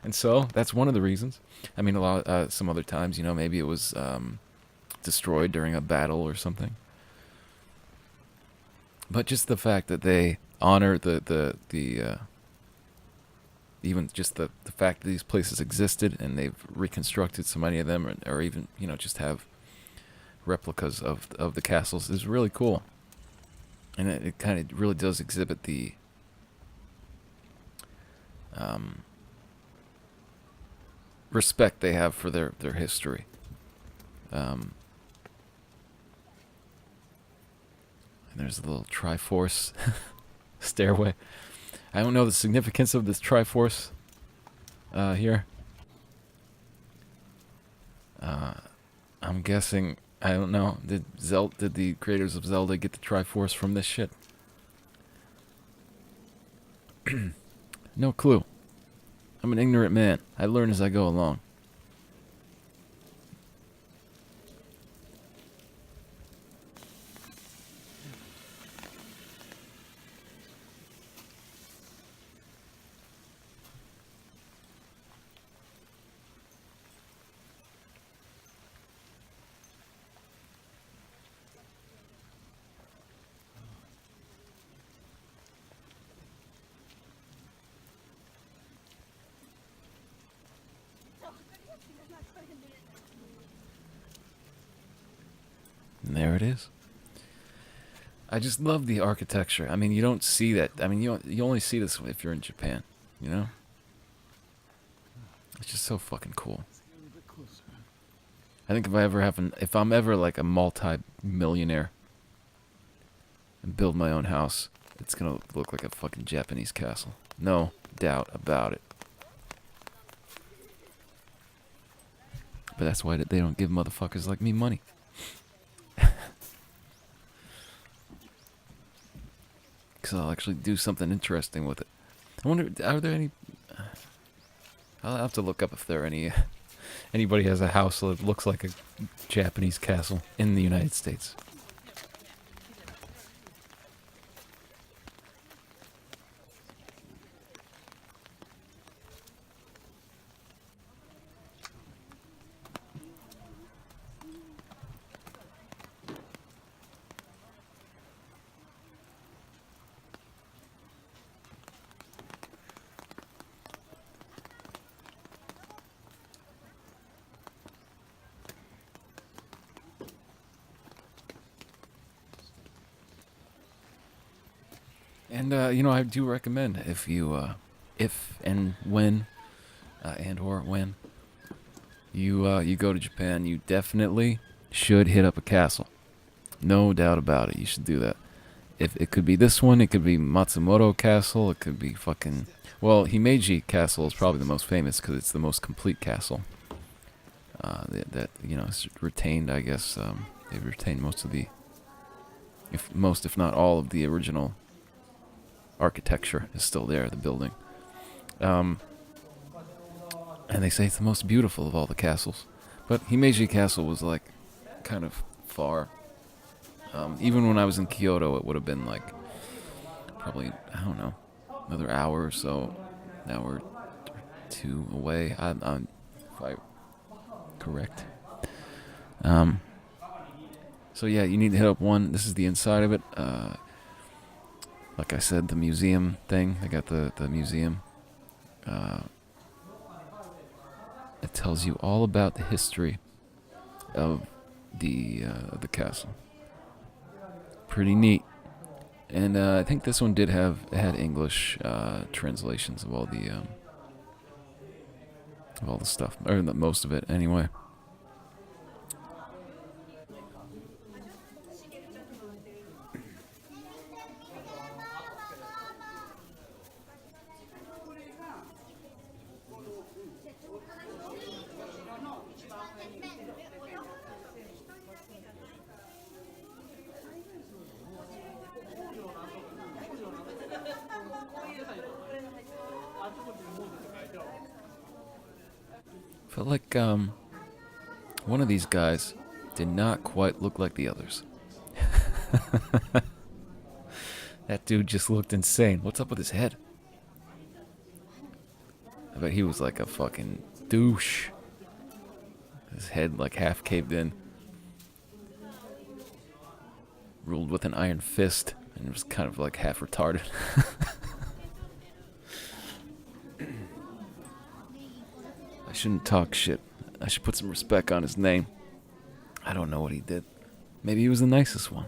And so that's one of the reasons. I mean, some other times, maybe it was destroyed during a battle or something. But just the fact that they honor the even just the fact that these places existed and they've reconstructed so many of them, or even just have replicas of the castles, is really cool. And it kind of really does exhibit the respect they have for their history. And there's a little Triforce stairway. I don't know the significance of this Triforce here. I'm guessing, I don't know, did the creators of Zelda get the Triforce from this shit? No clue. I'm an ignorant man. I learn as I go along. And there it is. I just love the architecture. I mean, you don't see that. I mean, you only see this if you're in Japan, It's just so fucking cool. Let's get a little bit closer. I think if I'm ever like a multi-millionaire and build my own house, it's gonna look like a fucking Japanese castle. No doubt about it. But that's why they don't give motherfuckers like me money. Because I'll actually do something interesting with it. I wonder, are there any... I'll have to look up if there are any... Anybody has a house that looks like a Japanese castle in the United States. And, I do recommend if you, if and when, and or when you go to Japan, you definitely should hit up a castle. No doubt about it. You should do that. If it could be this one, it could be Matsumoto Castle, it could be fucking... Well, Himeji Castle is probably the most famous because it's the most complete castle. That is retained, I guess. They've retained most of the... If not all of the original architecture is still there, the building. And they say it's the most beautiful of all the castles. But Himeji Castle was like kind of far. Even when I was in Kyoto, it would have been like probably, I don't know, another hour or so, an hour or two away. I'm if I correct. So yeah, you need to hit up one. This is the inside of it. Like I said, the museum thing. I got the museum. It tells you all about the history of the castle. Pretty neat. And I think this one had English translations of all the stuff, or most of it anyway. Felt like one of these guys did not quite look like the others. That dude just looked insane. What's up with his head? I bet he was like a fucking douche. His head like half caved in. Ruled with an iron fist and was kind of like half retarded. I shouldn't talk shit. I should put some respect on his name. I don't know what he did. Maybe he was the nicest one.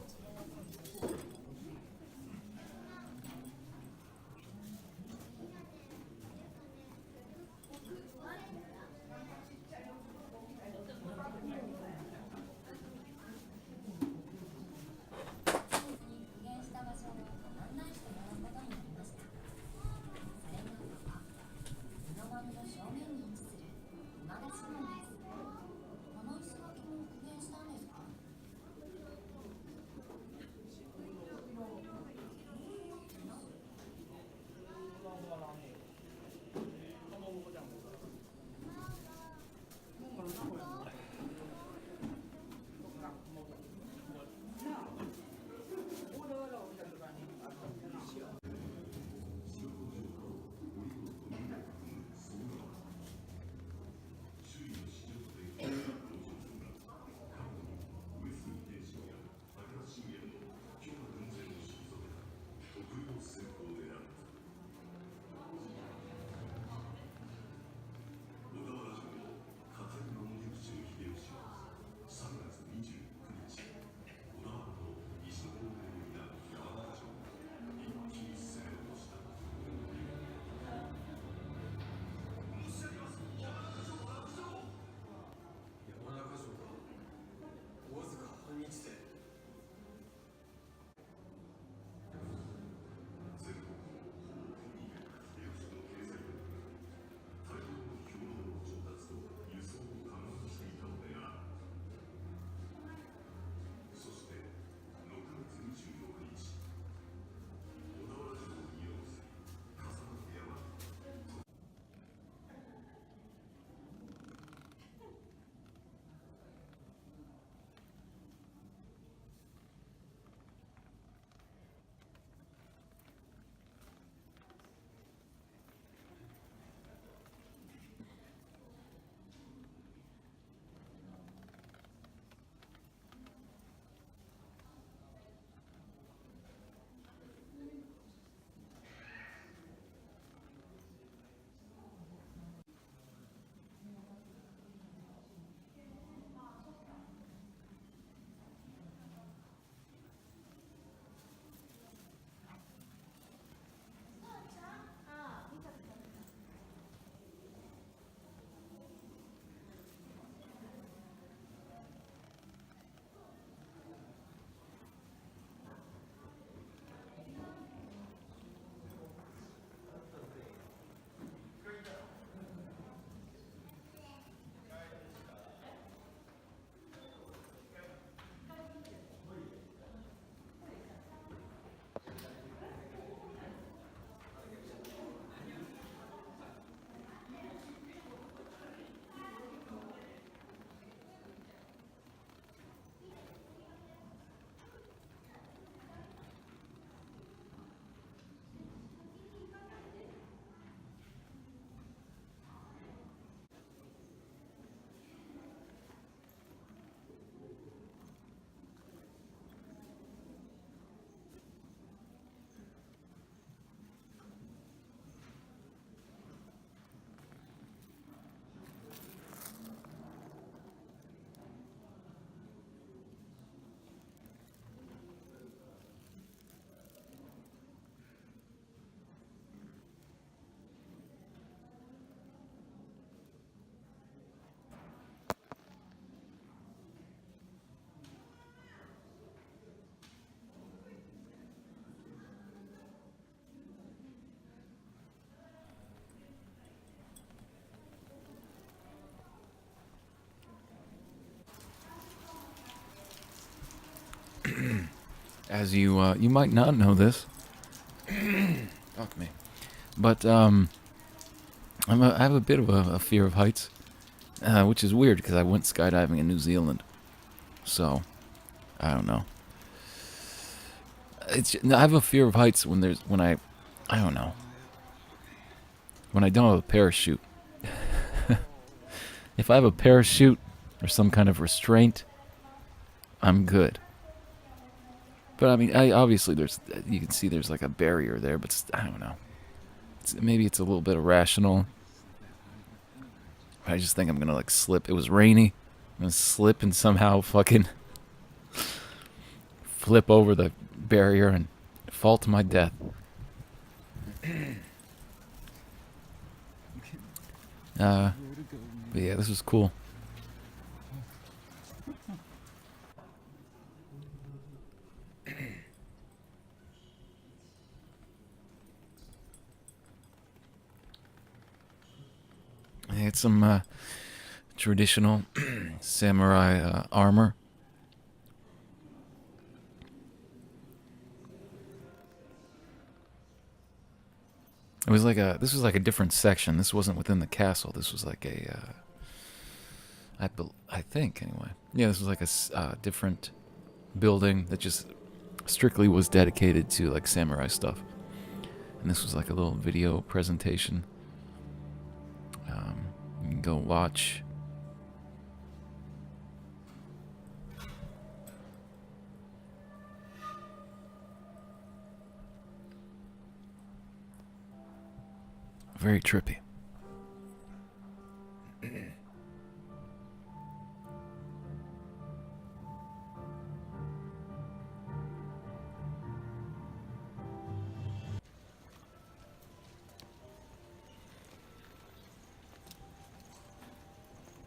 As you might not know this, fuck me, but I have a bit of a fear of heights, which is weird because I went skydiving in New Zealand, so I don't know. I have a fear of heights when I don't know, when I don't have a parachute. If I have a parachute or some kind of restraint, I'm good. But I mean, obviously you can see there's like a barrier there, but I don't know. Maybe it's a little bit irrational. I just think I'm gonna like slip. It was rainy. I'm gonna slip and somehow fucking flip over the barrier and fall to my death. But yeah, this was cool. I had some traditional samurai armor. This was like a different section. This wasn't within the castle. This was like I think anyway. Yeah, this was like a different building that just strictly was dedicated to like samurai stuff. And this was like a little video presentation. You can go watch. Very trippy.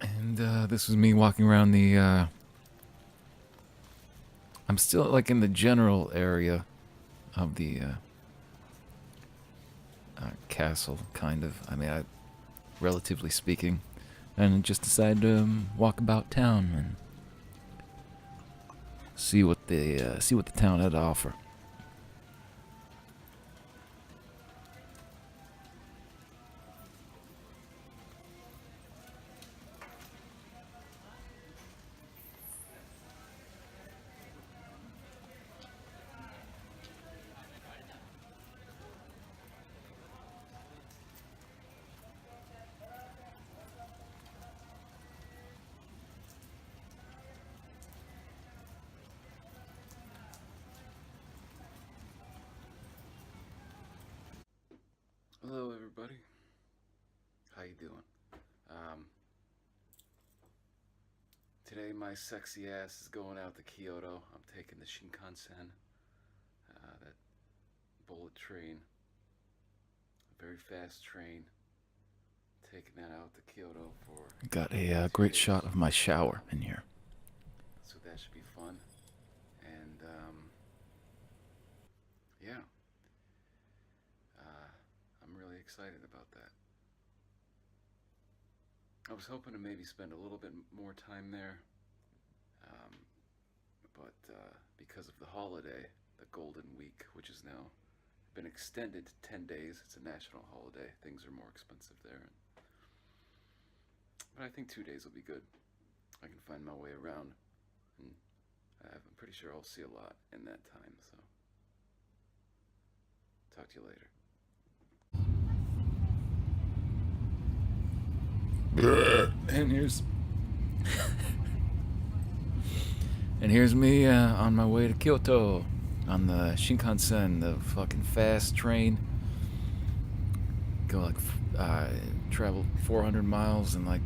And this was me walking around the I'm still like in the general area of the castle, kind of. I mean, relatively speaking, and just decided to walk about town and see what the town had to offer. Hello, everybody. How you doing? Today my sexy ass is going out to Kyoto. I'm taking the Shinkansen, that bullet train, a very fast train. Taking that out to Kyoto for. Got a great shot of my shower in here. So that should be fun. And yeah. I'm really excited about that. I was hoping to maybe spend a little bit more time there, but because of the holiday, the Golden Week, which has now been extended to 10 days, it's a national holiday, things are more expensive there. But I think 2 days will be good. I can find my way around, and I'm pretty sure I'll see a lot in that time, so talk to you later. And here's me on my way to Kyoto on the Shinkansen, the fucking fast train. Go like travel 400 miles in like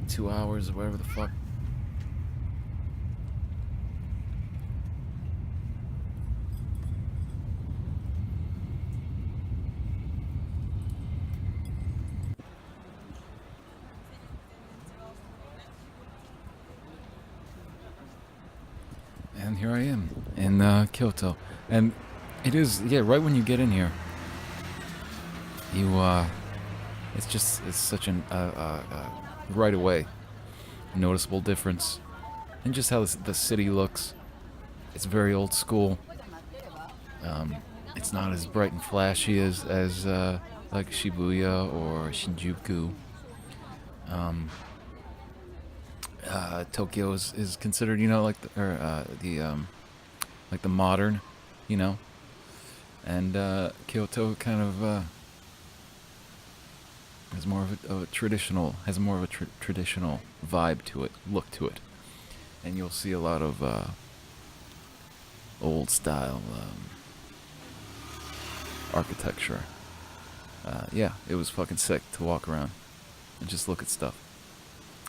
2 hours or whatever the fuck. And here I am in Kyoto, and it is, yeah, right when you get in here, it's such an right away noticeable difference in just how the city looks. It's very old school. It's not as bright and flashy as like Shibuya or Shinjuku. Tokyo is considered, like the like the modern, you know, and Kyoto kind of has more of a traditional, has more of a traditional vibe to it, look to it, and you'll see a lot of old style architecture. Yeah, it was fucking sick to walk around and just look at stuff.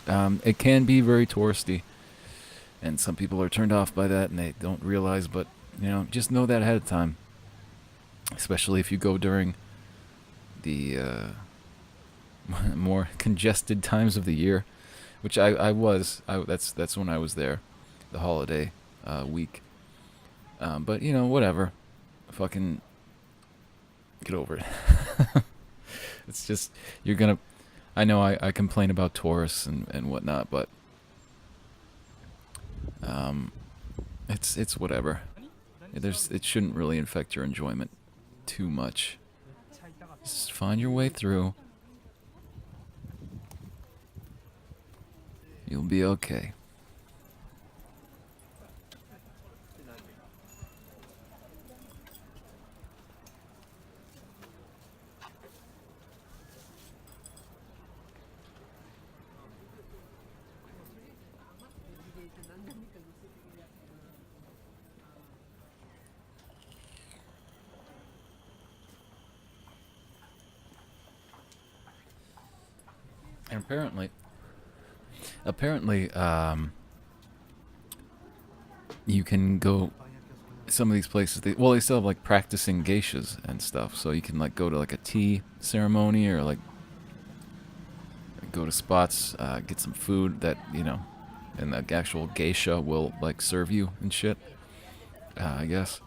It can be very touristy, and some people are turned off by that and they don't realize, but just know that ahead of time, especially if you go during the more congested times of the year, which that's when I was there, the holiday week. But whatever, fucking get over it. It's just, you're gonna, I know I complain about tourists and whatnot, but it's whatever. It shouldn't really affect your enjoyment too much. Just find your way through. You'll be okay. And apparently, you can go some of these places. They still have like practicing geishas and stuff, so you can like go to like a tea ceremony or like go to spots, get some food that and the actual geisha will like serve you and shit. I guess.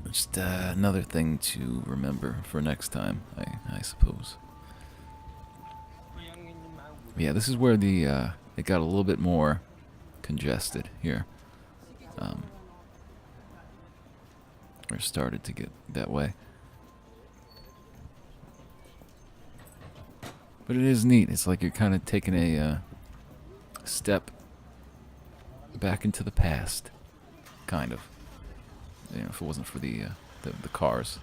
Just another thing to remember for next time, I suppose. Yeah, this is where it got a little bit more congested here. Or started to get that way. But it is neat. It's like you're kind of taking a step back into the past, kind of. If it wasn't for the cars.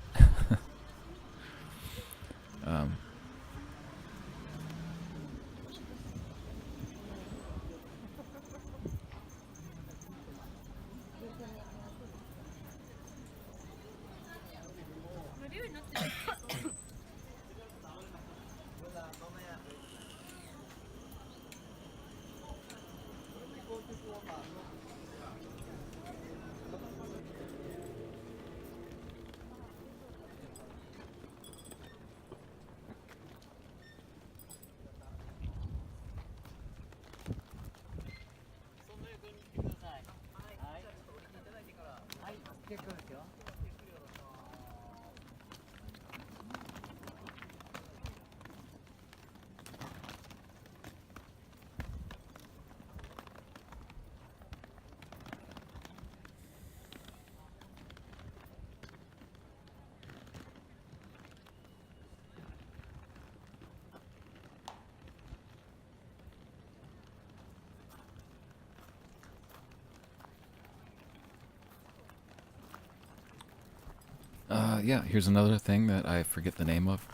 Yeah, here's another thing that I forget the name of.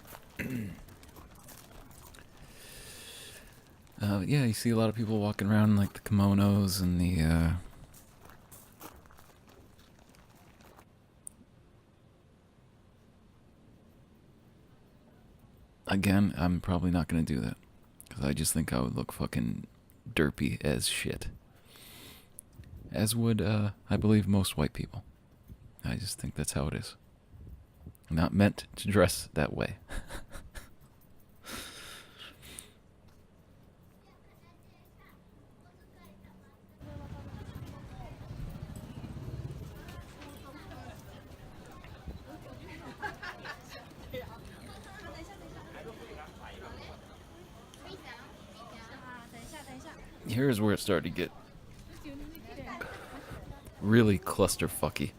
Yeah, you see a lot of people walking around in like the kimonos and the again, I'm probably not gonna do that because I just think I would look fucking derpy as shit. As would, I believe, most white people. I just think that's how it is. I'm not meant to dress that way. Here's where it started to get really clusterfucky.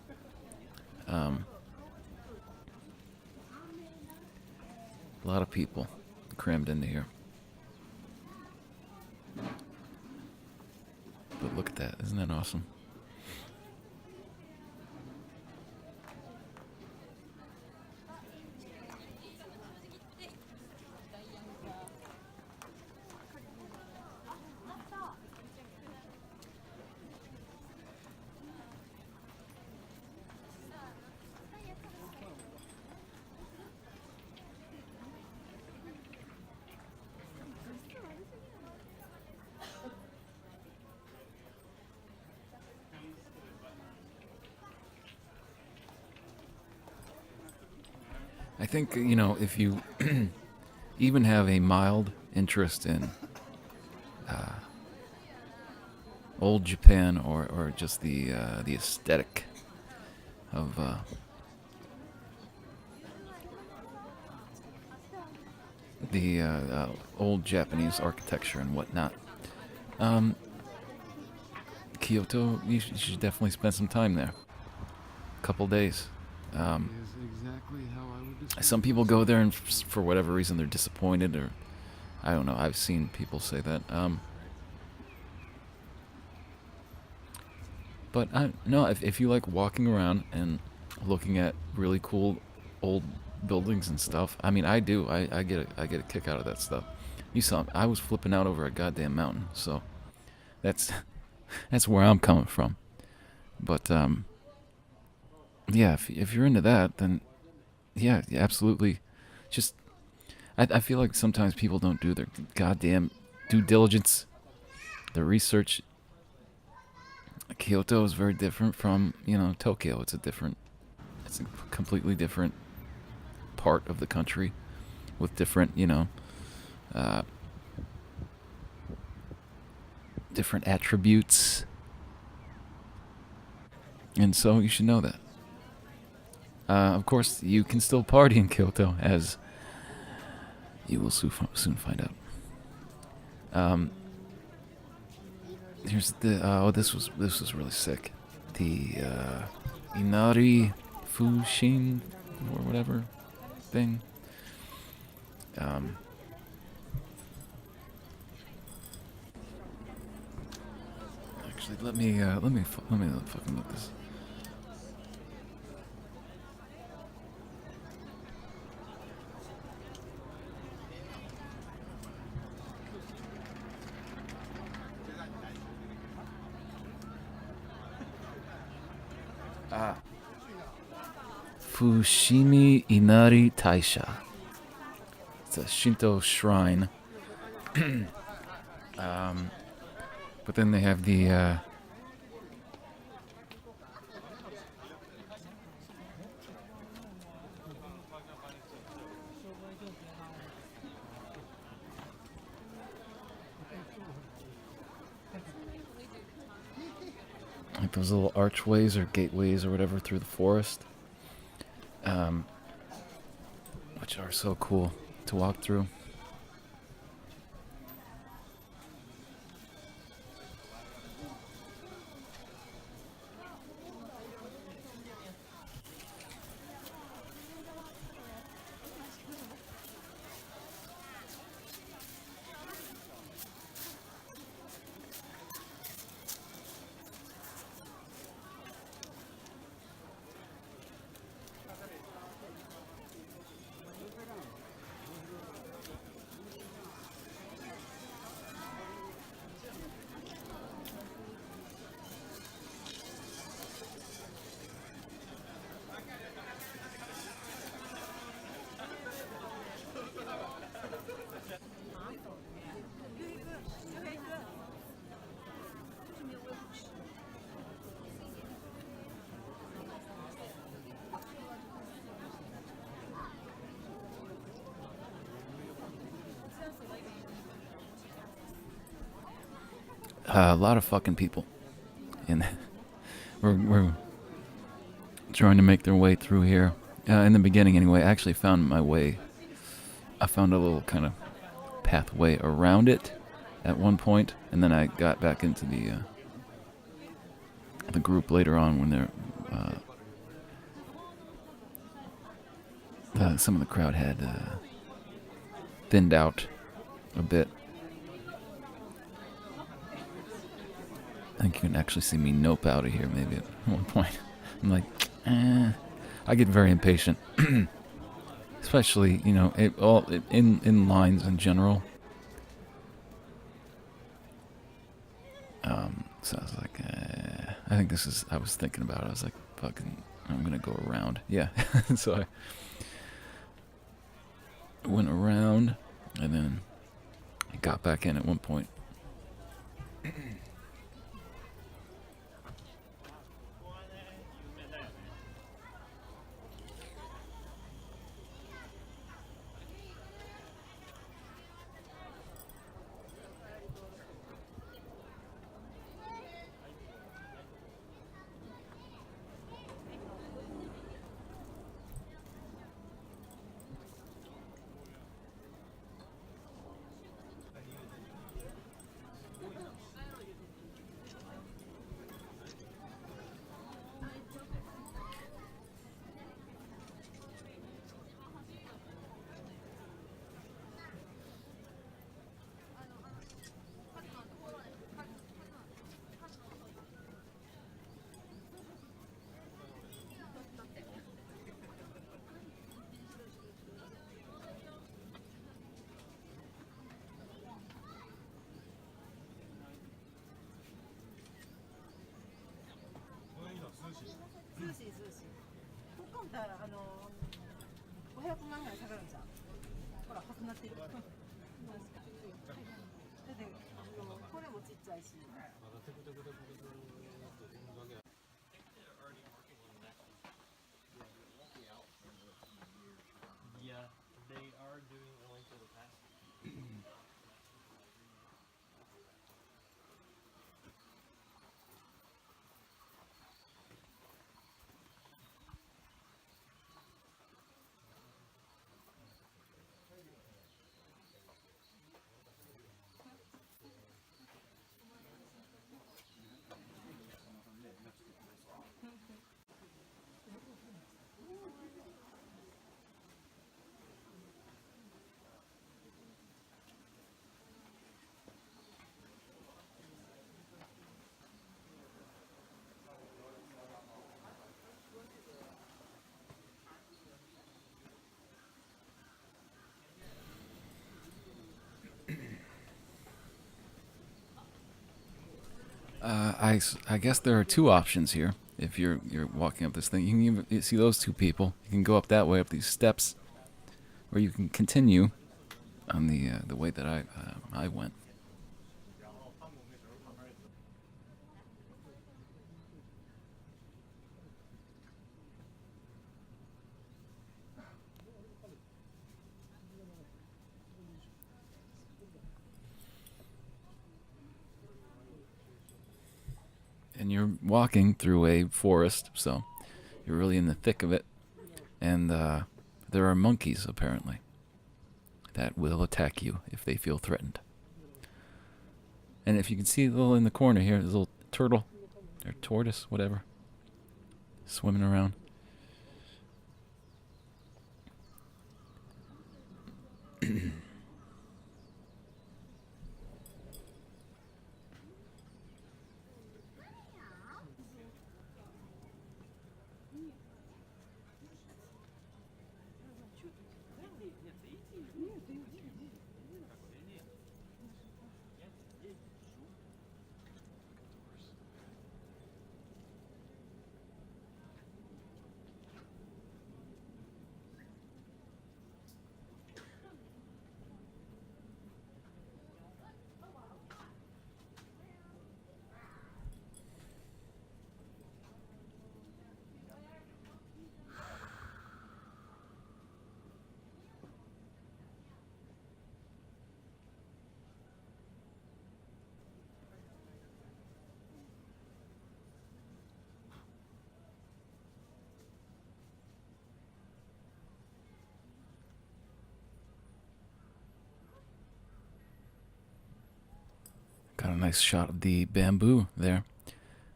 A lot of people crammed into here. But look at that. Isn't that awesome? I think, you know, if you even have a mild interest in old Japan or just the aesthetic of the old Japanese architecture and whatnot, Kyoto, you should definitely spend some time there. A couple days. Is exactly how I would describe Some people go there and for whatever reason they're disappointed, or I don't know. I've seen people say that. But no, if you like walking around and looking at really cool old buildings and stuff, I mean, I do. I get a kick out of that stuff. You saw, I was flipping out over a goddamn mountain, so that's that's where I'm coming from. But yeah, if you're into that, then yeah, absolutely. Just I feel like sometimes people don't do their goddamn due diligence, their research. Kyoto is very different from, you know, Tokyo. It's a completely different part of the country with different, you know, different attributes. And so you should know that. Of course, you can still party in Kyoto, as you will soon find out. Here's the this was really sick. The Inari Fushin or whatever thing. Actually, let me fucking look this. Fushimi Inari Taisha. It's a Shinto shrine. But then they have the like those little archways or gateways or whatever through the forest, which are so cool to walk through. A lot of fucking people, and we're trying to make their way through here. In the beginning, anyway, I actually found my way. I found a little kind of pathway around it at one point, and then I got back into the group later on when some of the crowd had thinned out a bit. I think you can actually see me nope out of here maybe at one point. I'm like, I get very impatient. Especially, you know, in lines in general. So I was like, I think I was thinking about it. I was like, fucking, I'm gonna go around. Yeah. So I went around and then I got back in at one point. Yeah, they are doing a link to the past. I guess there are two options here. If you're walking up this thing, you see those two people. You can go up that way up these steps, or you can continue on the way that I went. And you're walking through a forest, so you're really in the thick of it. And there are monkeys apparently that will attack you if they feel threatened. And if you can see a little in the corner here, there's a little turtle or tortoise, whatever, swimming around. Got a nice shot of the bamboo there.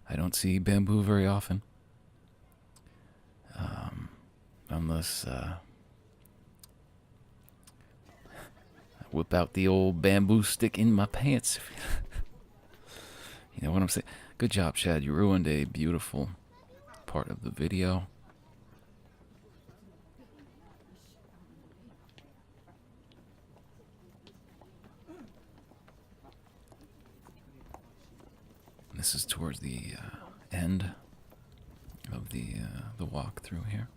I don't see bamboo very often. Unless whip out the old bamboo stick in my pants. You know what I'm saying? Good job, Chad. You ruined a beautiful part of the video. This is towards the end of the walkthrough here.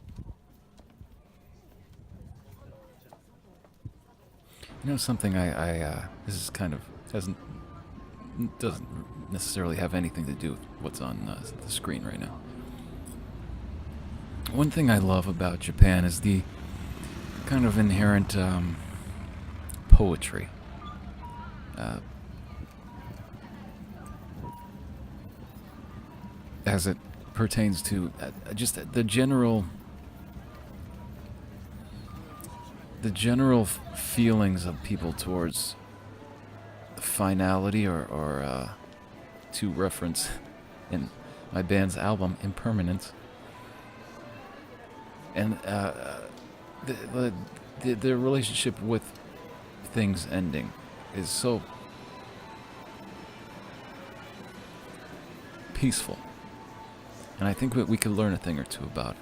You know something this is kind of doesn't necessarily have anything to do with what's on the screen right now. One thing I love about Japan is the kind of inherent poetry. As it pertains to just the general feelings of people towards finality, or to reference in my band's album Impermanence, and the relationship with things ending is so peaceful, and I think we could learn a thing or two about it.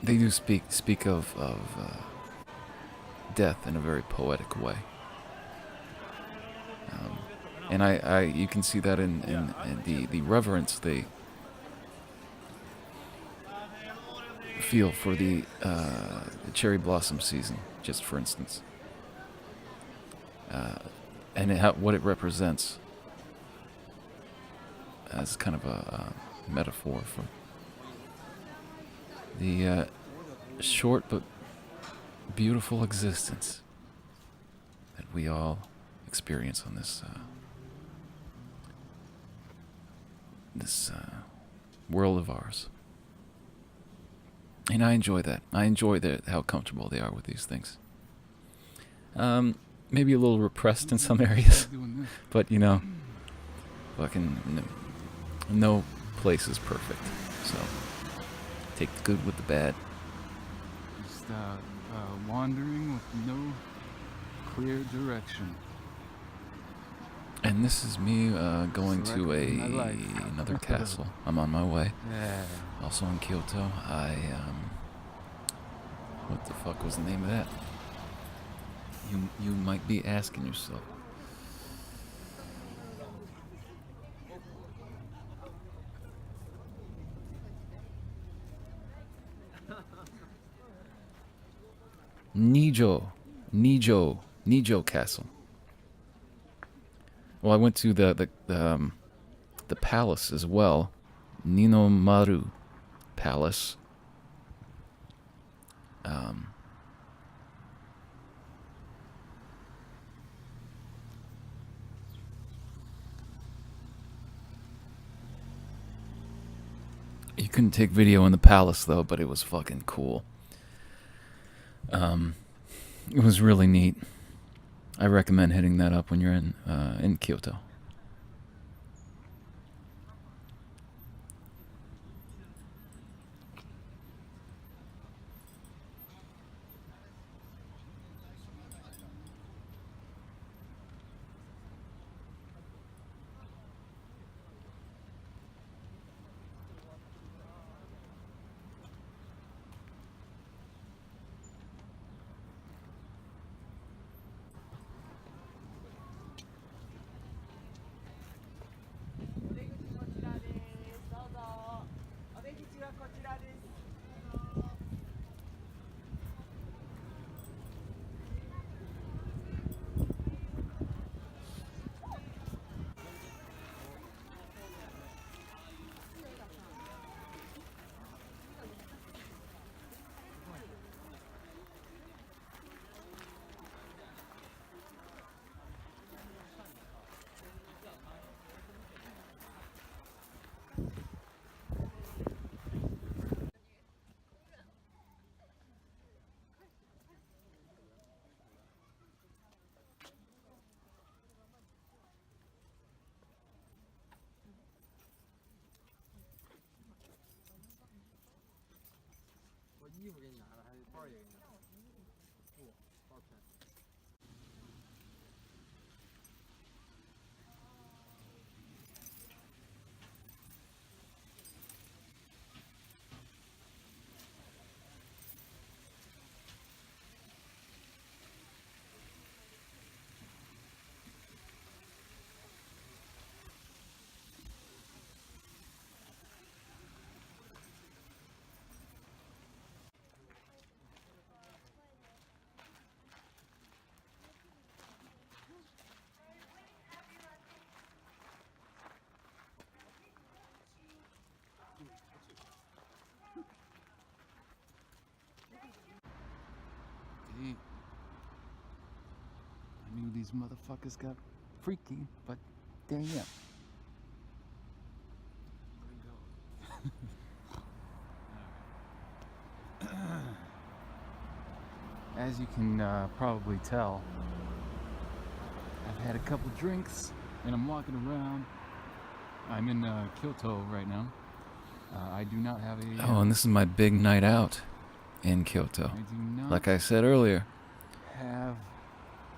They do speak of death in a very poetic way, and you can see that in the reverence they feel for the cherry blossom season, just for instance, and what it represents as kind of a metaphor for the short but beautiful existence that we all experience on this world of ours. And I enjoy that. I enjoy how comfortable they are with these things. Maybe a little repressed in some areas, but you know, fucking no place is perfect. So take the good with the bad. Just wandering with no clear direction. And this is me going to Selecting my life. another castle. I'm on my way. Yeah. Also in Kyoto. What the fuck was the name of that? You might be asking yourself. Nijo Castle. Well, I went to the palace as well, Ninomaru Palace. You couldn't take video in the palace though, but it was fucking cool. It was really neat. I recommend hitting that up when you're in Kyoto. these motherfuckers got freaky, but damn. Let me go. As you can probably tell, I've had a couple drinks and I'm walking around. I'm in Kyoto right now. I do not have a. Oh, and this is my big night out in Kyoto. I do not Like I said earlier, have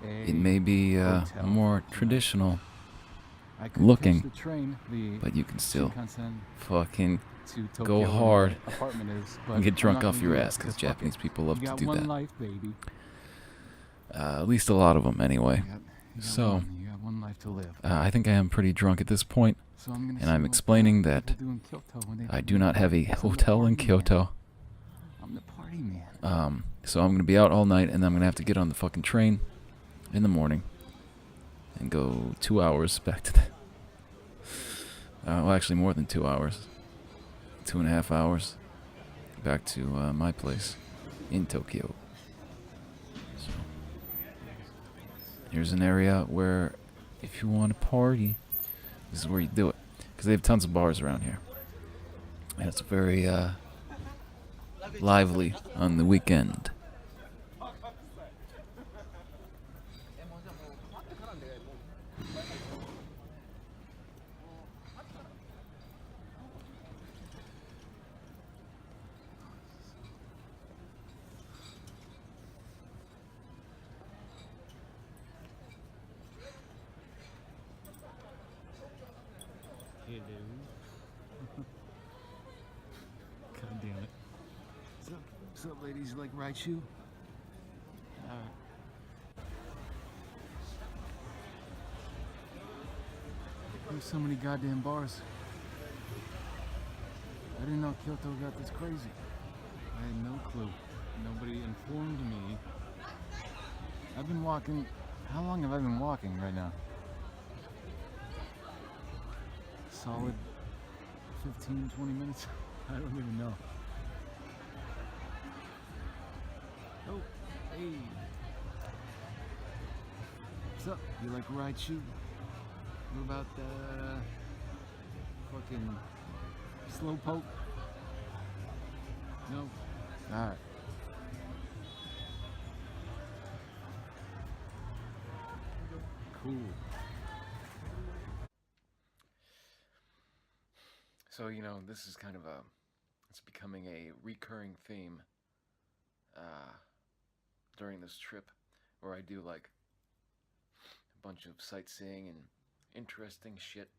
a. it may be hotel more tonight. traditional, I could looking, catch the train, but you can still Shinkansen fucking to Tokyo go where my hard apartment is, but and get I'm drunk not off gonna your do that ass, because fuck it. Japanese people love You to got do one that. life, baby. At least a lot of them, anyway. You got So, you got one life to live. I think I am pretty drunk at this point, So I'm gonna and see I'm what explaining people that do in Kyoto when they I don't do live not have a because I'm the hotel in party man. Kyoto. I'm the party man. So I'm gonna be out all night, and I'm gonna have to get on the fucking train in the morning and go 2 hours back to the. Well, actually, more than 2 hours. 2.5 hours back to my place in Tokyo. So here's an area where, if you want to party, this is where you do it, because they have tons of bars around here, and it's very lively on the weekend. God damn it. What's up, ladies? You like Raichu? There's so many goddamn bars. I didn't know Kyoto got this crazy. I had no clue. Nobody informed me. I've been walking. How long have I been walking right now? Solid 15, 20 minutes? I don't even know. Oh, hey. What's up? You like Raichu? What about fucking Slowpoke? No? Alright. Cool. So, you know, this is kind of it's becoming a recurring theme during this trip, where I do like a bunch of sightseeing and interesting shit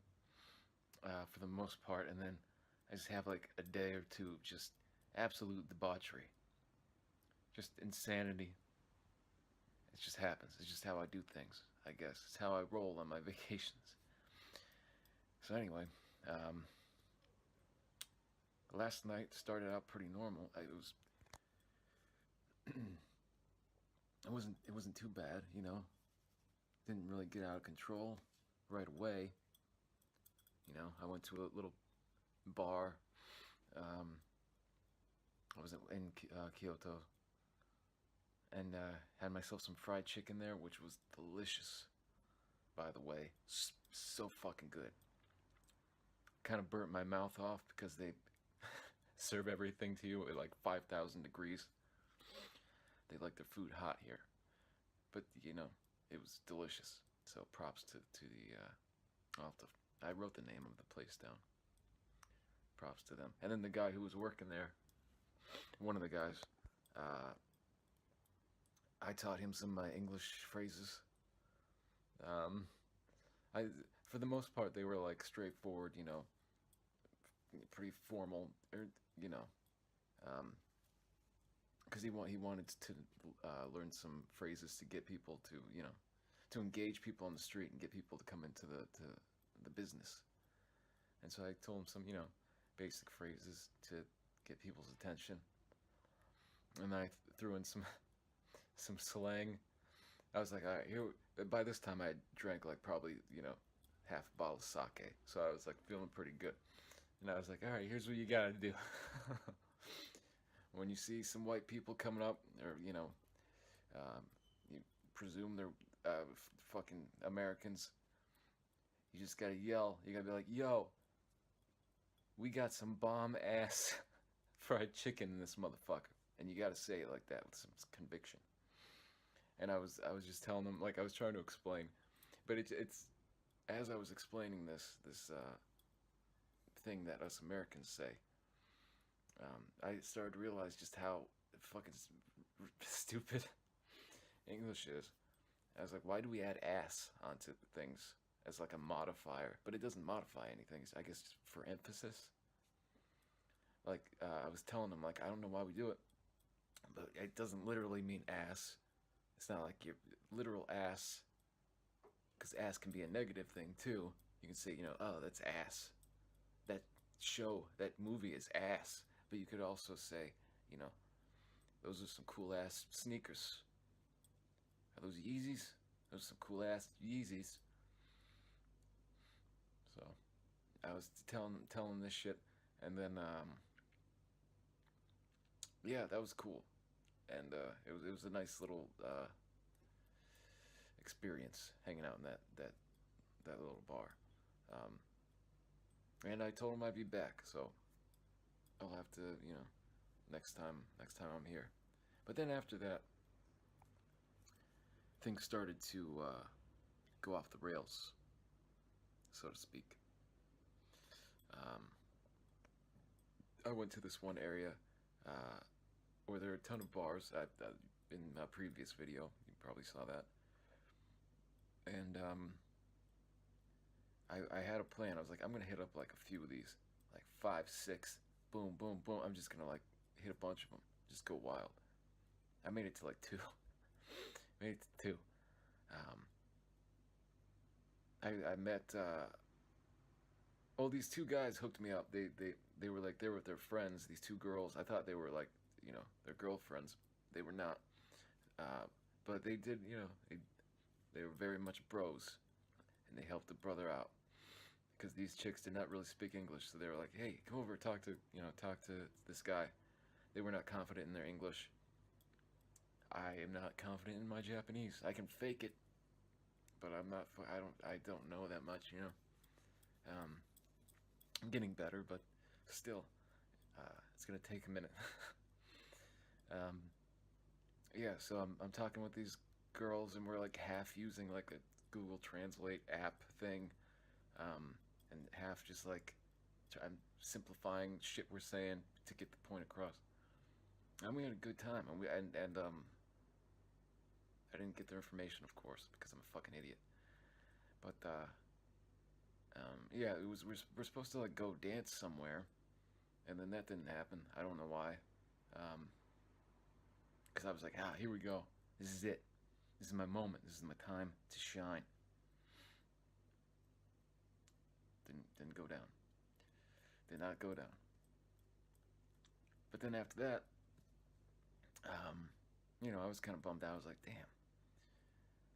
for the most part, and then I just have like a day or two of just absolute debauchery, just insanity. It just happens. It's just how I do things, I guess. It's how I roll on my vacations. So anyway, last night started out pretty normal. It wasn't too bad, you know. Didn't really get out of control right away. You know, I went to a little bar. I was in Kyoto, and had myself some fried chicken there, which was delicious, by the way. So fucking good. Kind of burnt my mouth off because they serve everything to you at like 5,000 degrees. They like their food hot here, but you know, it was delicious. So props to the I wrote the name of the place down. Props to them. And then the guy who was working there, one of the guys, I taught him some English phrases. For the most part, they were like straightforward, you know, pretty formal, or you know, because he wanted to learn some phrases to get people to, you know, to engage people on the street and get people to come into the business. And so I told him some, you know, basic phrases to get people's attention. And I threw in some slang. I was like, all right, here. By this time, I drank like probably, you know, half a bottle of sake. So I was like feeling pretty good. And I was like, all right, here's what you gotta do. When you see some white people coming up, or you know, you presume they're fucking Americans. You just gotta yell. You gotta be like, "Yo, we got some bomb ass fried chicken in this motherfucker," and you gotta say it like that with some conviction. And I was just telling them, like, I was trying to explain, but it's as I was explaining this thing that us Americans say, I started to realize just how fucking stupid English is. I was like, why do we add ass onto things as like a modifier? But it doesn't modify anything. I guess just for emphasis. Like I was telling them, like, I don't know why we do it, but it doesn't literally mean ass. It's not like your literal ass, because ass can be a negative thing too. You can say, oh, that's ass. That show, that movie is ass. But you could also say, you know, those are some cool ass sneakers. Are those Yeezys? Those are some cool ass Yeezys. So I was telling this shit, and then yeah, that was cool, and it was a nice little experience hanging out in that little bar. Um, and I told him I'd be back, so I'll have to, next time I'm here. But then after that, things started to go off the rails, so to speak. I went to this one area where there are a ton of bars. In a previous video, you probably saw that. And I had a plan. I was like, I'm gonna hit up like a few of these, like 5, 6, boom, boom, boom. I'm just gonna like hit a bunch of them, just go wild. I made it to like 2. Made it to 2. I met these 2 guys hooked me up. They were like, they were with their friends, these 2 girls. I thought they were like, their girlfriends. They were not. But they did, they were very much bros, and they helped the brother out because these chicks did not really speak English. So they were like, "Hey, come over, talk to this guy." They were not confident in their English. I am not confident in my Japanese. I can fake it, but I'm not. I don't know that much, I'm getting better, but still, it's gonna take a minute. Yeah, so I'm talking with these girls, and we're like half using like a Google Translate app thing, and half just like I'm simplifying shit we're saying to get the point across. And we had a good time, and I didn't get their information, of course, because I'm a fucking idiot. But yeah, we're supposed to like go dance somewhere, and then that didn't happen. I don't know why. Because I was like, here we go. This is it. This is my moment. This is my time to shine. Didn't go down. Did not go down. But then after that, I was kind of bummed out. I was like, damn,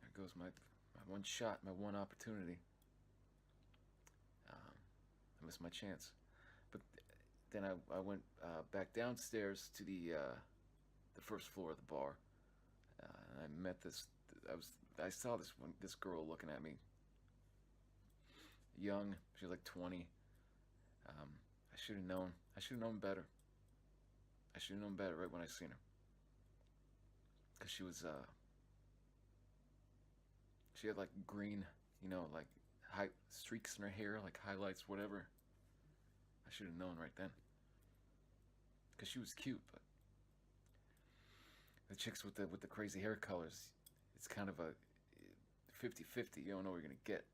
there goes my one shot, my one opportunity. I missed my chance. But then I went back downstairs to the first floor of the bar. And I met this. I saw this girl looking at me. Young, she was like 20. I should have known. I should have known better. I should have known better right when I seen her. Cause she had like green, like high streaks in her hair, like highlights, whatever. I should have known right then. Cause she was cute, but the chicks with the crazy hair colors, it's kind of a 50-50. You don't know what you're gonna get.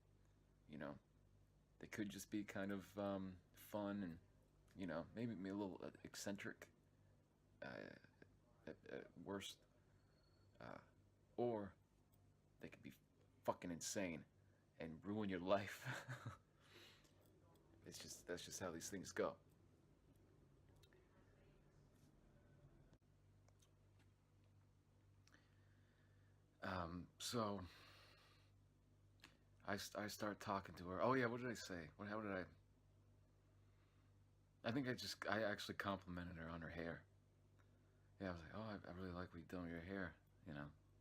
They could just be kind of fun and maybe a little eccentric at worst, or they could be fucking insane and ruin your life. That's just how these things go. So I start talking to her. Oh yeah, what did I say? How did I think I actually complimented her on her hair. Yeah, I was like, oh, I really like what you've done with your hair,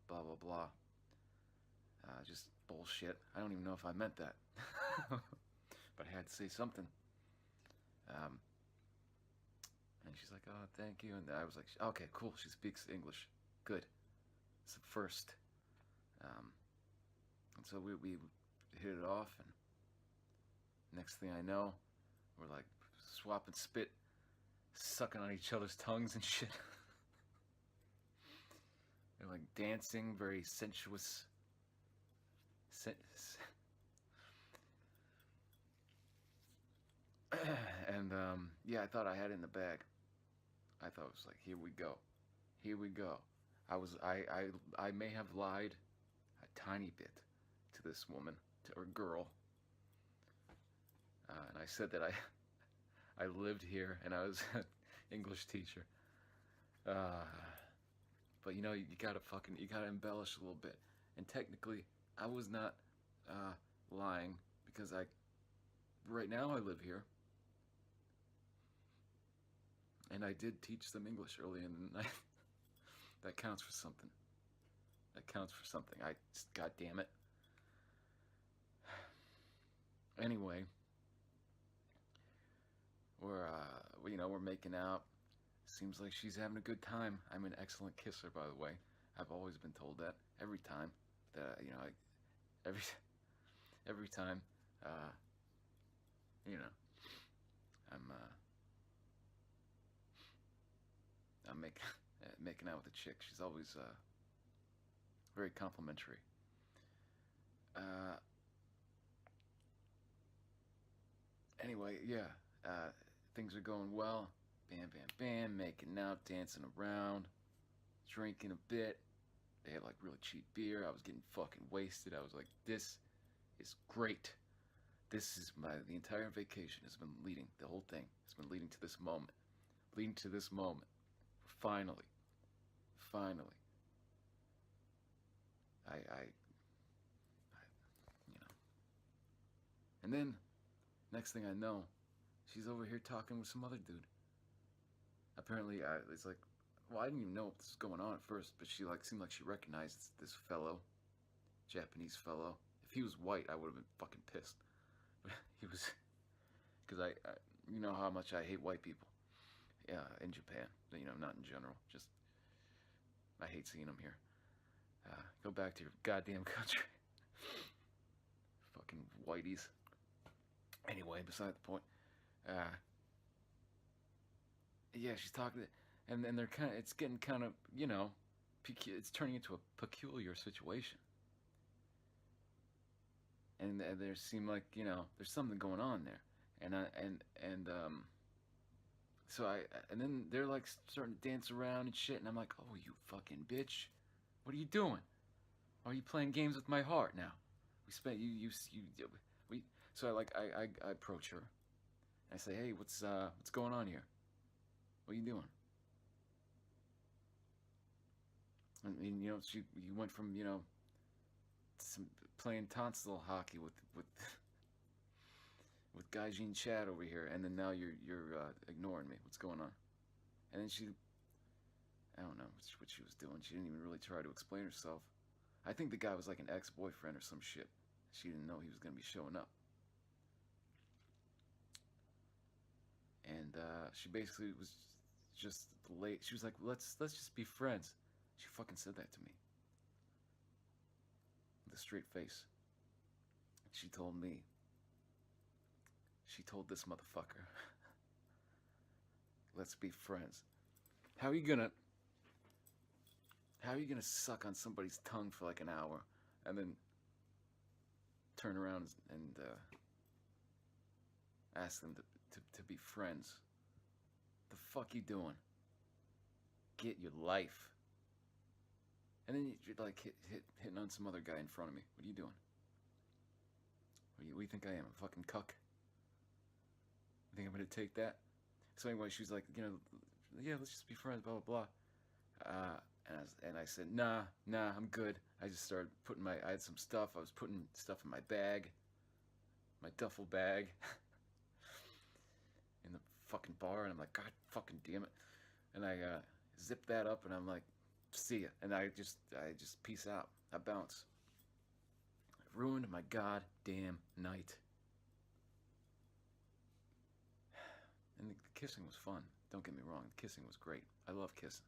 blah blah blah. Just bullshit. I don't even know if I meant that. But I had to say something. And she's like, oh, thank you. And I was like, okay, cool. She speaks English. Good. It's the first. And so we hit it off. And next thing I know, we're like swapping spit, sucking on each other's tongues and shit. They're like dancing, very sensuous. And yeah, I thought I had it in the bag. I thought it was like, here we go, here we go. I may have lied a tiny bit to this woman, or girl, and I said that I lived here and I was an English teacher. But you know, you gotta embellish a little bit. And technically, I was not lying, because right now I live here. And I did teach them English early in the night. That counts for something. That counts for something. God damn it. Anyway, we're making out. Seems like she's having a good time. I'm an excellent kisser, by the way. I've always been told that every time that every time, you know, I'm making out with a chick. She's always very complimentary. Anyway, yeah, things are going well. Bam, bam, bam, making out, dancing around, drinking a bit. They had like really cheap beer. I was getting fucking wasted. I was like, this is great. The entire vacation has been leading, the whole thing has been leading to this moment. Leading to this moment. Finally. I you know. And then, next thing I know, she's over here talking with some other dude. Apparently, it's like, well, I didn't even know what was going on at first, but she seemed like she recognized this fellow, Japanese fellow. If he was white, I would have been fucking pissed. But he was, because you know how much I hate white people. Yeah, in Japan, not in general. Just, I hate seeing them here. Go back to your goddamn country. Fucking whiteys. Anyway, beside the point. Yeah, she's talking, and they're it's getting kind of, it's turning into a peculiar situation. And there seem like, there's something going on there. So and then they're like starting to dance around and shit, and I'm like, oh, you fucking bitch, what are you doing? Are you playing games with my heart now? So I approach her. I say, hey, what's going on here? What are you doing? I mean, you went from, playing tonsil hockey with Gaijin Chad over here, and then now you're ignoring me. What's going on? And then I don't know what she was doing. She didn't even really try to explain herself. I think the guy was like an ex-boyfriend or some shit. She didn't know he was gonna be showing up. And she basically was just late. She was like, let's just be friends. She fucking said that to me with a straight face. She told this motherfucker, let's be friends. How are you gonna suck on somebody's tongue for like an hour and then turn around and ask them to be friends? The fuck you doing? Get your life. And then you're like hitting on some other guy in front of me. What are you doing? What do you think I am? A fucking cuck? You think I'm gonna take that? So anyway, she was like, yeah, let's just be friends, blah blah blah. And I said, nah, I'm good. I just started I had some stuff. I was putting stuff in my bag, my duffel bag, in the fucking bar, and I'm like, God fucking damn it. And I zipped that up, and I'm like, see ya. And I just peace out. I bounce. ruined my goddamn night. And the kissing was fun. Don't get me wrong, the kissing was great. I love kissing.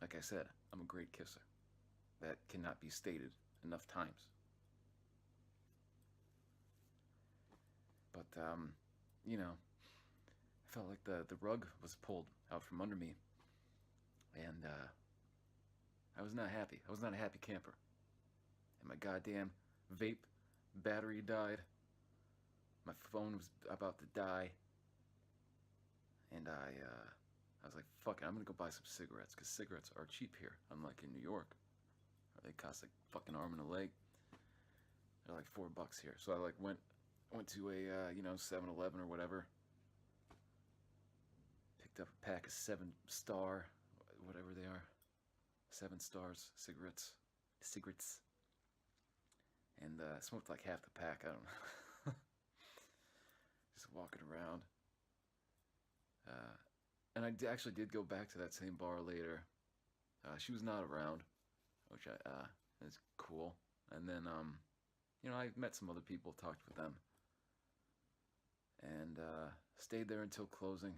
Like I said, I'm a great kisser. That cannot be stated enough times. But, you know, I felt like the rug was pulled out from under me. And, I was not happy. I was not a happy camper. And my goddamn vape battery died. My phone was about to die. And I was like, fuck it, I'm gonna go buy some cigarettes, because cigarettes are cheap here, unlike in New York. They cost like fucking arm and a leg. They're like $4 here. So I like went to a 7-Eleven or whatever. Picked up a pack of 7-star, whatever they are, 7 stars cigarettes, and smoked like half the pack. I don't know. Just walking around. And I actually did go back to that same bar later. She was not around, which is cool. And then I met some other people, talked with them, and stayed there until closing.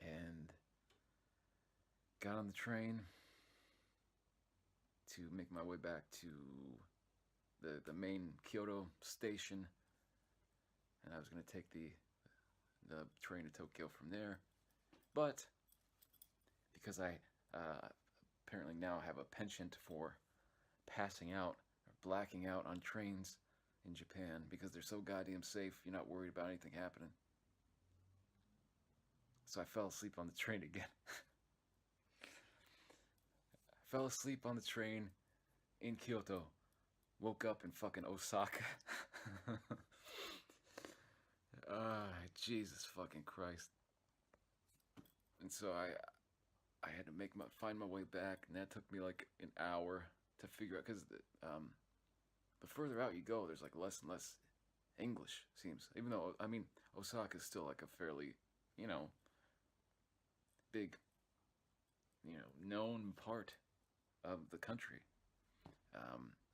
And got on the train to make my way back to the main Kyoto station, and I was going to take the train to Tokyo from there. But because I apparently now have a penchant for passing out or blacking out on trains in Japan because they're so goddamn safe, you're not worried about anything happening. So I fell asleep on the train again. I fell asleep on the train in Kyoto. Woke up in fucking Osaka. Jesus fucking Christ. And so I had to find my way back, and that took me like an hour to figure out, because the further out you go, there's like less and less English, seems. Even though, I mean, Osaka is still like a fairly, big, known part of the country.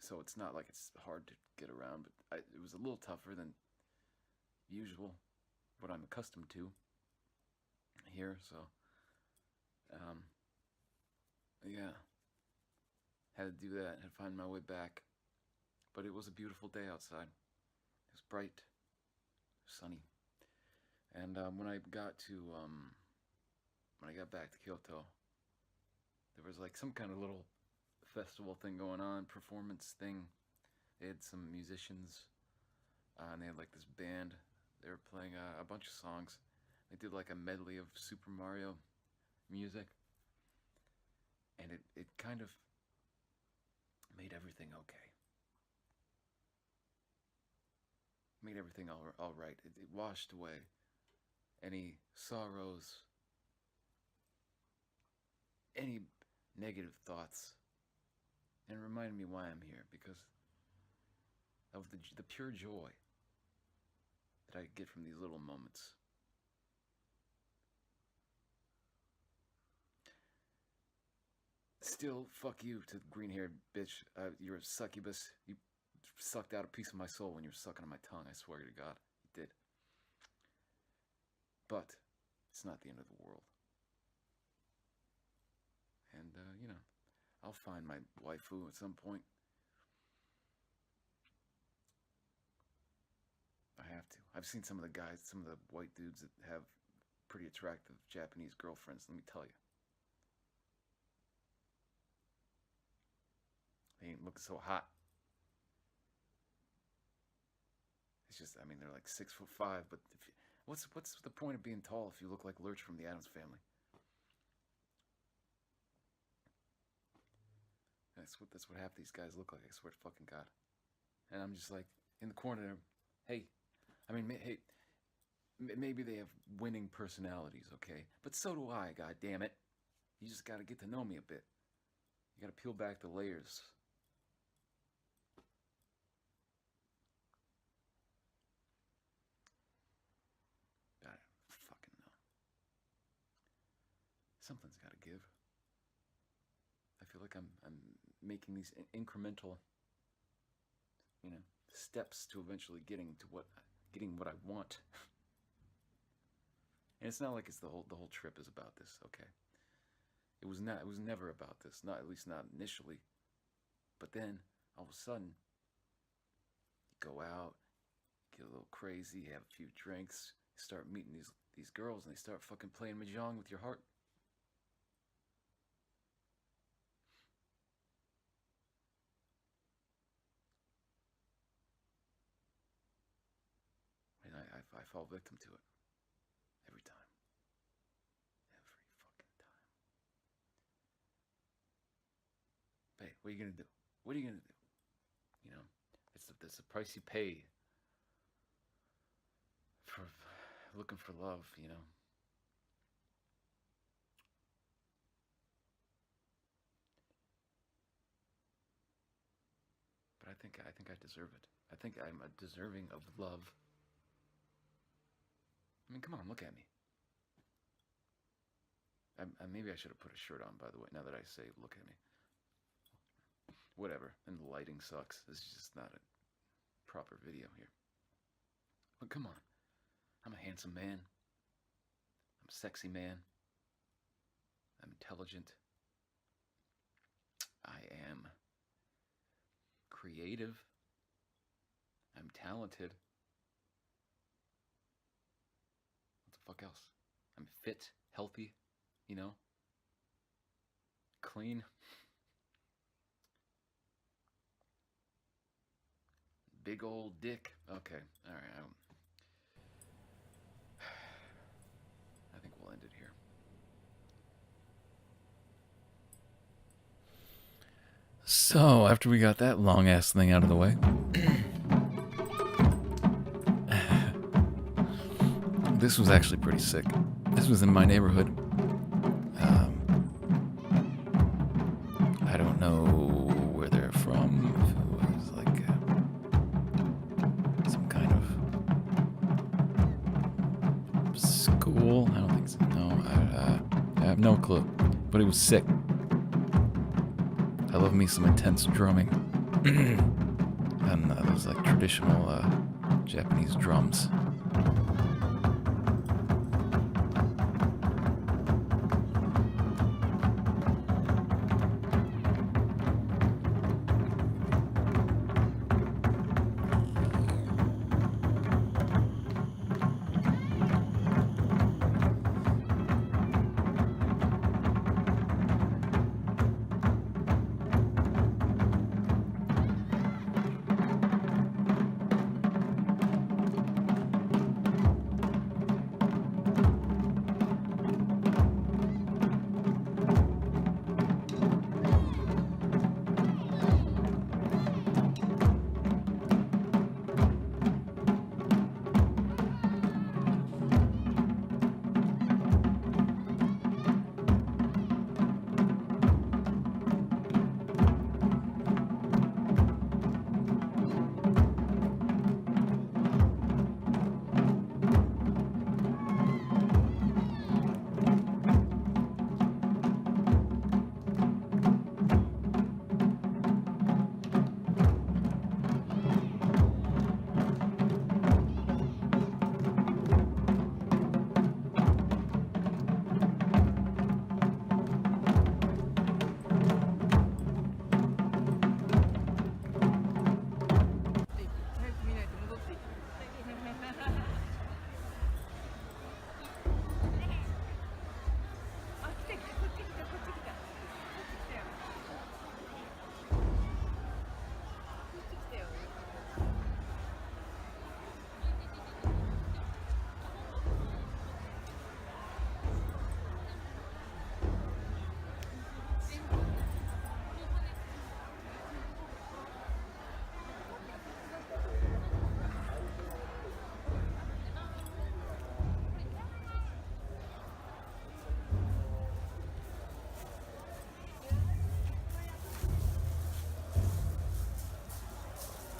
So it's not like it's hard to get around, but it was a little tougher than usual, what I'm accustomed to here, so yeah, had to do that, had to find my way back. But it was a beautiful day outside. It was bright, sunny. And when I got back to Kyoto, there was like some kind of little festival thing going on, performance thing. They had some musicians, and they had like this band. They were playing a bunch of songs. They did like a medley of Super Mario music, and it kind of made everything okay. Made everything all right. It washed away any sorrows, any negative thoughts, and reminded me why I'm here, because of the pure joy that I get from these little moments. Still, fuck you to the green-haired bitch. You're a succubus. You sucked out a piece of my soul when you were sucking on my tongue. I swear to God, you did. But it's not the end of the world. And, I'll find my waifu at some point. I have to. I've seen some of the guys, some of the white dudes that have pretty attractive Japanese girlfriends, let me tell you. They ain't looking so hot. It's just, I mean, they're like 6'5", but what's the point of being tall if you look like Lurch from the Addams Family? That's what half these guys look like, I swear to fucking God. And I'm just like, in the corner, hey, maybe they have winning personalities, okay? But so do I, God damn it. You just gotta get to know me a bit. You gotta peel back the layers. I don't fucking know. Something's gotta give. I feel like I'm making these incremental, steps to eventually getting what I want. And it's not like it's the whole trip is about this, okay? It was never about this, not at least not initially. But then all of a sudden, you go out, get a little crazy, have a few drinks, you start meeting these girls, and they start fucking playing mahjong with your heart. And I fall victim to it every time. Every fucking time. Hey, what are you gonna do? What are you gonna do? It's the price you pay for looking for love, But I think I deserve it. I think I'm deserving of love. I mean, come on, look at me. Maybe I should have put a shirt on, by the way, now that I say look at me. Whatever, and the lighting sucks. This is just not a proper video here. But come on. I'm a handsome man. I'm a sexy man. I'm intelligent. I am creative. I'm talented. What the fuck else? I'm fit, healthy, clean. Big old dick. Okay, alright. I think we'll end it here. So, after we got that long ass thing out of the way, this was actually pretty sick. This was in my neighborhood. I don't know where they're from. If it was like some kind of school. I don't think so. No, I have no clue. But it was sick. I love me some intense drumming. And those like traditional Japanese drums.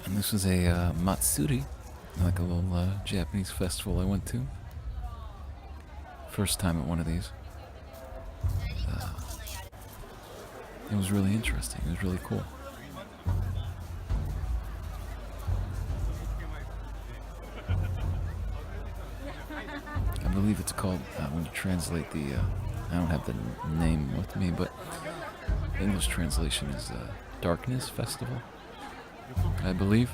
And this was a matsuri, like a little Japanese festival I went to. First time at one of these. it was really interesting. It was really cool. I believe it's called, when you translate the, I don't have the name with me, but English translation is Darkness Festival, I believe.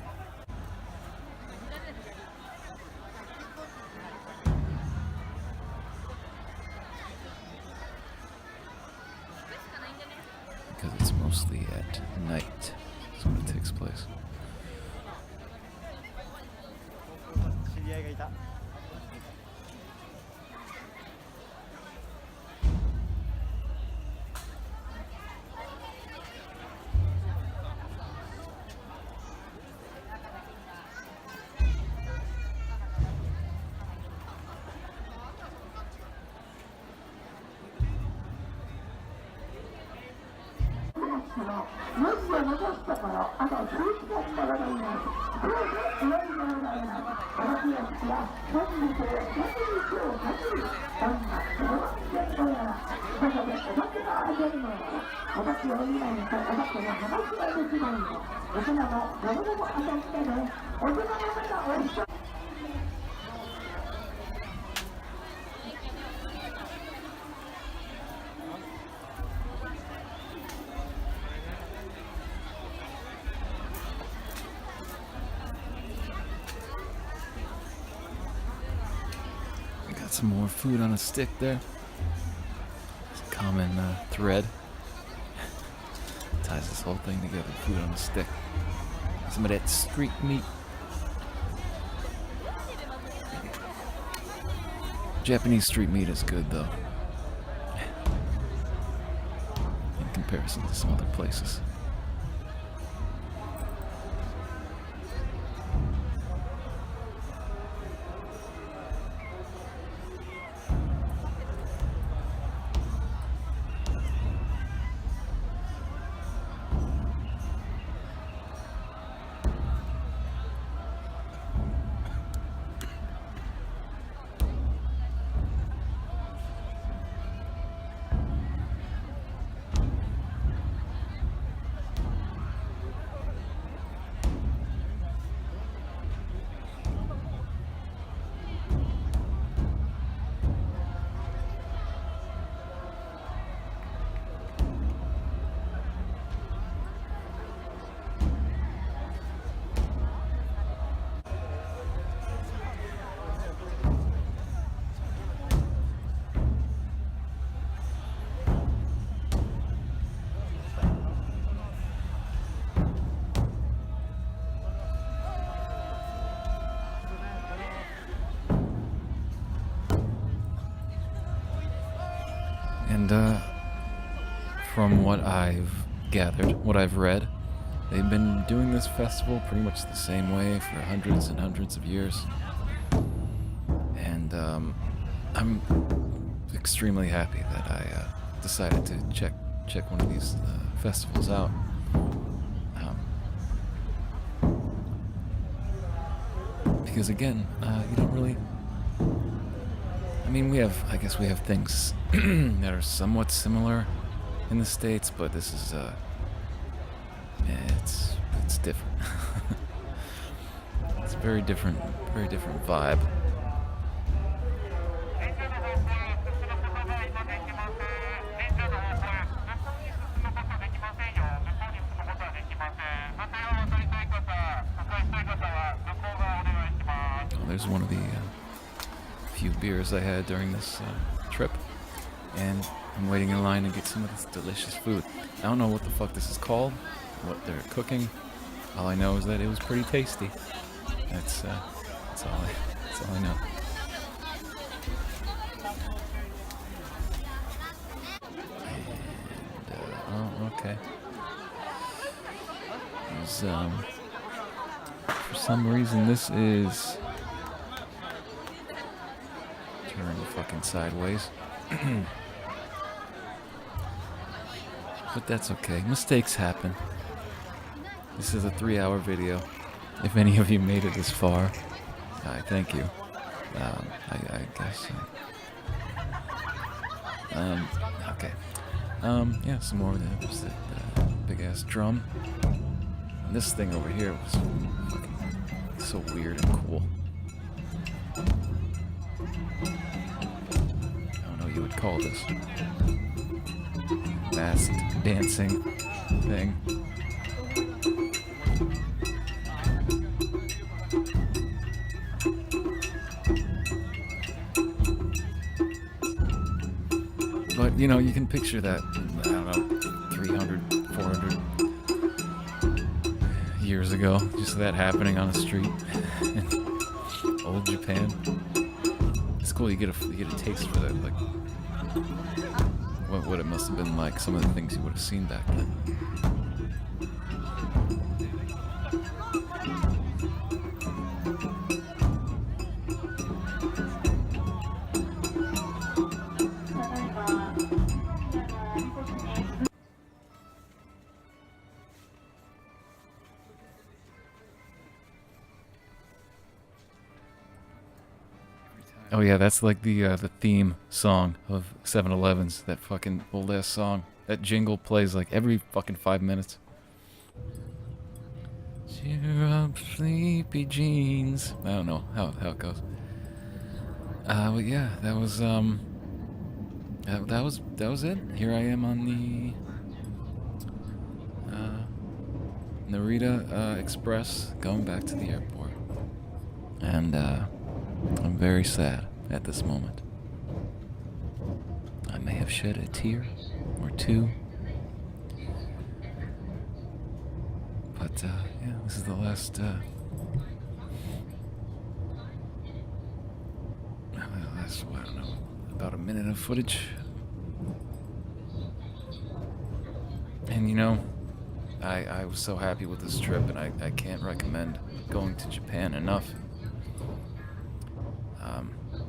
Because it's mostly at night, is when it takes place. 知り合いがいた。We got some more food on a stick there. It's a common thread. Ties this whole thing together. Food on a stick. Some of that street meat. Japanese street meat is good though, in comparison to some other places. And from what I've gathered, what I've read, they've been doing this festival pretty much the same way for hundreds and hundreds of years. And I'm extremely happy that I decided to check one of these festivals out. Because again, you don't really. I mean, I guess we have things that are somewhat similar in the States, but this is, it's different. It's a very different vibe. Oh, there's one of the few beers I had during this trip, and I'm waiting in line to get some of this delicious food. I don't know what the fuck this is called, what they're cooking. All I know is that it was pretty tasty. That's all I know. And okay. There's, for some reason this is turn fucking sideways. But that's okay. Mistakes happen. This is a 3-hour video. If any of you made it this far, I thank you. I guess. Okay. Yeah, some more of that. Just that big ass drum. And this thing over here was fucking so weird and cool. I don't know what you would call this. Masked dancing thing. But, you know, you can picture that, I don't know, 300, 400 years ago. Just that happening on the street in old Japan. It's cool, you get a taste for that, like, what it must have been like, some of the things you would have seen back then. Oh yeah, that's like the theme song of 7-Eleven's. That fucking old ass song. That jingle plays like every fucking 5 minutes. Cheer up, sleepy jeans. I don't know how it goes. But yeah, that was that was it. Here I am on the Narita Express going back to the airport, and I'm very sad at this moment. I may have shed a tear or two. But, yeah, this is the last, I don't know, about a minute of footage. And, you know, I was so happy with this trip, and I can't recommend going to Japan enough.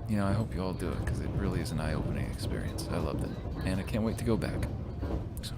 You know, I hope you all do it, because it really is an eye-opening experience. I loved it, and I can't wait to go back. So.